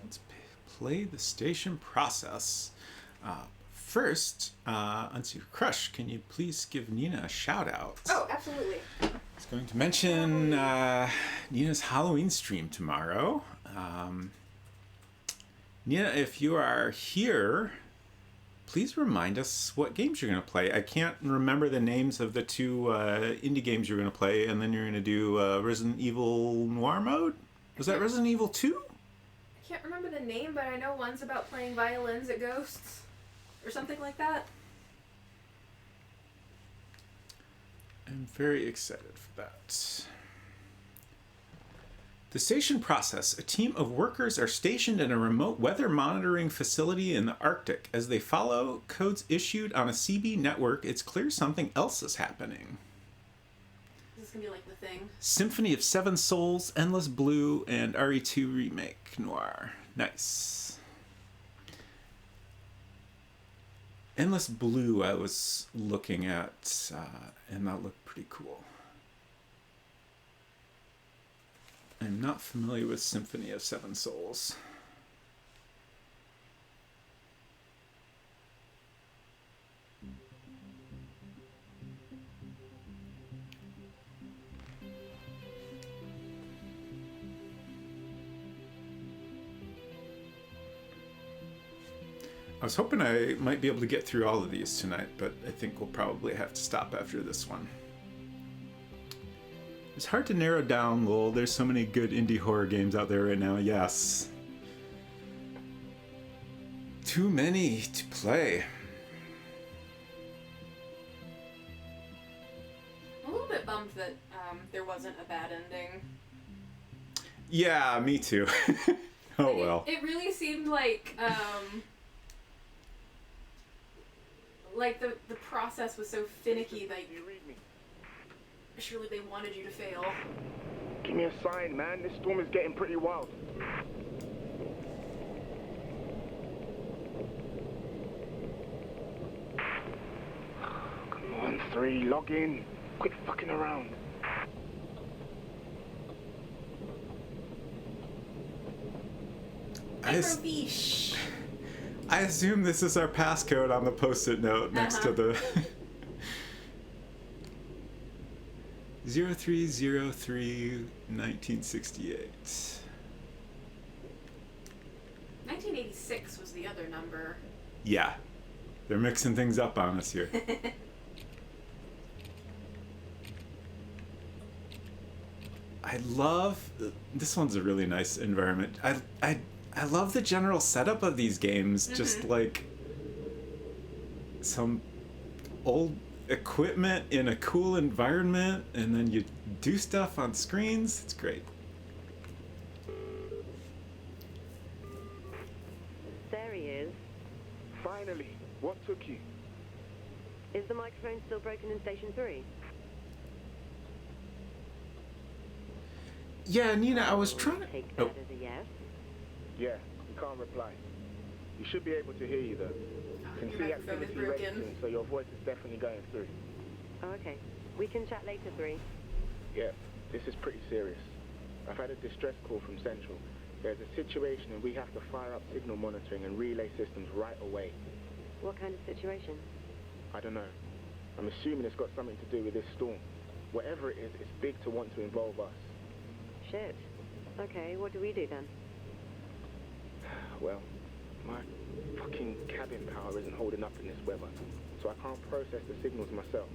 Let's play the station process. First, Unseen Crush, can you please give Nina a shout out? Oh, absolutely. I was going to mention Nina's Halloween stream tomorrow. Nina, if you are here, please remind us what games you're going to play. I can't remember the names of the two indie games you're going to play, and then you're going to do Resident Evil Noir mode? Was that Resident Evil 2? I can't remember the name, but I know one's about playing violins at ghosts. Or something like that. I'm very excited for that. The station process. A team of workers are stationed in a remote weather monitoring facility in the Arctic. As they follow codes issued on a CB network, it's clear something else is happening. This is going to be like The Thing. Symphony of Seven Souls, Endless Blue, and RE2 Remake Noir. Nice. Endless Blue I was looking at, and that looked pretty cool. I'm not familiar with Symphony of Seven Souls. I was hoping I might be able to get through all of these tonight, but I think we'll probably have to stop after this one. It's hard to narrow down, lol. There's so many good indie horror games out there right now, yes. Too many to play. I'm a little bit bummed that there wasn't a bad ending. Yeah, me too. Oh well. It really seemed like the process was so finicky that You read me. surely they wanted you to fail. Give me a sign, man. This storm is getting pretty wild. Come on, 3, log in. Quit fucking around. I assume this is our passcode on the post-it note next to the 0303 1968. 1986 was the other number. Yeah, they're mixing things up on us here. I love this one's a really nice environment. I love the general setup of these games, just like some old equipment in a cool environment, and then you do stuff on screens. It's great. There he is. Finally, what took you? Is the microphone still broken in Station 3? Yeah, Nina, I was trying to... Take that as a yes. Yeah, you can't reply. You should be able to hear you though. Can Your see microphone is activity broken. rating, so your voice is definitely going through. Oh, okay. We can chat later, 3. Yeah, this is pretty serious. I've had a distress call from Central. There's a situation and we have to fire up signal monitoring and relay systems right away. What kind of situation? I don't know. I'm assuming it's got something to do with this storm. Whatever it is, it's big to want to involve us. Shit. Okay, what do we do then? Well, my fucking cabin power isn't holding up in this weather, so I can't process the signals myself.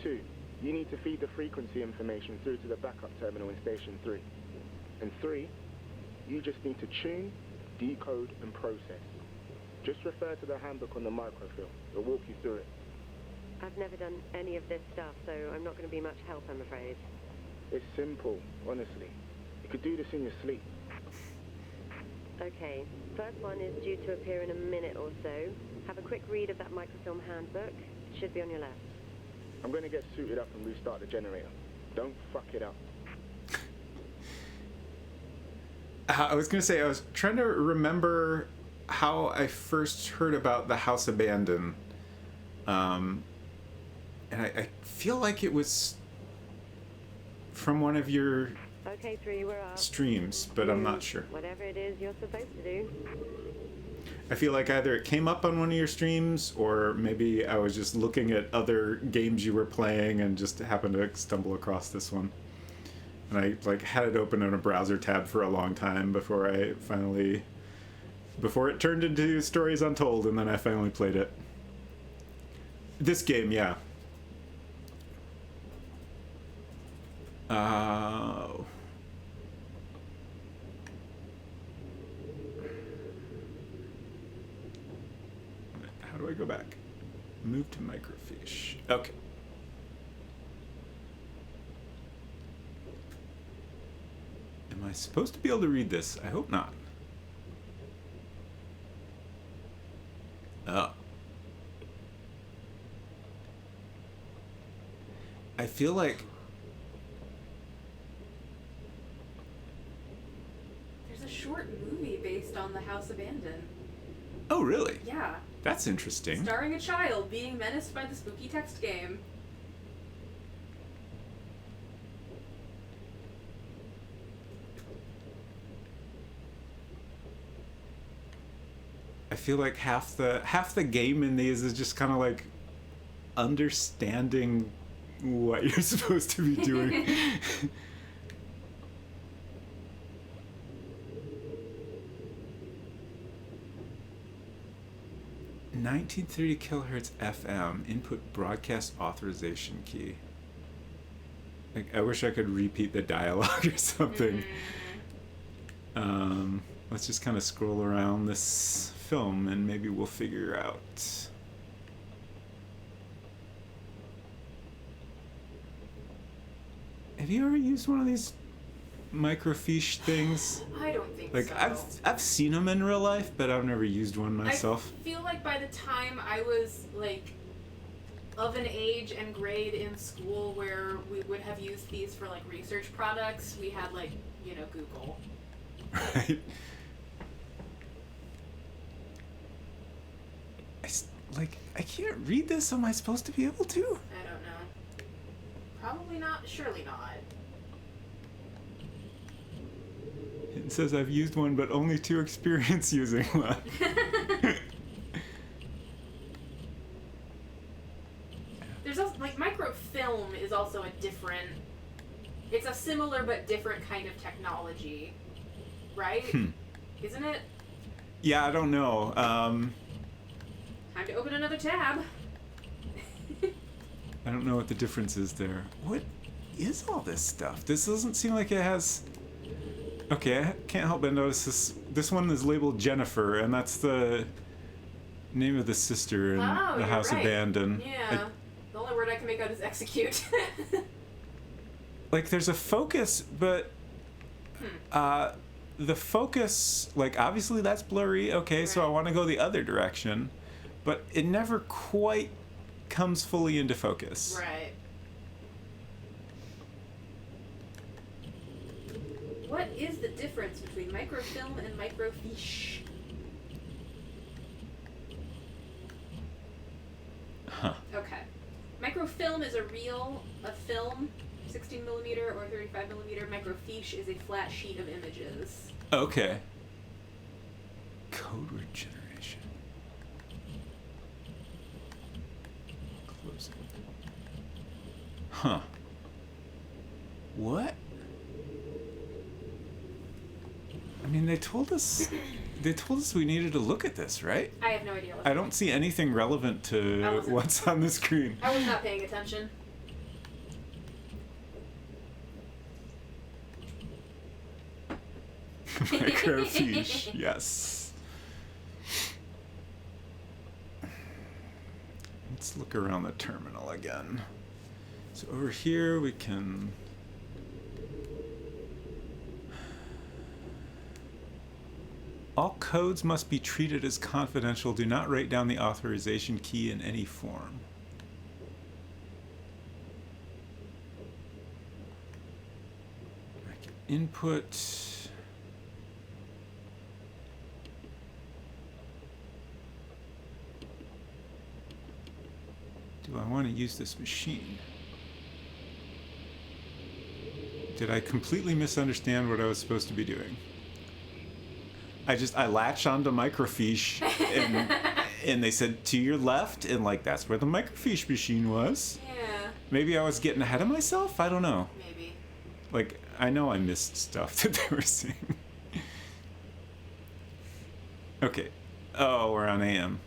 2, you need to feed the frequency information through to the backup terminal in Station 3. And 3, you just need to tune, decode, and process. Just refer to the handbook on the microfilm. It'll walk you through it. I've never done any of this stuff, so I'm not going to be much help, I'm afraid. It's simple, honestly. You could do this in your sleep. Okay, first one is due to appear in a minute or so. Have a quick read of that microfilm handbook. It should be on your left. I'm going to get suited up and restart the generator. Don't fuck it up. I was going to say, I was trying to remember how I first heard about the House Abandoned. And I feel like it was from one of your Okay, 3, we're up. streams, but I'm not sure. Whatever it is you're supposed to do. I feel like either it came up on one of your streams, or maybe I was just looking at other games you were playing and just happened to stumble across this one. And I like had it open in a browser tab for a long time before it turned into Stories Untold, and then I finally played it. This game, yeah. How do I go back? Move to microfiche. Okay. Am I supposed to be able to read this? I hope not. Oh. I feel like There's a short movie based on the House Abandoned. Oh, really? Yeah. That's interesting. Starring a child being menaced by the spooky text game. I feel like half the game in these is just kind of like understanding what you're supposed to be doing. 1930 kilohertz FM input broadcast authorization key. Like, I wish I could repeat the dialogue or something. Let's just kind of scroll around this film and maybe we'll figure out. Have you ever used one of these microfiche things? I don't think like, so. I've seen them in real life, but I've never used one myself. I feel like by the time I was like of an age and grade in school where we would have used these for like research products, we had like, you know, Google. Right. I can't read this. Am I supposed to be able to? I don't know. Probably not. Surely not. It says I've used one, but only to experience using one. There's also, like, microfilm is also a different... It's a similar but different kind of technology. Right? Isn't it? Yeah, I don't know. Time to open another tab. I don't know what the difference is there. What is all this stuff? This doesn't seem like it has... Okay, I can't help but notice this one is labeled Jennifer, and that's the name of the sister in the House Abandoned. Yeah. The only word I can make out is execute. Like, there's a focus, but the focus, like, obviously that's blurry. Okay, so I want to go the other direction, but it never quite comes fully into focus. Right. What is the difference between microfilm and microfiche? Huh. Okay. Microfilm is a film, 16 millimeter or 35 millimeter. Microfiche is a flat sheet of images. Okay. Code regeneration. Closing. Huh. What? I mean, they told us we needed to look at this, right? I have no idea. I don't see anything relevant to what's on the screen. I was not paying attention. Microfiche, yes. Let's look around the terminal again. So over here we can... All codes must be treated as confidential. Do not write down the authorization key in any form. I can input... Do I want to use this machine? Did I completely misunderstand what I was supposed to be doing? I latched onto microfiche and they said to your left, and like that's where the microfiche machine was. Yeah. Maybe I was getting ahead of myself? I don't know. Maybe. Like, I know I missed stuff that they were saying. Okay. Oh, we're on AM.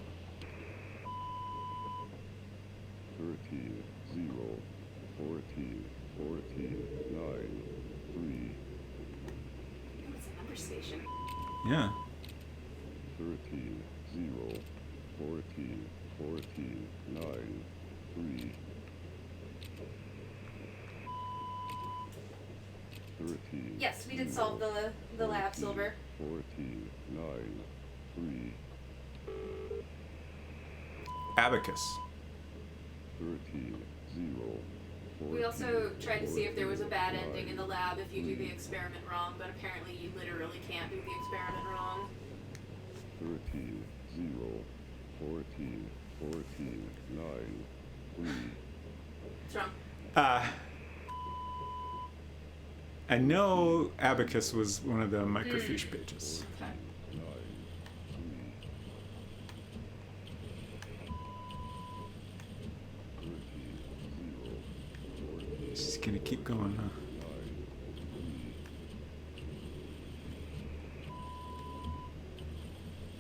13, 0, 14, 14, 9, 3, Oh, it's a number station. Yeah. 13, 0, 14, 14, 9, 3, 13. Yes, we did solve the lab, Silver. 14, 9, 3, Abacus. 13, 0, 14, We also tried to see if there was a bad 14, ending in the lab if you do the experiment wrong, but apparently you literally can't do the experiment wrong. 13, 0, 14, 14, 9, 3, What's wrong? I know Abacus was one of the microfiche pages. Okay. 9, 3, 13, 0, 14, It's just gonna keep going, huh?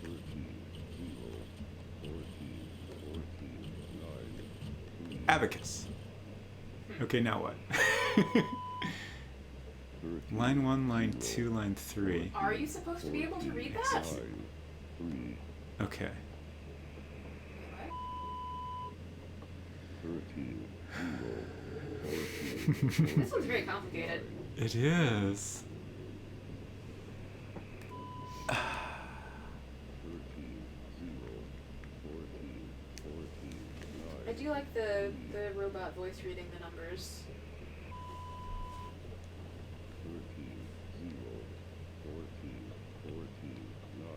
9, Abacus. Okay, now what? Line 1, line 2, line 3. Are you supposed to be able to read that? 3, Okay. What? 13, 0, 14, This one's very complicated. It is. 13, 0, 14, 14, I do like the robot voice reading the numbers. 13, 0, 14, 14, 9,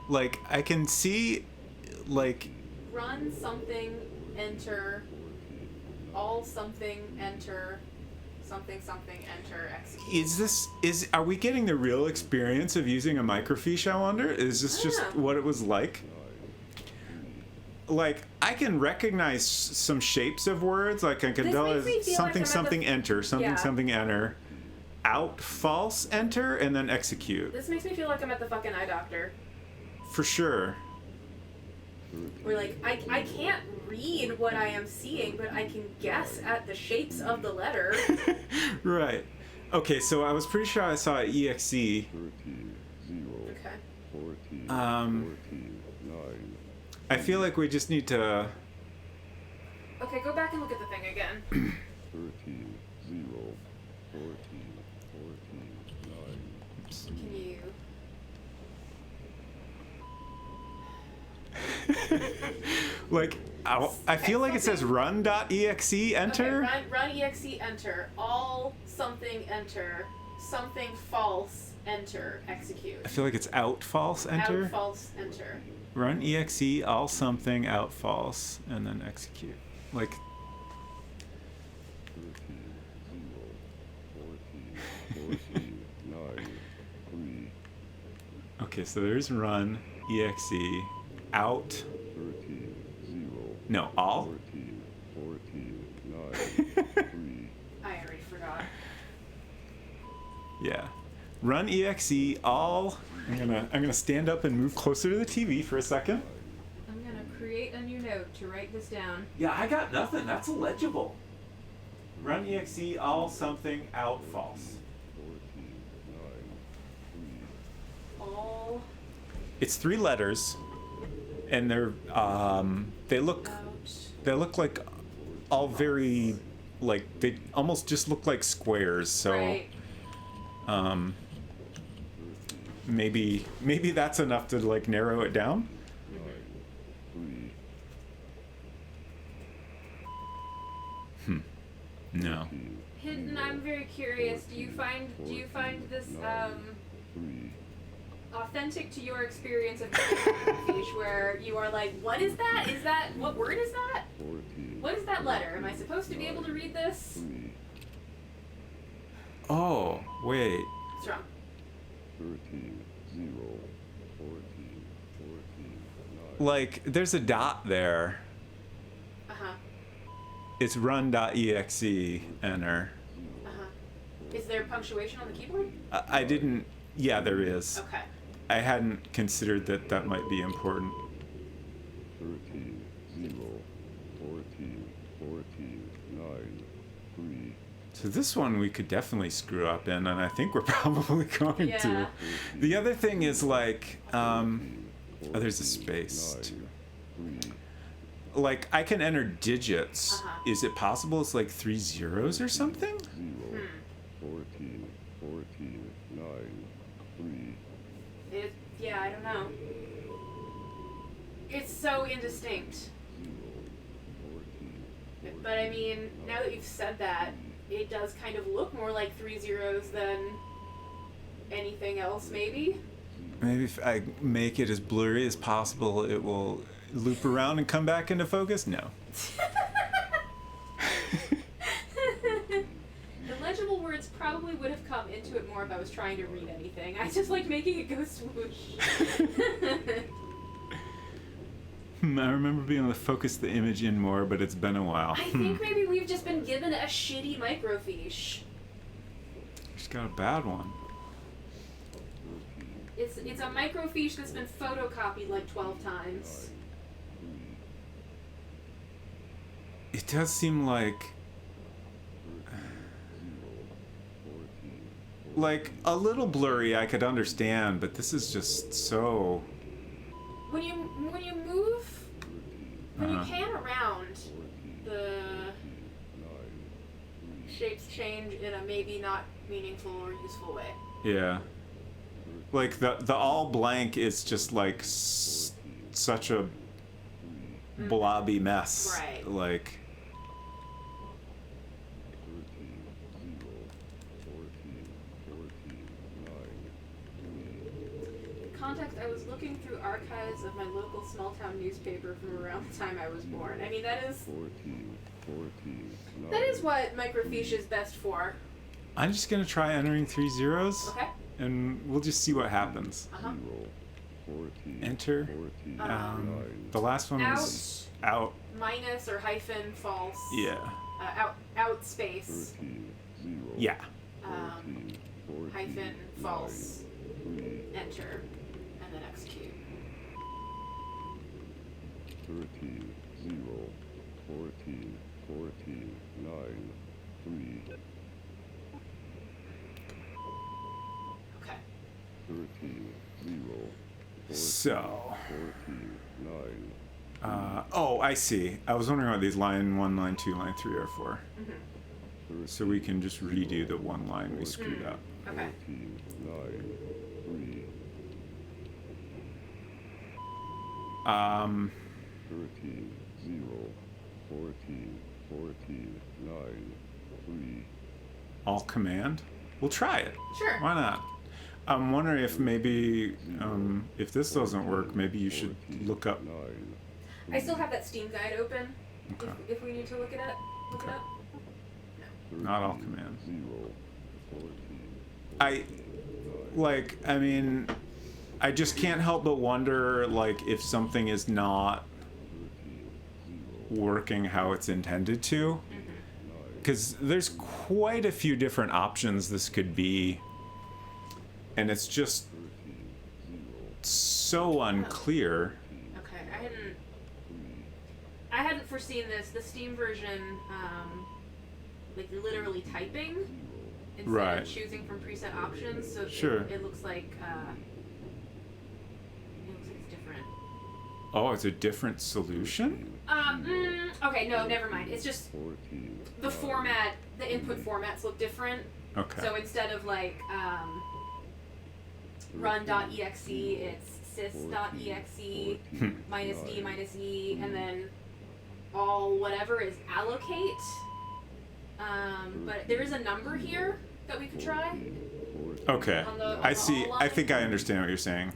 3. Like, I can see, like, Run something, enter, all something, enter, something, something, enter, execute. are we getting the real experience of using a microfiche, I wonder? Is this just Yeah. what it was like? Like, I can recognize some shapes of words, like I can This tell makes me it's feel like something, I'm at the- something, enter, something, Yeah. something, enter, out, false, enter, and then execute. This makes me feel like I'm at the fucking eye doctor. For sure. Where like I can't read what I am seeing, but I can guess at the shapes of the letter. Right. Okay, so I was pretty sure I saw EXE. 13, 0, Okay. 14, 14, 9, I feel like we just need to... Okay, go back and look at the thing again. 13, 0, 14, 14, 9. Can you? Like, I feel like it says run.exe, enter. Okay, run exe enter. All something enter. Something false enter. Execute. I feel like it's out, false, enter. Out false enter. Run exe, all something, out, false, and then execute. Like, 13, 0, 14, 14, 9, 3. okay, so there's run, exe, out, 13, 0, no, all? 14, 14, 9, 3. I already forgot. Yeah. Run exe, all. I'm gonna stand up and move closer to the TV for a second. I'm gonna create a new note to write this down. Yeah, I got nothing. That's illegible. Run exe, all something, out, false. 14, 9, 3. All It's 3 letters, and they look out. like all very, like, they almost just look like squares. So Right. maybe that's enough to like narrow it down. 3. No. Hinton, I'm very curious. Do you find this 3. authentic to your experience of fish, where you are like, what is that? Is that what word is that? 14. What is that that letter? Am I supposed to be able to read this? 3, Oh, wait. What's wrong? 13, 0, 14, 14, 9. Like, there's a dot there. Uh-huh. It's run.exe, enter. Uh-huh. Is there punctuation on the keyboard? I didn't... Yeah, there is. Okay. I hadn't considered that that might be important. 13, 0, 14, 14, 9, 3, So this one we could definitely screw up in, and I think we're probably going Yeah. to. The other thing is like, oh, there's a space 9, too. 3, Like, I can enter digits. Uh-huh. Is it possible it's like 3 zeros or something? 0, 14, 14, 9, 3, Yeah, I don't know. It's so indistinct. 0, 14, But I mean, now that you've said that, it does kind of look more like 3 zeros than anything else, maybe? Maybe if I make it as blurry as possible, it will loop around and come back into focus? No. The legible words probably would have come into it more if I was trying to read anything. I just like making it go swoosh. I remember being able to focus the image in more, but it's been a while. I think maybe we've just been given a shitty microfiche. Just got a bad one. It's a microfiche that's been photocopied like 12 times. It does seem like a little blurry I could understand, but this is just so... When you move, when you pan around, the shapes change in a maybe not meaningful or useful way. Yeah. Like, the all blank is just like such a blobby mess. Right. Like... 13, 0, 14, 14, 9, 3. Context, I was looking through archives of my local small town newspaper from around the time I was born. I mean, that is 14, 14, 9. that is what microfiche is best for. I'm just gonna try entering 3 zeros, Okay? and we'll just see what happens. Uh-huh. 14, Enter. 14, 9. The last one was out. Minus or hyphen false. Yeah. Out space. 13, 0, Yeah. 14, 14, Hyphen false. 9, 3, Enter. And then execute. 13, 0, 14, 14, 9, 3, Okay. 13, 0, 14, So... 14, 9, oh, I see. I was wondering what these line 1, line 2, line 3 are for. 13, So we can just redo the one line we screwed up. Okay. 14, 9, 3, Um, 13, 0, 14, 14, 9, 3. all command? We'll try it. Sure. Why not? I'm wondering if maybe, if this doesn't work, maybe you should look up. 9, I still have that Steam guide open. Okay. If we need to look it up. Look it up. Not all commands. 0, 14, I mean, I just can't help but wonder, like, if something is not 13, 0, working how it's intended to. Because there's quite a few different options this could be. And it's just 13, 0, so unclear. Okay. I hadn't foreseen this. The Steam version, like literally typing instead Right. of choosing from preset options. So Sure. it looks like it's different. Oh, it's a different solution? Okay, no, never mind. It's just 14, the format, the input formats look different. Okay. So instead of like run.exe, it's sys.exe minus d minus e, and then all whatever is allocate. But there is a number here that we could try. Okay. On the I see. all I line? think I understand what you're saying.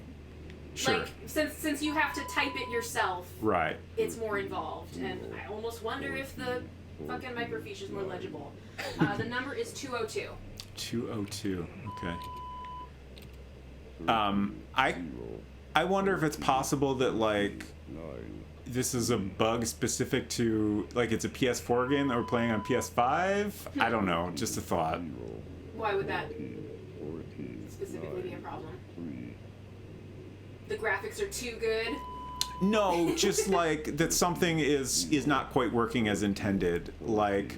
Sure. Like, since you have to type it yourself, Right. it's more involved. And I almost wonder if the fucking microfiche is more legible. The number is 202. 202. Okay. I wonder if it's possible that like this is a bug specific to like it's a PS4 game that we're playing on PS5. I don't know. Just a thought. Why would that specifically be a problem? The graphics are too good. No, just like that something is not quite working as intended. Like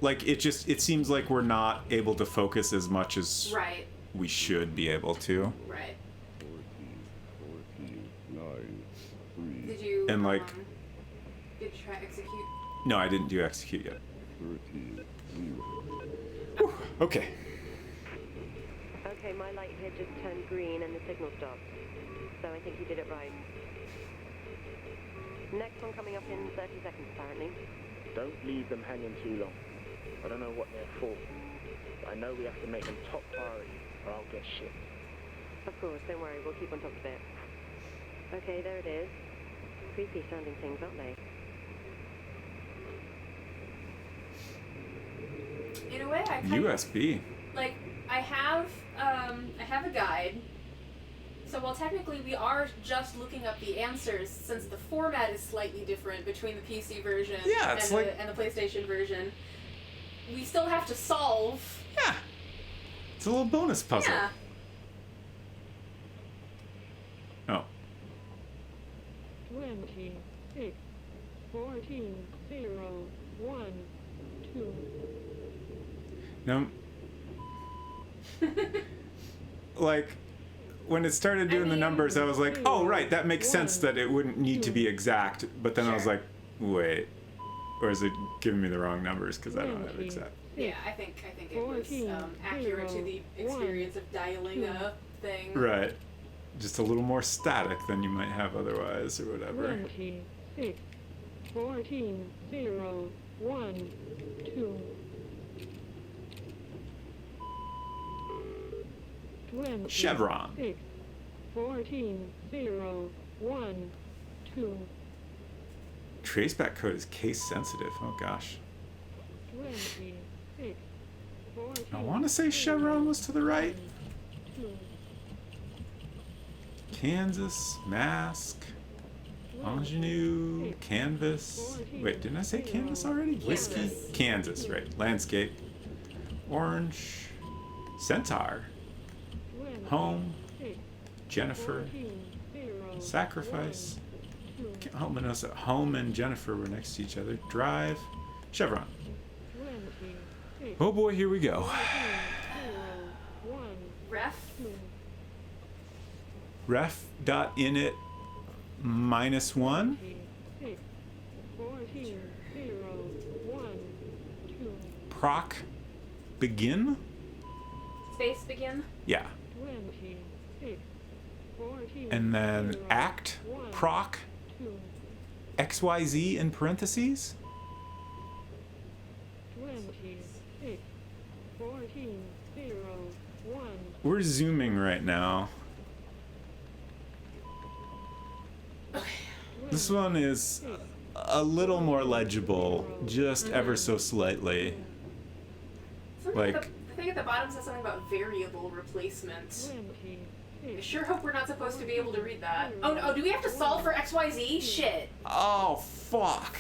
it seems like we're not able to focus as much as Right. we should be able to. Right. Did you And, like- did you try execute? No, I didn't do execute yet. Whew, okay. Okay, my light here just turned green and the signal stopped. So I think you did it right. Next one coming up in 30 seconds, apparently. Don't leave them hanging too long. I don't know what they're for, but I know we have to make them top priority, or I'll get shit. Of course, don't worry, we'll keep on top of it. Okay, there it is. Creepy sounding things, aren't they? In a way, I kind USB. like I have a guide. So while technically we are just looking up the answers, since the format is slightly different between the PC version Yeah, it's and the PlayStation version, we still have to solve. Yeah. It's a little bonus puzzle. Yeah. Oh. 26, 14, 0, 1, 2. No. Like, when it started doing the numbers, I was like, oh, right, that makes sense that it wouldn't need to be exact. But then I was Sure. like, wait. Or is it giving me the wrong numbers because I don't have exact? Yeah, I think it was accurate to the experience of dialing a thing. Right. Just a little more static than you might have otherwise or whatever. 26, 14, 0, 1, 2. 26, Chevron. 14, 0, 1, 2. Traceback code is case sensitive. Oh gosh. 26, 14, I want to say Chevron was to the right. 2. Kansas, Mask, Ingenue, Canvas. Wait, didn't I say Canvas already? Whiskey, Kansas, right. Landscape, Orange, Centaur, Home, Jennifer, Sacrifice. Can't help but notice that Home and Jennifer were next to each other. Drive, Chevron. Oh boy, here we go. Ref. Ref.init -1. Proc begin? Space begin. Yeah. And then act proc XYZ in parentheses? 26, 14, 0, 1. We're zooming right now. This one is a little more legible, just ever so slightly. Something Like- the thing at the bottom says something about variable replacement. I sure hope we're not supposed to be able to read that. Oh no, do we have to solve for XYZ? Shit. Oh, fuck.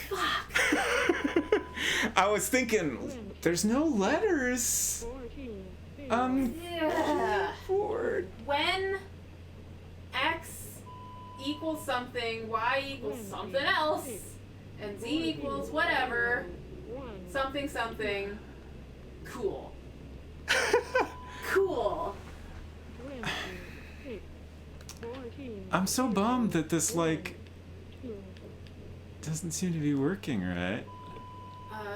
I was thinking, there's no letters. 14, 0. Yeah. Board. When X equals something, Y equals something else, and Z equals whatever, 1. something something, cool. Cool. 26, 14, I'm so bummed that this, like, 2. doesn't seem to be working right.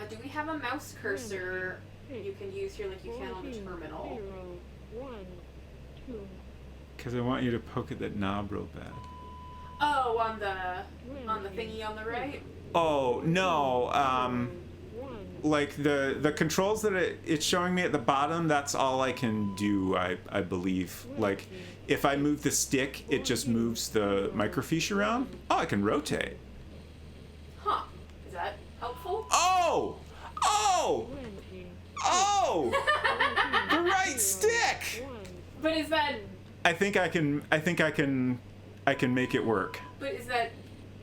Do we have a mouse cursor you can use here like you can on the 14, terminal? 0, 1, 2. Because I want you to poke at that knob real bad. Oh, on the thingy on the right? Oh, no, 1, like the controls that it's showing me at the bottom, that's all I can do, I believe. Like, if I move the stick, it just moves the microfiche around. Oh, I can rotate. Huh. Is that helpful? Oh! Oh! 20, Oh! The right stick! 1, But is that... I think I can make it work. But is that...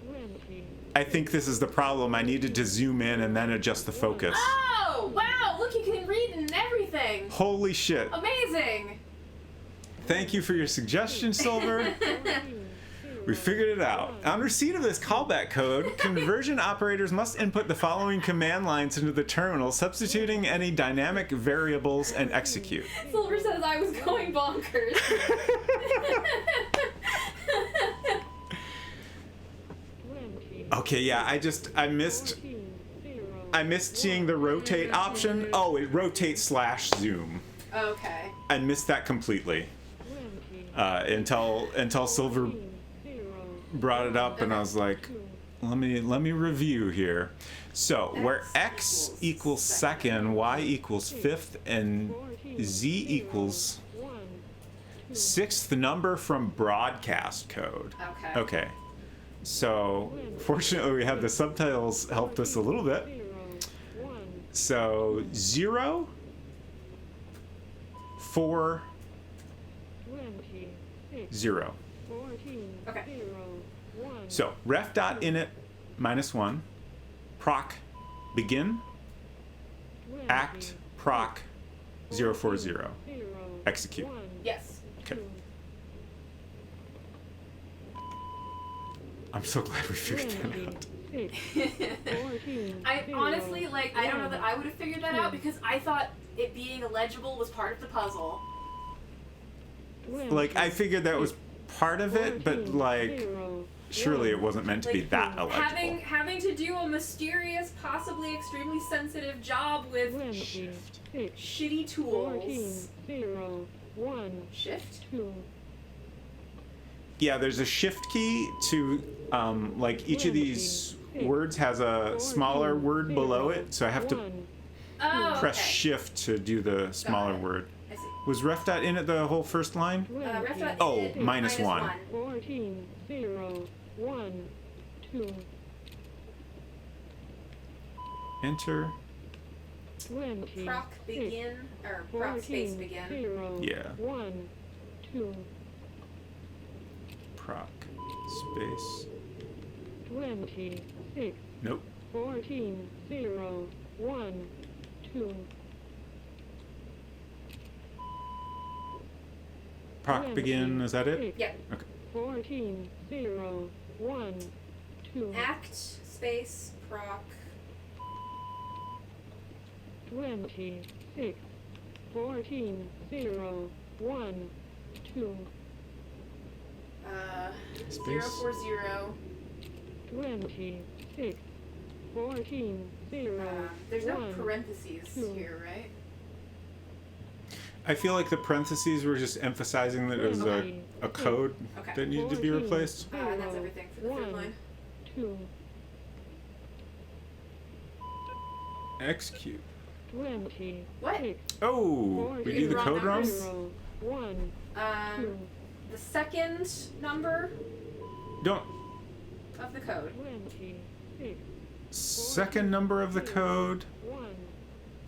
20, I think this is the problem. I needed to zoom in and then adjust the focus. Oh! Wow! Look, you can read and everything! Holy shit. Amazing! Thank you for your suggestion, Silver. We figured it out. On receipt of this callback code, conversion operators must input the following command lines into the terminal, substituting any dynamic variables and execute. Silver says I was going bonkers. Okay, yeah, I missed seeing the rotate option. Oh, it rotates / zoom. Okay. I missed that completely. Until Silver brought it up, and I was like, let me review here. So where x equals second, y equals fifth, and z equals sixth number from broadcast code. Okay. Okay. So fortunately we have the subtitles helped us a little bit. So 0, 4, 0. Okay. So ref.init -1, proc begin, act proc 040, execute. Yes. Okay. I'm so glad we figured that out. I honestly, like, I don't know that I would have figured that out because I thought it being illegible was part of the puzzle. Like, I figured that was part of it, but like, surely it wasn't meant to be that illegible. Having to do a mysterious, possibly extremely sensitive job with shitty tools. 0, 1, Shift? 2, Yeah, there's a shift key to, like, each of these words has a smaller word below it, so I have to 1, Oh, press okay. shift to do the smaller it. word. I see. Was ref.init the whole first line? Ref.init Oh, is -1. 14, 0, 1, 2, Enter. 20, Proc begin, or proc space 14, begin. 0, Yeah. 1, 2, Proc. Space. 26, Nope. 14, 0, 1, 2, Proc begin, is that it? Yeah. Okay. 14, 0, 1, 2, Act space proc. 26, 14, 0, 1, 2, 040. 26, 14, 0, There's no 1, parentheses 2. here, right? I feel like the parentheses were just emphasizing that it was a code Okay. that needed to be 14, replaced. And that's everything for the third 1, line. 2, Execute. 26, What? Oh, we do the Wrong code wrong? numbers. 0, 1, 2, The second number Don't. of the code. 26, Second number of the code, 1,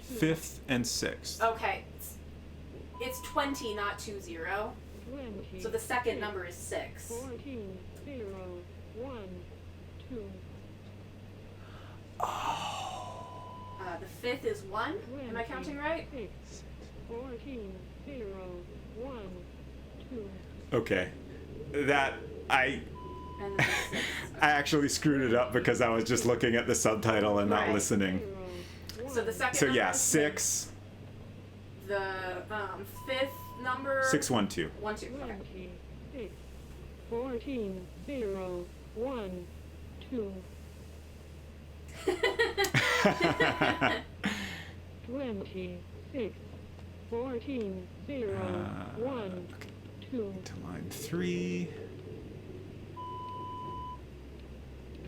fifth and sixth. Okay. It's 20, not 20. 20, So the second number is 6. 14, 0, 1, 2, The fifth is 1. Am I counting right? 6, 14, 0, 1, 2, Okay. That, And then the 6. I actually screwed it up because I was just looking at the subtitle and not Right. listening. 0, 1, So the second So number yeah, is 6, The fifth number. 612. 1, 2. Okay. 26, 14, 0, 1, 2, 26, 14, 0, 1, 2, To line 3,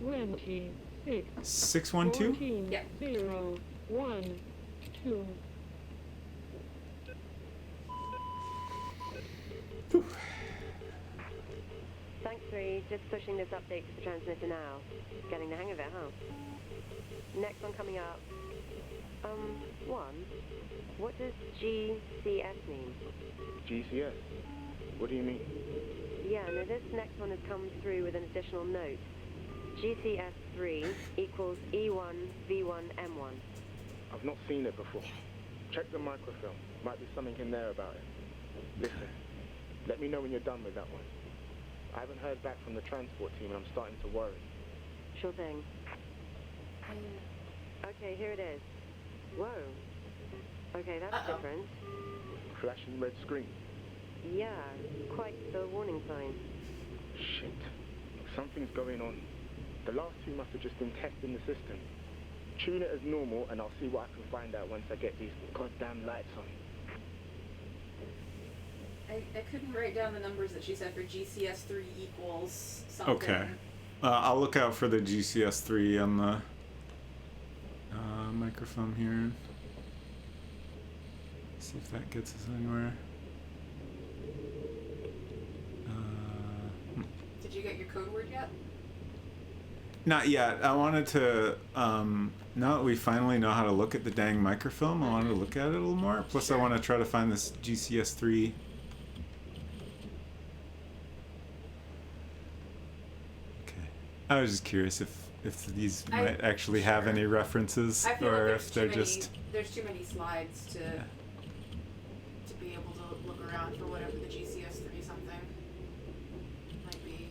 26, 612. 14, Yeah. 0, 1, 2. Thanks, 3. Just pushing this update to the transmitter now. Getting the hang of it, huh? Next one coming up. 1. What does GCS mean? GCS? What do you mean? Yeah, no, this next one has come through with an additional note. GCS3 equals E1V1M1. I've not seen it before. Check the microfilm. Might be something in there about it. Listen, let me know when you're done with that one. I haven't heard back from the transport team and I'm starting to worry. Sure thing. Okay, here it is. Whoa. Okay, that's different. Flashing red screen. Yeah, quite the warning sign. Shit. Something's going on. The last two must have just been testing the system. Tune it as normal and I'll see what I can find out once I get these goddamn lights on. I couldn't write down the numbers that she said for GCS3 equals something. Okay. I'll look out for the GCS3 on the microphone here. See if that gets us anywhere. Did you get your code word yet? Not yet. I wanted to, now that we finally know how to look at the dang microfilm, I wanted to look at it a little more. Plus, I want to try to find this GCS3. Okay. I was just curious if these might actually have any references, I feel or like if they're just... There's too many slides to be able to look around for whatever the GCS3 something might be.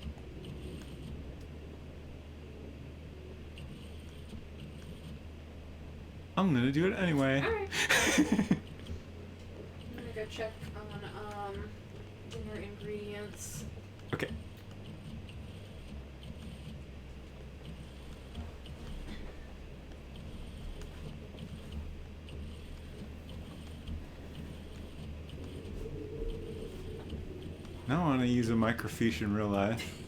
I'm gonna do it anyway. Alright. I'm gonna go check on dinner ingredients. Okay. Now I want to use a microfiche in real life.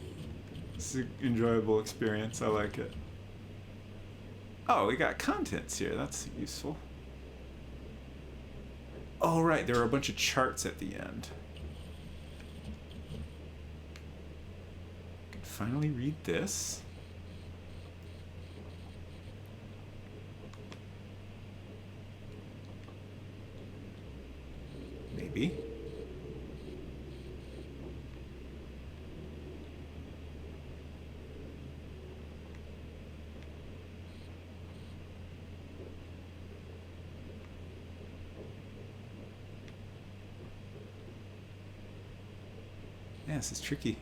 It's an enjoyable experience. I like it. Oh, we got contents here. That's useful. Oh, right. There are a bunch of charts at the end. Can finally read this. Maybe. Yeah, this is tricky.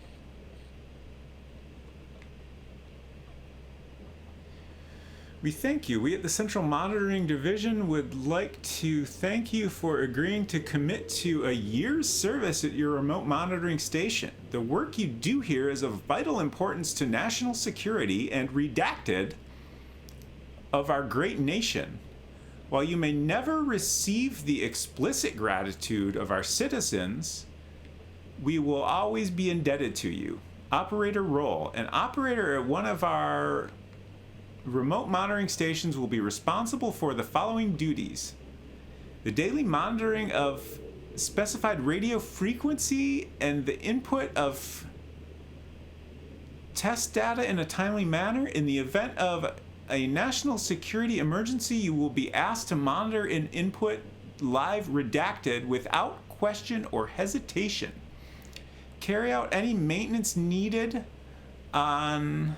We thank you. We at the Central Monitoring Division would like to thank you for agreeing to commit to a year's service at your remote monitoring station. The work you do here is of vital importance to national security and redacted of our great nation. While you may never receive the explicit gratitude of our citizens, we will always be indebted to you. Operator role. An operator at one of our remote monitoring stations will be responsible for the following duties: the daily monitoring of specified radio frequency and the input of test data in a timely manner. In the event of a national security emergency, you will be asked to monitor and input live redacted without question or hesitation. Carry out any maintenance needed on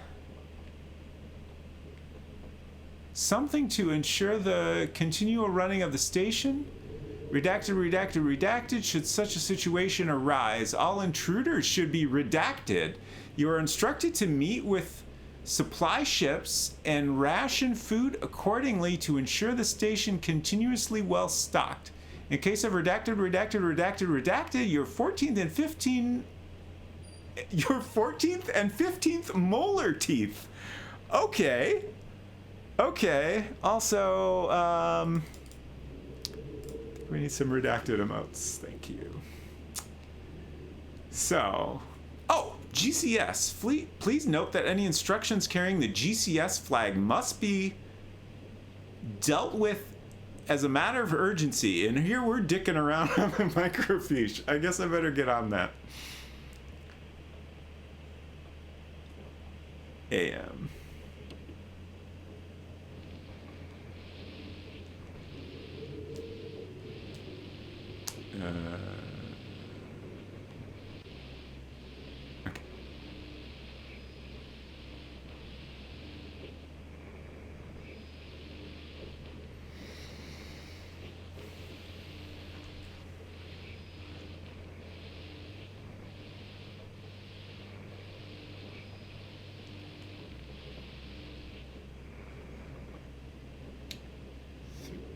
something to ensure the continual running of the station. Redacted, redacted, redacted. Should such a situation arise, all intruders should be redacted. You are instructed to meet with supply ships and ration food accordingly to ensure the station continuously well stocked. In case of redacted, redacted, redacted, redacted, your 14th and 15th molar teeth. Okay. Also, we need some redacted emotes. Thank you. So, GCS. Please note that any instructions carrying the GCS flag must be dealt with as a matter of urgency. And here we're dicking around on the microfiche. I guess I better get on that. AM. Okay.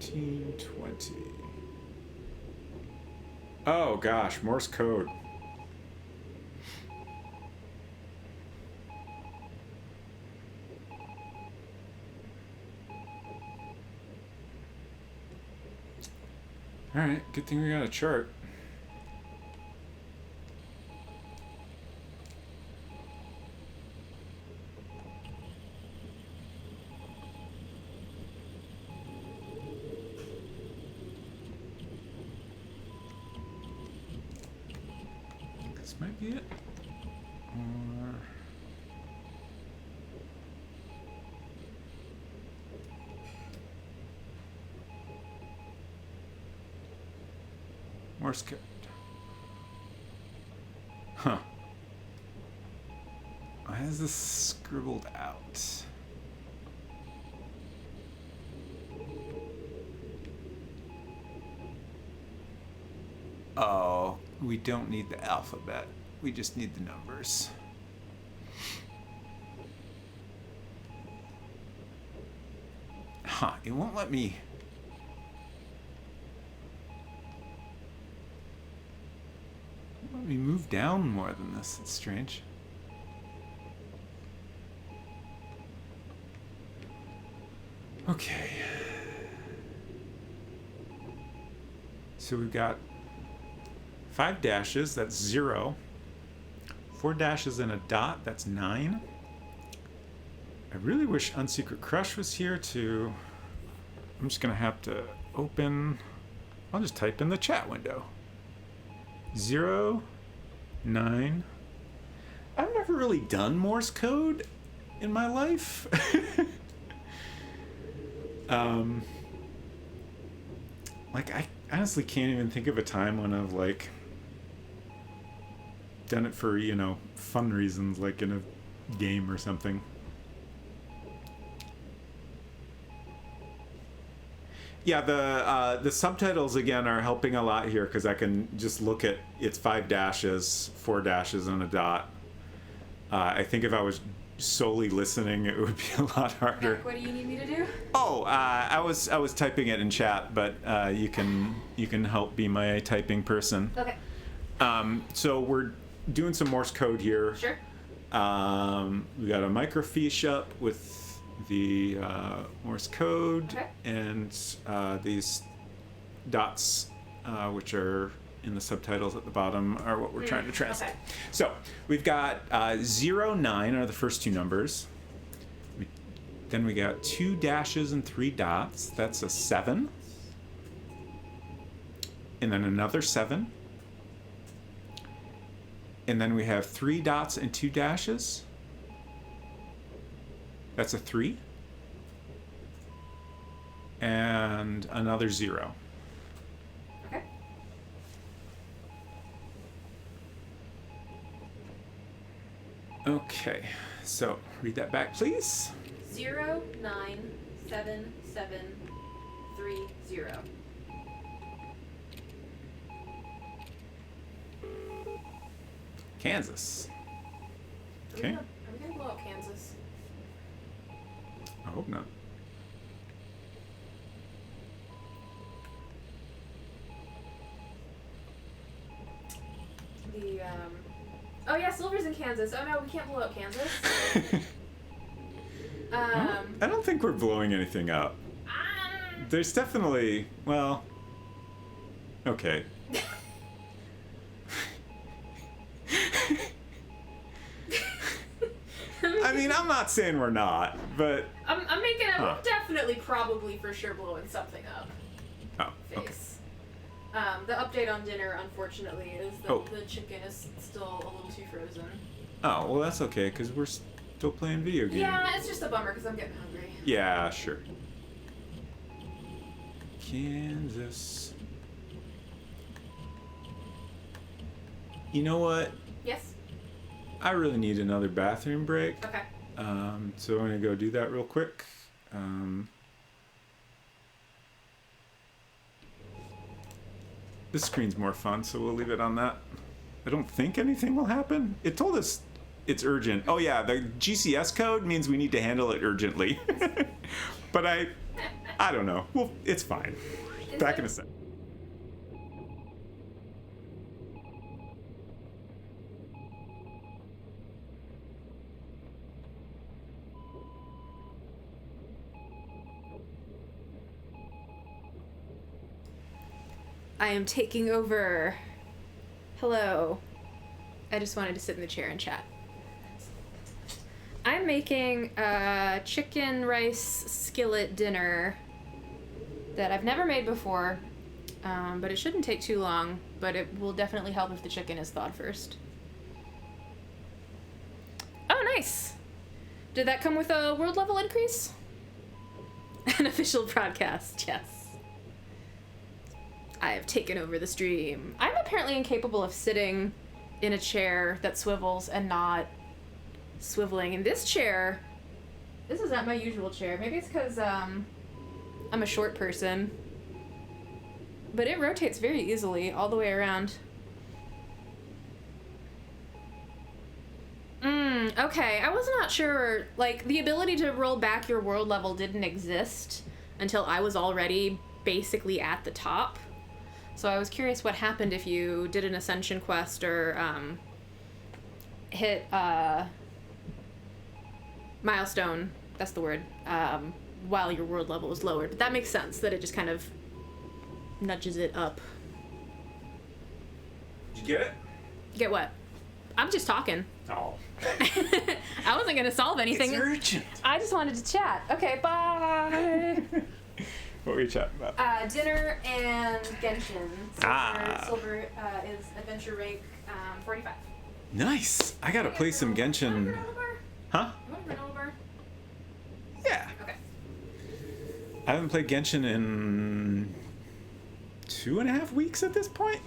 $13.20. Oh gosh, Morse code. All right, good thing we got a chart. This might be it. Or Morse code. Huh. Why is this scribbled out? Oh, we don't need the alphabet. We just need the numbers. Huh, it won't let me. Let me move down more than this. It's strange. Okay. So we've got 5 dashes, that's 0. 4 dashes and a dot, that's 9. I really wish Unsecret Crush was here to... I'm just gonna have to open... I'll just type in the chat window. 0, 9. I've never really done Morse code in my life. Like, I honestly can't even think of a time when I've, like, done it for, you know, fun reasons, like in a game or something. Yeah, the subtitles again are helping a lot here because I can just look at it's 5 dashes, 4 dashes, and a dot. I think if I was solely listening, it would be a lot harder. What do you need me to do? Oh, I was typing it in chat, but you can help be my typing person. Okay. So we're doing some Morse code here. Sure. We got a microfiche up with the Morse code, Okay. and these dots, which are in the subtitles at the bottom, are what we're trying to translate. Okay. So we've got 0, 9 are the first two numbers. Then we got 2 dashes and 3 dots. That's a 7. And then another 7. And then we have 3 dots and 2 dashes. That's a 3. And another 0. Okay. Okay, so read that back, please. 0, 9, 7, 7, 3, 0. Kansas. Okay. Are we gonna blow up Kansas? I hope not. Oh yeah, Silver's in Kansas. Oh no, we can't blow up Kansas. I don't think we're blowing anything up. There's definitely, well, okay. I mean, I'm not saying we're not, but I'm making a. Huh. We're definitely, probably, for sure blowing something up. Oh, okay. Face. The update on dinner, unfortunately, is that the chicken is still a little too frozen. Oh, well, that's okay, because we're still playing video games. Yeah, it's just a bummer because I'm getting hungry. Yeah, sure. Kansas. You know what? Yes? I really need another bathroom break. Okay. So I'm going to go do that real quick. This screen's more fun, so we'll leave it on that. I don't think anything will happen. It told us it's urgent. Oh yeah, the GCS code means we need to handle it urgently. But I don't know. Well, it's fine. Back in a sec. I am taking over. Hello. I just wanted to sit in the chair and chat. I'm making a chicken rice skillet dinner that I've never made before, but it shouldn't take too long, but it will definitely help if the chicken is thawed first. Oh, nice! Did that come with a world level increase? An official broadcast, yes. I have taken over the stream. I'm apparently incapable of sitting in a chair that swivels and not swiveling. In this chair, this is not my usual chair. Maybe it's because I'm a short person. But it rotates very easily all the way around. Okay. I was not sure. Like, the ability to roll back your world level didn't exist until I was already basically at the top. So I was curious what happened if you did an ascension quest or hit milestone, that's the word, while your world level was lowered. But that makes sense, that it just kind of nudges it up. Did you get it? Get what? I'm just talking. Oh. I wasn't going to solve anything. It's urgent. I just wanted to chat. Okay, bye. What were you chatting about? Dinner and Genshin. Silver is adventure rank 45. Nice. I gotta play some Genshin. Huh? You want a granola bar? Yeah. Okay. I haven't played Genshin in 2.5 weeks at this point.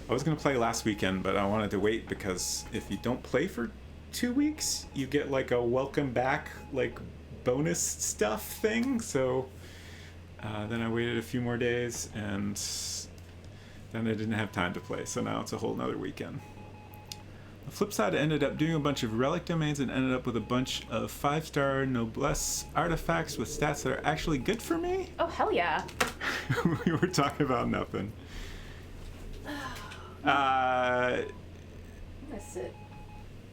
I was gonna play last weekend, but I wanted to wait because if you don't play for 2 weeks, you get like a welcome back, like bonus stuff thing. So then I waited a few more days, and then I didn't have time to play. So now it's a whole nother weekend. The flip side, I ended up doing a bunch of relic domains and ended up with a bunch of 5-star noblesse artifacts with stats that are actually good for me. Oh, hell yeah. We were talking about nothing. Uh, That's it.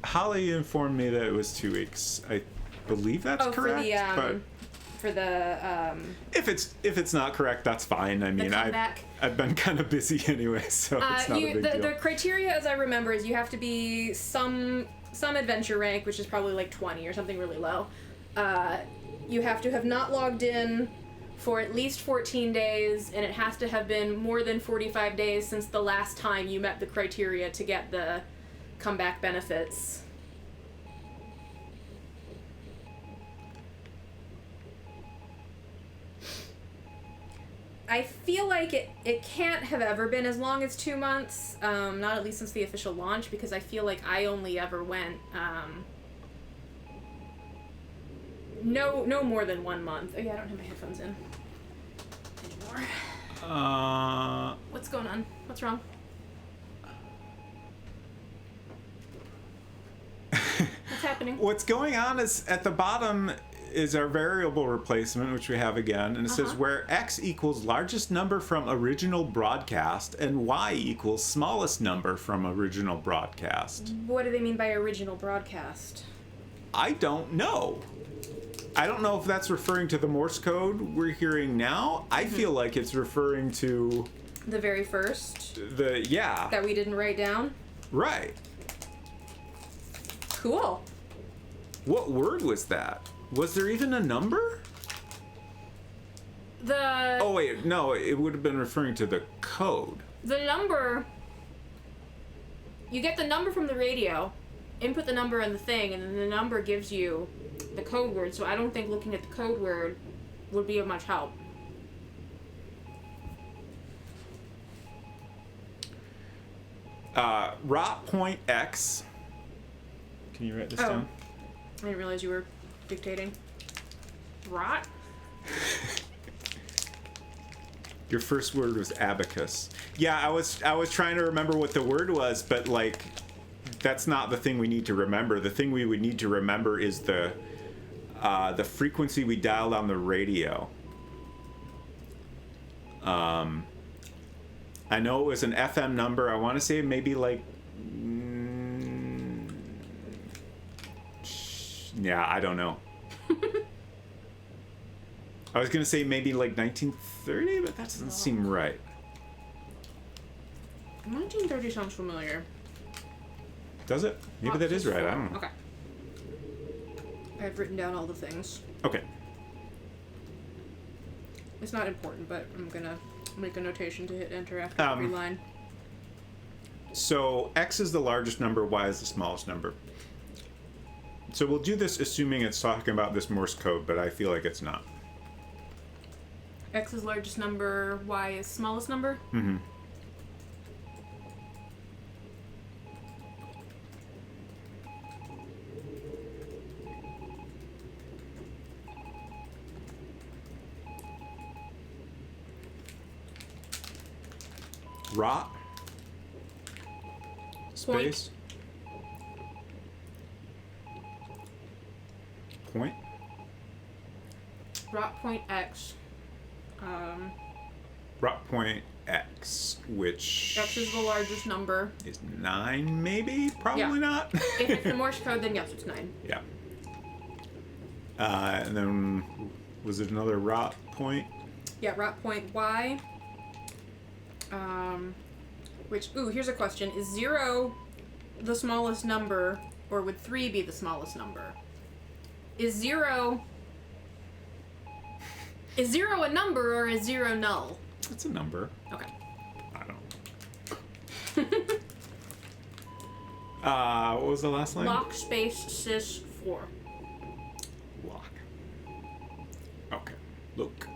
Holly informed me that it was 2 weeks. I believe that's correct. For the if it's not correct, that's fine. I mean, I've been kind of busy anyway, so it's not a big deal. The criteria, as I remember, is you have to be some adventure rank, which is probably like 20 or something really low. You have to have not logged in for at least 14 days, and it has to have been more than 45 days since the last time you met the criteria to get the comeback benefits. I feel like it can't have ever been as long as 2 months, not at least since the official launch, because I feel like I only ever went no more than 1 month. Oh yeah, I don't have my headphones in anymore. What's going on? What's wrong? What's happening? What's going on is at the bottom is our variable replacement, which we have again, and it says where X equals largest number from original broadcast and Y equals smallest number from original broadcast. What do they mean by original broadcast? I don't know. I don't know if that's referring to the Morse code we're hearing now. I feel like it's referring to the very first that we didn't write down. Right. Cool. What word was that? Was there even a number? Oh wait, no, it would have been referring to the code. The number. You get the number from the radio, input the number in the thing, and then the number gives you the code word. So I don't think looking at the code word would be of much help. Rot point X. Can you write this down? I didn't realize you were dictating. Rot? Your first word was abacus. Yeah, I was trying to remember what the word was, but like that's not the thing we need to remember. The thing we would need to remember is the frequency we dialed on the radio. I know it was an FM number. I want to say maybe like yeah, I don't know. I was gonna say maybe like 1930, but that doesn't seem right. 1930 sounds familiar. Does it? Maybe that is right. I don't know. Okay. I've written down all the things. Okay. It's not important, but I'm gonna make a notation to hit enter after every line. So X is the largest number, Y is the smallest number. So we'll do this assuming it's talking about this Morse code, but I feel like it's not. X is largest number, Y is smallest number? Mm-hmm. Rot. Space. Point. Rot point X. Rot point X, which X is the largest number. is 9, maybe? Probably Yeah. not. If it's the Morse code, then yes, it's 9. Yeah. And then was it another rot point? Yeah, rot point Y. Here's a question. Is 0 the smallest number, or would 3 be the smallest number? Is 0 a number, or is 0 null? It's a number. Okay. I don't know. What was the last line? Lock space sys 4. Lock. Okay. Look.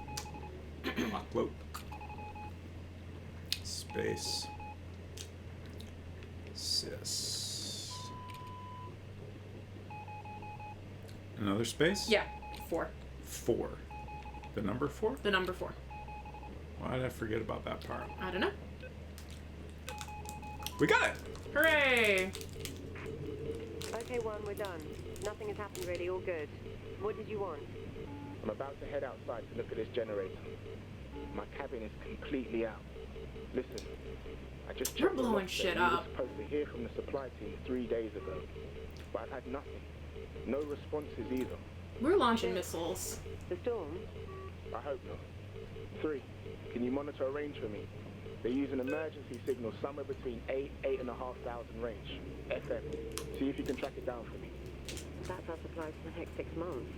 Lock, look. Space. Sys. Another space? Yeah, 4. 4. The number 4? The number 4. Why did I forget about that part? I don't know. We got it! Hooray! Okay, one, we're done. Nothing has happened really, all good. What did you want? I'm about to head outside to look at this generator. My cabin is completely out. Listen, I just You're checked the blowing logs shit that we were up. supposed to hear from the supply team 3 days ago, but I've had nothing. No responses either. We're launching missiles. The storm? I hope not. 3, can you monitor a range for me? They use an emergency signal somewhere between 8,500 range, FM. See if you can track it down for me. That's our supplies for the next 6 months.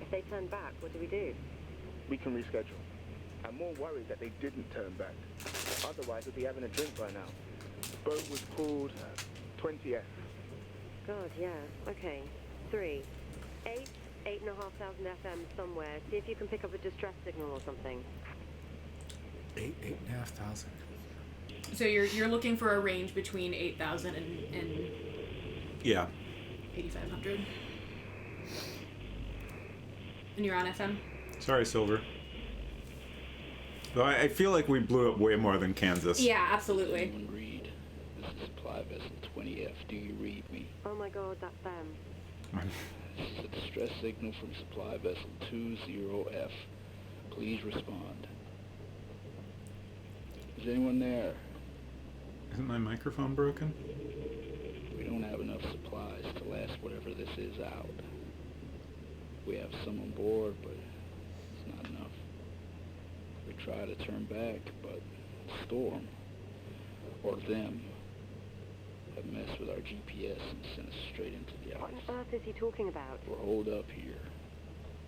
If they turn back, what do we do? We can reschedule. I'm more worried that they didn't turn back. Otherwise, we'd be having a drink by now. Boat was called 20F. God, yeah. Okay. 3. 8,500 FM somewhere. See if you can pick up a distress signal or something. 8,500. So you're looking for a range between 8,000 and Yeah. 8,500. And you're on FM? Sorry, Silver. Though I feel like we blew up way more than Kansas. Yeah, absolutely. Anyone read? This is supply vessel 20F. Do you read me? Oh my god, that's them. This is a distress signal from supply vessel 20F. Please respond. Is anyone there? Isn't my microphone broken? We don't have enough supplies to last whatever this is out. We have some on board, but it's not enough. We try to turn back, but Storm, or them, have messed with our GPS and sent us straight into the What ice. on earth is he talking about? We're holed up here.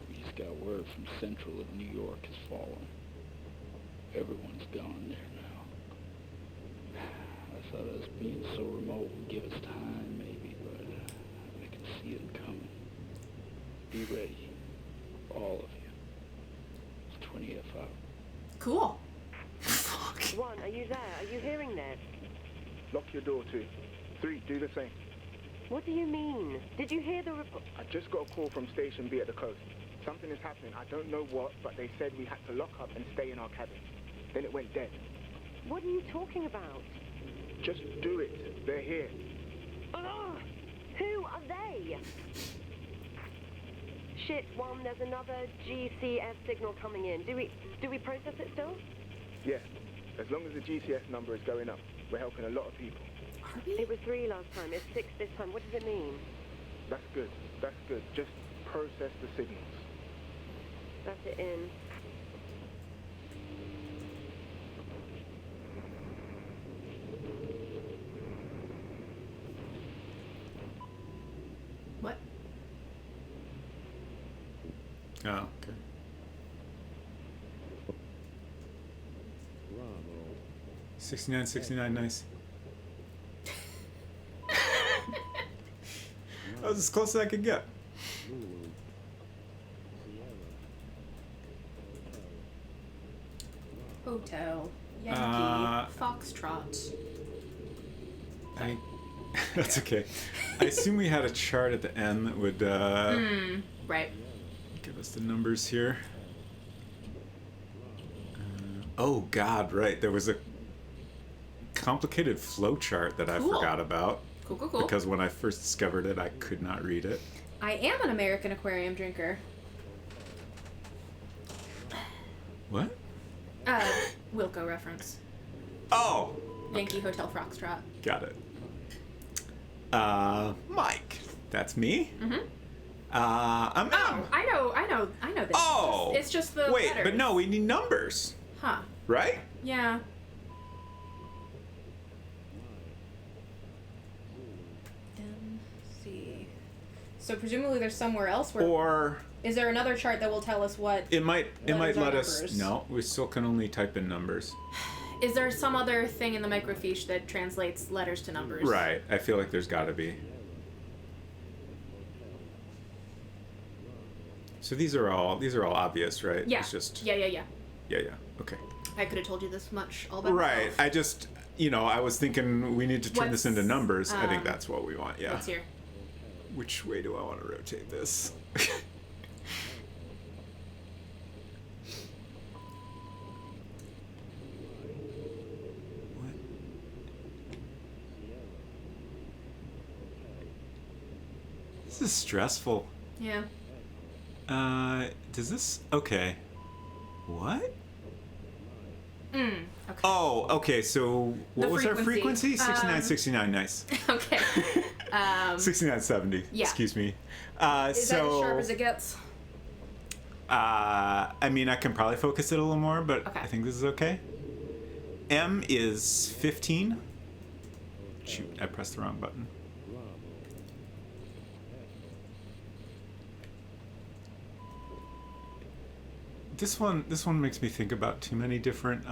We Just got word from Central of New York has fallen. Everyone's gone there now. I thought us being so remote would give us time, maybe, but I can see it coming. Be ready, all of you. It's 20F out. Cool. One, are you there? Are you hearing this? Lock your door, 2. 3, do the same. What do you mean? Did you hear the report? I just got a call from Station B at the coast. Something is happening. I don't know what, but they said we had to lock up and stay in our cabin. Then it went dead. What are you talking about? Just do it. They're here. Ugh! Who are they? Shit, One, there's another GCS signal coming in. Do we process it still? Yeah. As long as the GCS number is going up, we're helping a lot of people. Are we? It was 3 last time. It's 6 this time. What does it mean? That's good. That's good. Just process the signals. That's it in. What? Oh, okay. Bravo. 69, nice. That was as close as I could get. Zulu. Sierra. Hotel. Yankee. Foxtrot. That's okay. I assume we had a chart at the end that would Right. give us the numbers here. Oh God, right. There was a complicated flow chart that I Cool. forgot about Cool. because when I first discovered it, I could not read it. I am an American aquarium drinker. What? Wilco reference. Oh, Yankee Hotel Foxtrot. got it. Mike, that's me. Mm-hmm. I'm M. Oh, I know this. Oh, It's just the wait, letters. but no, we need numbers, Huh. right? Yeah. MC. So presumably there's somewhere else where. Or Is there another chart that will tell us what? it might Letters or let us. numbers? No, we still can only type in numbers. Is there some other thing in the microfiche that translates letters to numbers? Right. I feel like there's got to be. So these are all obvious, right? Yeah. It's just Yeah. yeah. Okay. I could have told you this much all by Right. myself. I just I was thinking we need to turn this into What's, numbers. I think that's what we want. Yeah. Let's hear. Which way do I want to rotate this? What? This is stressful. Yeah. Does this... Okay. What? Okay. Oh, okay, so what The was our frequency? frequency. 69, nice. Okay. 6970, yeah. excuse me. Is that as so, sharp as it gets? I mean, I can probably focus it a little more, but Okay. I think this is okay. M is 15. Shoot, I pressed the wrong button. This one makes me think about too many different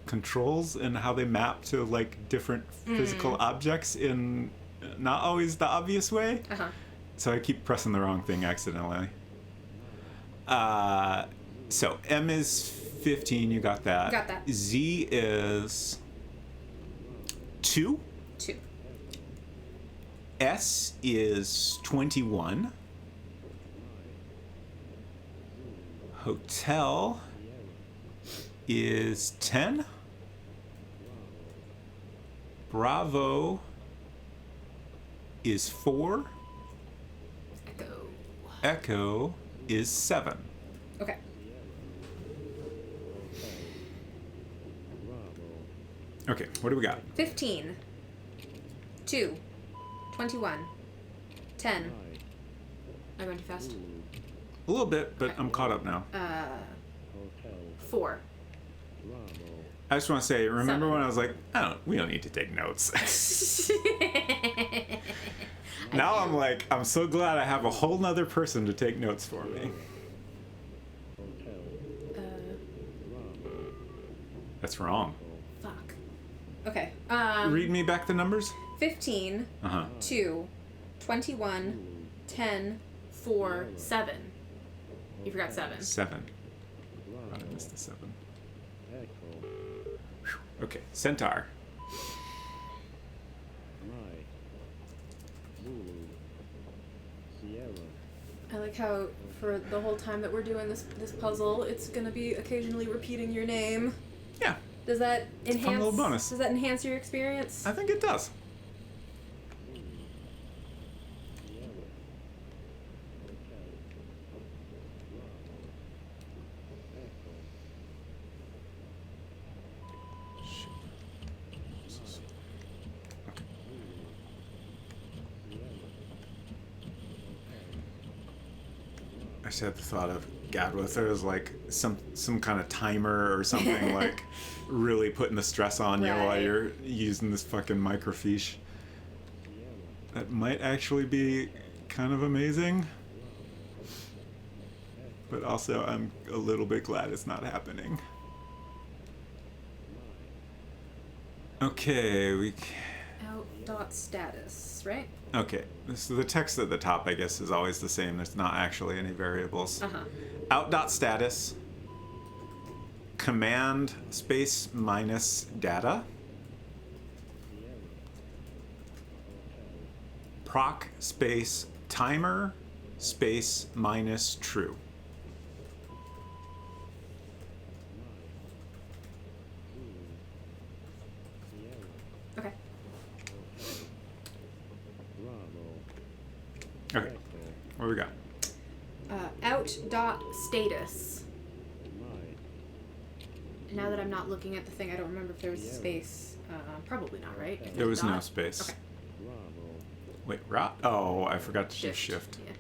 controls and how they map to like different physical objects in not always the obvious way. Uh-huh. So I keep pressing the wrong thing accidentally. So M is 15, you got that. Got that. Z is 2. 2. S is 21. Hotel is 10. Bravo is 4. Echo. Echo is 7. Okay. Okay, what do we got? 15. 2. 21. 10. Am I going too fast? A little bit, but I'm caught up now. 4. I just want to say, remember 7. when I was like, we don't need to take notes. I Now I'm like, I'm so glad I have a whole nother person to take notes for me. That's wrong. Fuck. Okay. Read me back the numbers. 15, Uh-huh. 2, 21, 10, 4, 7. You forgot 7. 7. I missed the 7. Okay, Centaur. I like how for the whole time that we're doing this puzzle, it's gonna be occasionally repeating your name. Yeah, Does that a fun enhance? little bonus. Does that enhance your experience? I think it does. I just had the thought of, God, what if there was like some kind of timer or something like really putting the stress on you while Right. you're using this fucking microfiche. That might actually be kind of amazing. But also, I'm a little bit glad it's not happening. Okay, Out status, right? Okay, so the text at the top, I guess, is always the same. There's not actually any variables. Out.status, command space minus data, proc space timer space minus true. Okay. Okay, what do we got? Out.status. Now that I'm not looking at the thing, I don't remember if there was a space. Probably not, right? If There was no dot- space. Okay. Wait, Oh, I forgot to do Shift. shift. Yeah.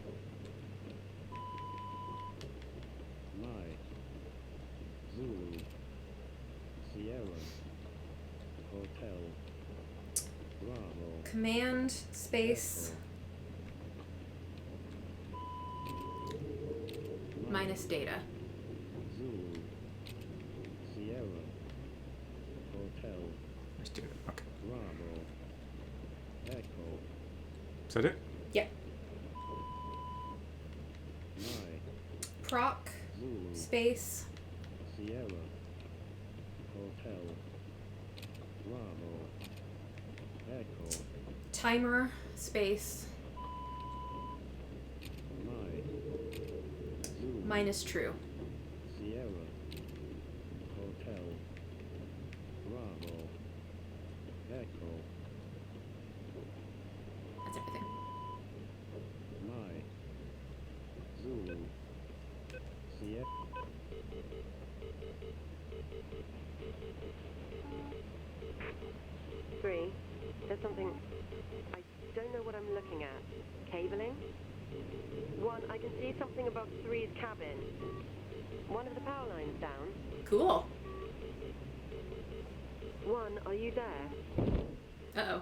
Command space minus data. Let's do it. Okay. Is that it? Yeah. Proc space timer space minus true. That's everything. 3. There's something... I don't know what I'm looking at. Cabling? 1. I can see something above 3's cabin. One of the power lines down. Cool. 1. Are you there? Uh-oh.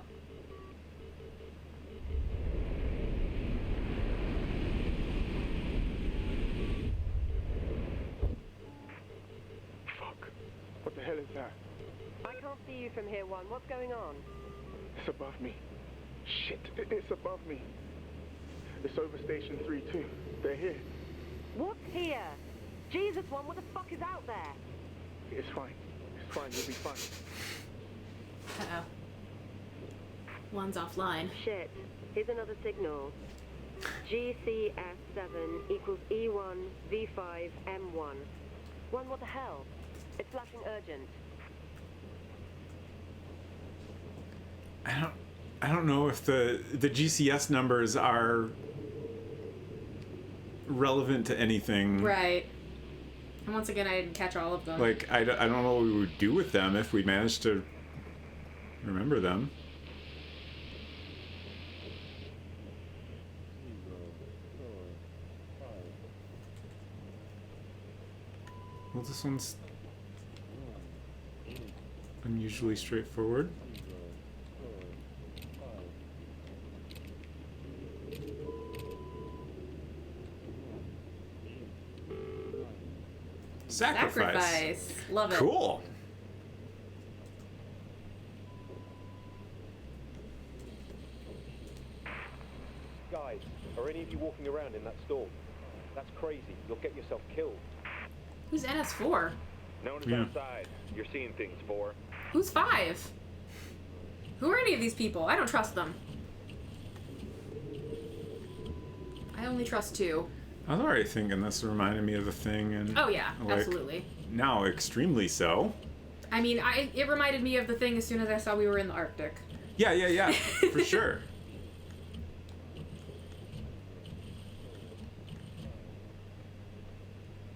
Fuck. What the hell is that? I can't see you from here, 1. What's going on? It's above me. Shit, it's above me. It's over station 3 too. They're here. What's here? Jesus, 1. What the fuck is out there? It's fine. It's fine. You'll be fine. Uh-oh. One's offline. Shit. Here's another signal. GCS7 equals E1 V5 M1. 1, what the hell? It's flashing urgent. I don't know if the GCS numbers are relevant to anything. Right. And once again, I didn't catch all of them. Like, I don't know what we would do with them if we managed to remember them. Well, this one's unusually straightforward. Sacrifice. Love it. Cool. Guys, are any of you walking around in that storm? That's crazy. You'll get yourself killed. Who's NS4? No one is Yeah. outside. You're seeing things, 4. Who's 5? Who are any of these people? I don't trust them. I only trust 2. I was already thinking this reminded me of the thing, and Oh yeah, like, absolutely. now extremely so. I mean, it reminded me of the thing as soon as I saw we were in the Arctic. Yeah, for sure.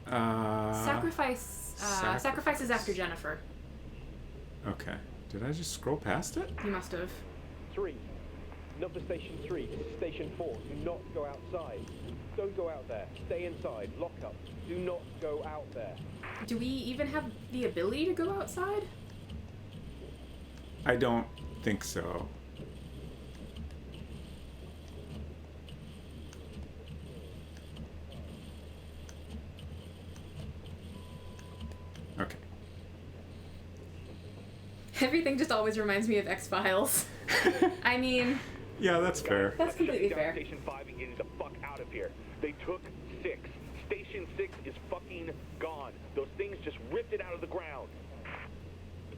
Sacrifice. Sacrifice is after Jennifer. Okay. Did I just scroll past it? You must have. 3. Number station 3. This is station 4. Do not go outside. Don't go out there. Stay inside. Lock up. Do not go out there. Do we even have the ability to go outside? I don't think so. Okay. Everything just always reminds me of X-Files. I mean, Yeah, that's fair. that's completely Shut fair. down Station 5 and get the fuck out of here. They took 6. Station 6 is fucking gone. Those things just ripped it out of the ground.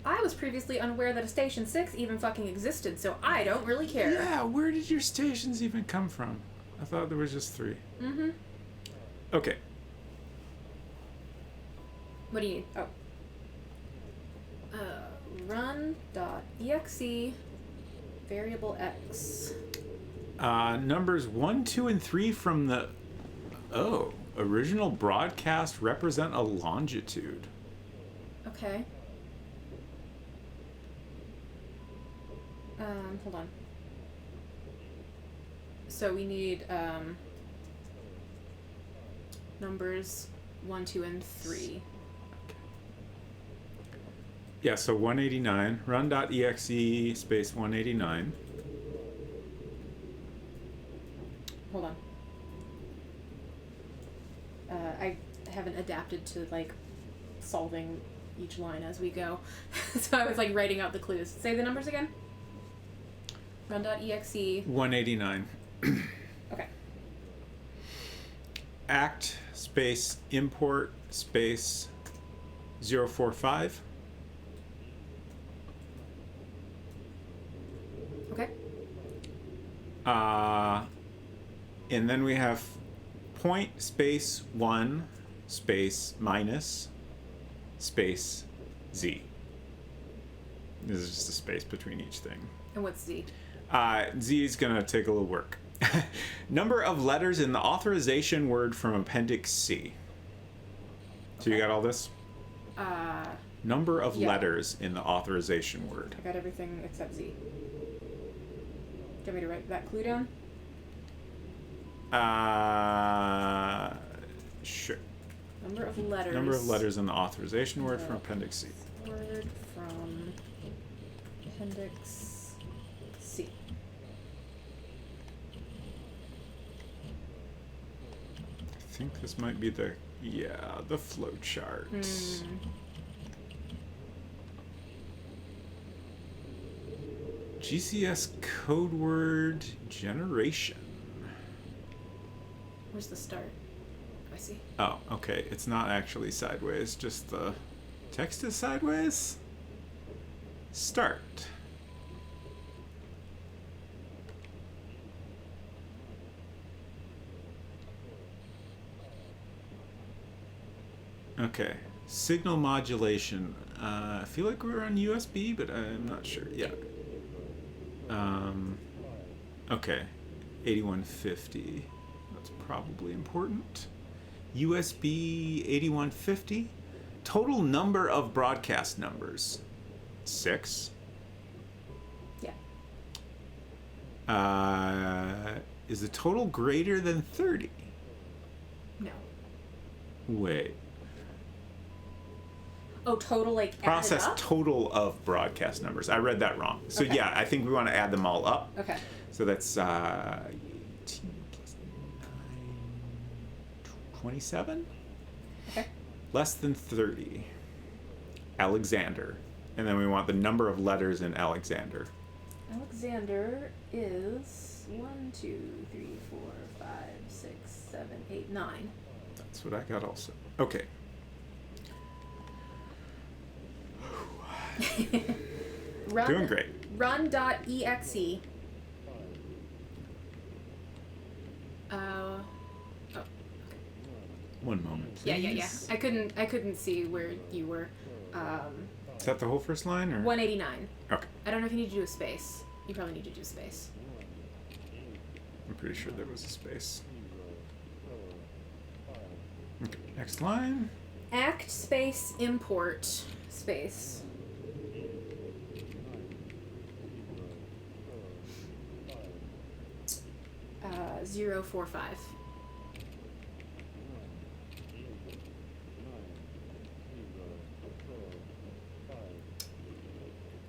I was previously unaware that a Station 6 even fucking existed, so I don't really care. Yeah, where did your stations even come from? I thought there was just 3. Mm-hmm. Okay. What do you need? Oh. Run.exe variable x. Numbers 1, 2, and 3 from the original broadcast represent a longitude. Okay. Hold on. So we need numbers 1, 2, and 3. Yeah, so 189, run.exe space 189. Hold on. I haven't adapted to like solving each line as we go, so I was like writing out the clues. Say the numbers again. Run.exe. 189. Okay. Act space import space 045. Okay. And then we have point space 1 space minus space Z. This is just a space between each thing. And what's Z? Z is gonna take a little work. Number of letters in the authorization word from Appendix C. So you got all this? Number of Yeah. letters in the authorization word. I got everything except Z. Do you want me to write that clue down? Sure. Number of letters. Number of letters in the authorization word from Appendix C. Word from Appendix C. I think this might be the flow chart. GCS code word generation. Where's the start? I see. Oh, okay. It's not actually sideways, just the text is sideways. Start. Okay. Signal modulation. I feel like we're on USB, but I'm not sure. Yeah. Okay. 8150. That's probably important. USB 8150. Total number of broadcast numbers. 6. Yeah. Is the total greater than 30? No. Wait. Oh, total like added Process up? total of broadcast numbers. I read that wrong. So Okay. yeah, I think we want to add them all up. Okay. So that's 18 plus 9, 27? Okay. less than 30. Alexander. And then we want the number of letters in Alexander. Alexander is 1, 2, 3, 4, 5, 6, 7, 8, 9. That's what I got also. Okay. Run, Doing great. Run.exe. One moment, please. Yeah. I couldn't see where you were. Is that the whole first line, or? 189. Okay. I don't know if you need to do a space. You probably need to do a space. I'm pretty sure there was a space. Okay, next line. Act space import space. Uh, 045.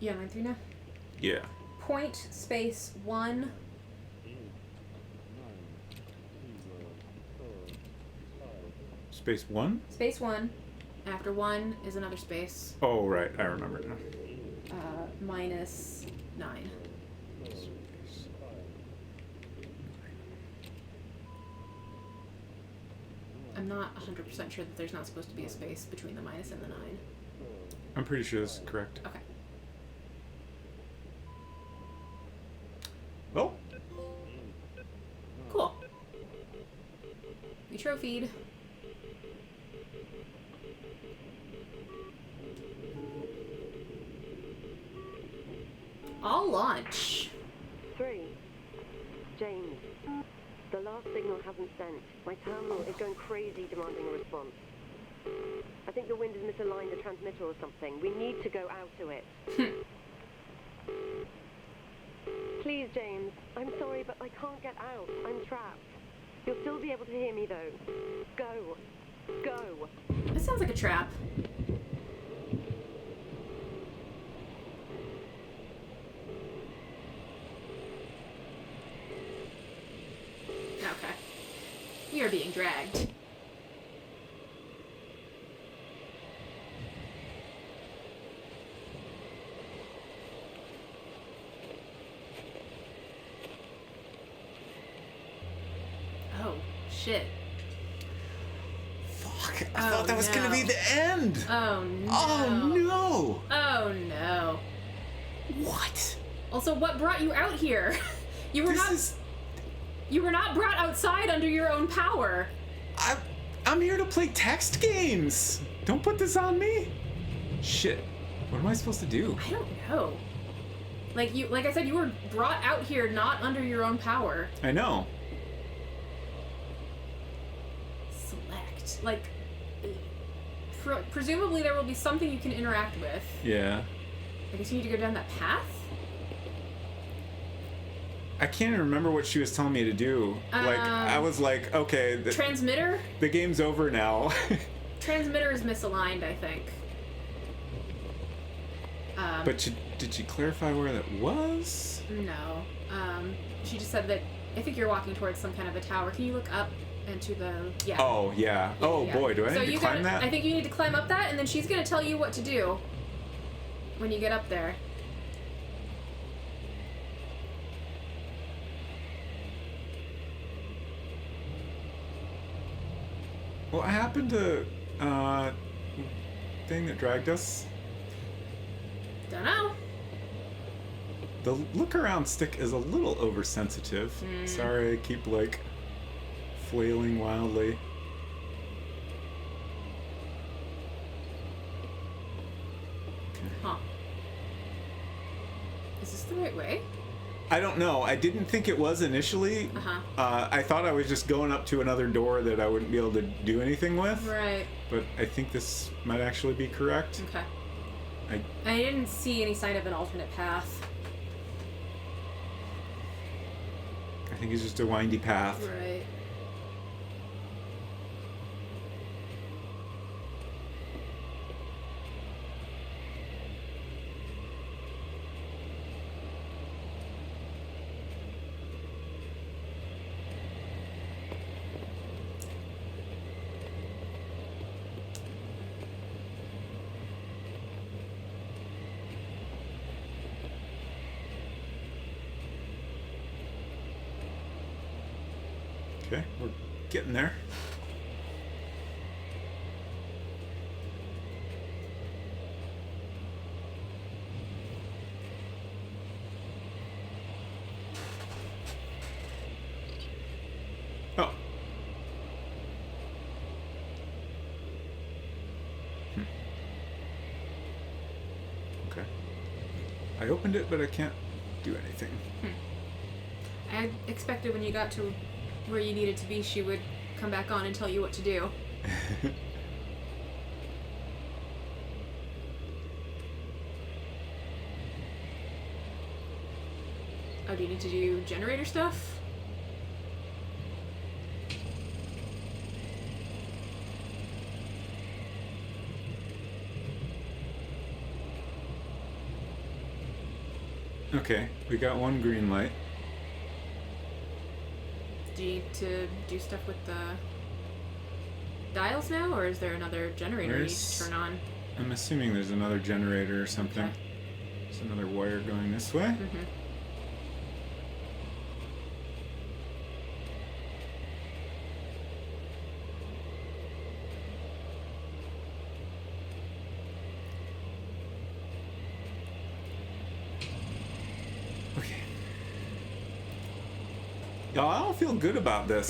You on line 3 now? Yeah. Point space 1. Space 1? Space 1. After 1 is another space. Oh, right. I remember now. Minus 9. I'm not 100% sure that there's not supposed to be a space between the minus and the 9. I'm pretty sure this is correct. Okay. Well, Cool. We trophied. I'll launch. 3. James, the last signal hasn't sent. My terminal is going crazy demanding a response. I think the wind has misaligned the transmitter or something. We need to go out to it. Please, James. I'm sorry, but I can't get out. I'm trapped. You'll still be able to hear me, though. Go. Go. This sounds like a trap. Okay. We are being dragged. Oh, shit. fuck. I thought that was going to be the end. Oh, no. Oh, no. Oh, no. What? Also, what brought you out here? You were This not... is... You were not brought outside under your own power. I'm here to play text games. Don't put this on me. Shit. What am I supposed to do? I don't know. Like I said, you were brought out here not under your own power. I know. Select. Like, presumably there will be something you can interact with. Yeah. I guess you need to go down that path? I can't even remember what she was telling me to do. I was like, okay, Transmitter? the game's over now. Transmitter is misaligned, I think. But did she clarify where that was? No. She just said that I think you're walking towards some kind of a tower. Can you look up and to the... Yeah. Oh, yeah. Oh, Yeah. boy, do I So need to you climb that? I think you need to climb up that, and then she's going to tell you what to do when you get up there. What happened to, thing that dragged us? Dunno. The look around stick is a little oversensitive. Sorry, I keep, flailing wildly. Huh. Is this the right way? I don't know. I didn't think it was initially. Uh-huh. I thought I was just going up to another door that I wouldn't be able to do anything with. Right. But I think this might actually be correct. Okay. I didn't see any sign of an alternate path. I think it's just a windy path. Right. Okay, we're getting there. Oh. Okay. I opened it, but I can't do anything. I expected when you got to where you needed to be, she would come back on and tell you what to do. Oh, do you need to do generator stuff? Okay, we got one green light. Do you need to do stuff with the dials now, or is there another generator you need to turn on? I'm assuming there's another generator or something. Okay. There's another wire going this way. Mm-hmm. Okay. Y'all, I don't feel good about this.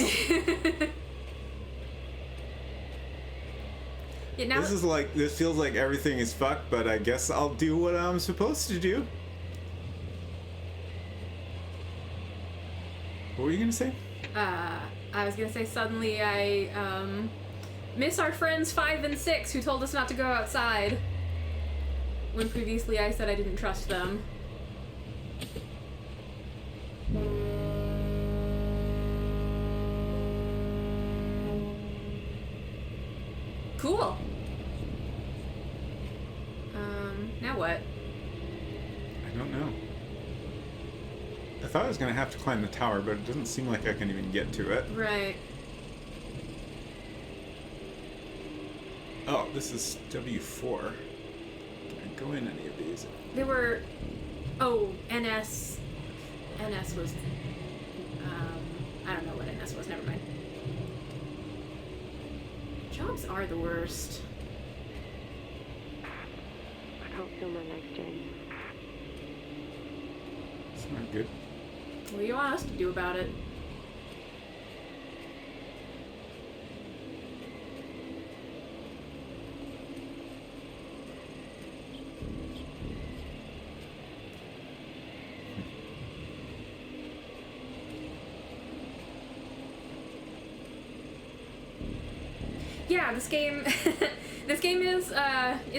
Yeah, now This feels like everything is fucked, but I guess I'll do what I'm supposed to do. What were you gonna say? I was gonna say suddenly I miss our friends 5 and 6 who told us not to go outside. When previously I said I didn't trust them. Cool. Now what? I don't know. I thought I was gonna have to climb the tower, but it doesn't seem like I can even get to it. Right. Oh, this is W4. Can I go in any of these? There were... Oh, NS... NS was... I don't know what NS was, never mind. Jobs are the worst. I can't feel my legs, James. It's not good. What do you want us to do about it? Yeah, this game this game is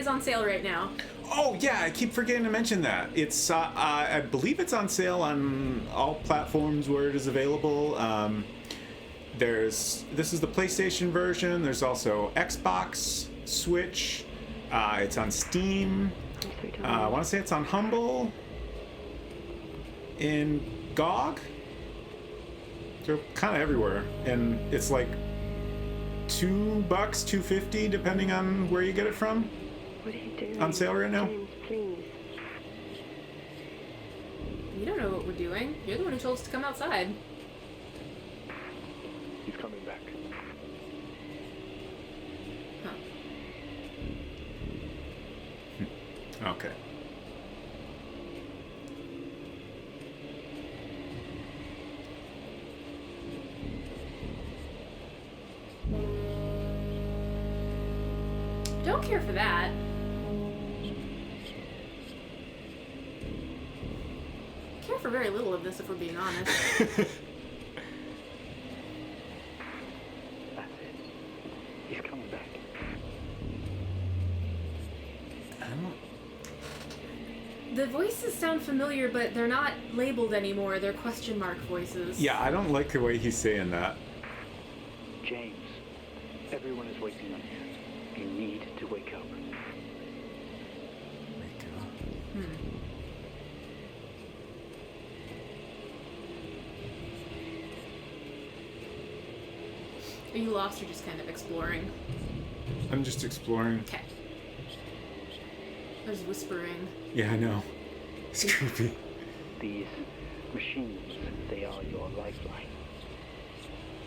on sale right now. Oh yeah, I keep forgetting to mention that. It's I believe it's on sale on all platforms where it is available. This is the PlayStation version. There's also Xbox, Switch. It's on Steam. I want to say it's on Humble. In GOG. They're kind of everywhere, and it's like $2, $2.50, depending on where you get it from. What are you doing? On sale right now. James, please. You don't know what we're doing. You're the one who told us to come outside. He's coming back. Huh. Okay. Don't care for that. Care for very little of this, if we're being honest. That's it. He's coming back. I don't... The voices sound familiar, but they're not labeled anymore. They're question mark voices. Yeah, I don't like the way he's saying that. James, everyone is waiting on you. You need to wake up. Are you lost or just kind of exploring? I'm just exploring. Okay. There's whispering. Yeah, I know. It's creepy. These machines, they are your lifeline.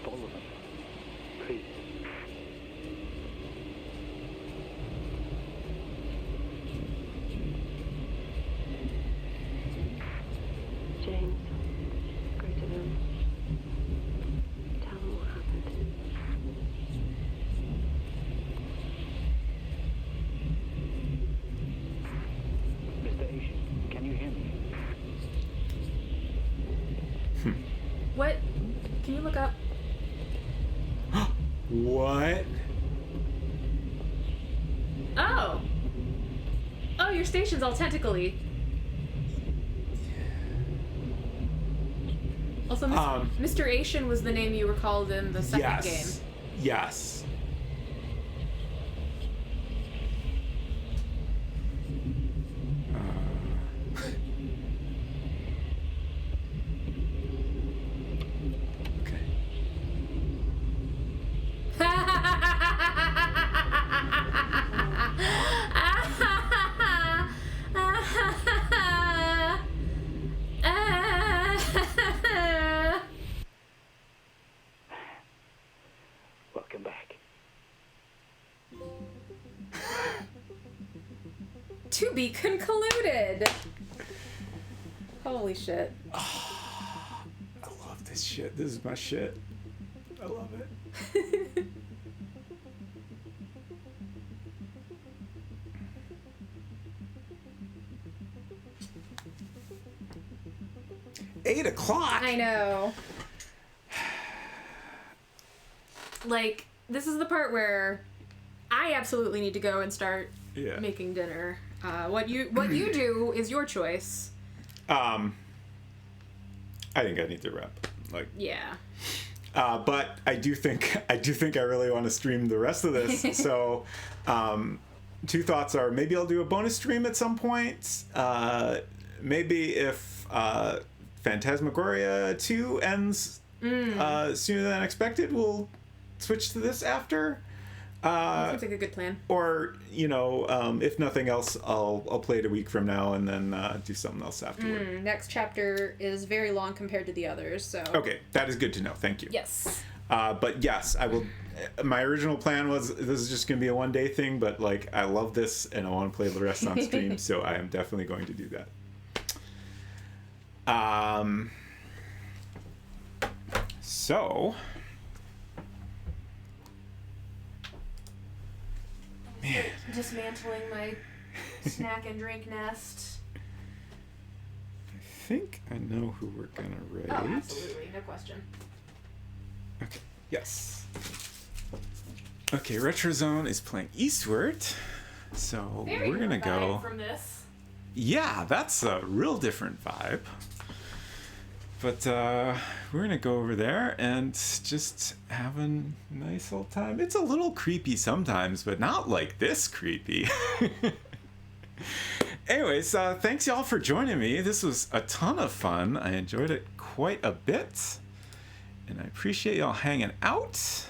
follow them. Please. James, go to them. Tell them what happened. Mr. Asian, can you hear me? What? Can you look up? What? Oh! Oh, your station's all tentacly. Also, Mr. Asian was the name you were called in the second game. Yes. Okay. Welcome back. To be concluded. Holy shit. I love this shit. This is my shit. I love it. 8 o'clock. I know. Like, this is the part where I absolutely need to go and start making dinner. What you do is your choice. I think I need to wrap. Like, yeah. But I do think I really want to stream the rest of this. So, two thoughts are maybe I'll do a bonus stream at some point. Maybe if Phantasmagoria 2 ends sooner than expected, we'll switch to this after. Seems like a good plan. Or, you know, if nothing else, I'll play it a week from now and then do something else afterward. Next chapter is very long compared to the others, so... Okay, that is good to know. Thank you. Yes. But yes, I will... My original plan was this is just going to be a one-day thing, but, like, I love this and I want to play the rest on stream, so I am definitely going to do that. So... Man. Dismantling my snack and drink nest. I think I know who we're gonna rate. Oh, absolutely, no question. Okay, yes. Okay, Retrozone is playing Eastward, so Very we're gonna go. From this. Yeah, that's a real different vibe. But we're gonna go over there and just have a nice old time. It's a little creepy sometimes, but not like this creepy. Anyways, thanks y'all for joining me. This was a ton of fun. I enjoyed it quite a bit. And I appreciate y'all hanging out.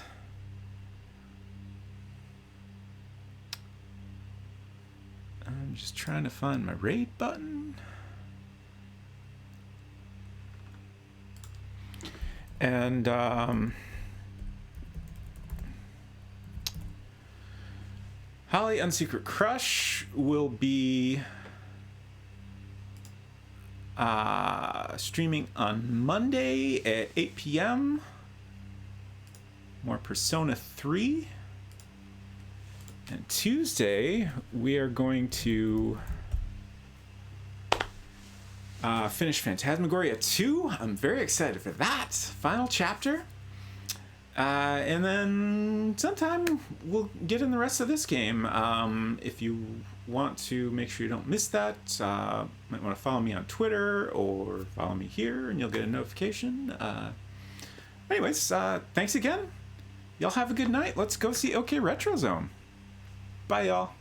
I'm just trying to find my raid button. And Holly Unsecret Crush will be streaming on Monday at 8 p.m. More Persona 3. And Tuesday, we are going to finish Phantasmagoria 2. I'm very excited for that. Final chapter. And then sometime we'll get in the rest of this game. If you want to make sure you don't miss that, might want to follow me on Twitter or follow me here and you'll get a notification. Anyways, thanks again. Y'all have a good night. Let's go see OK Retrozone. Bye, y'all.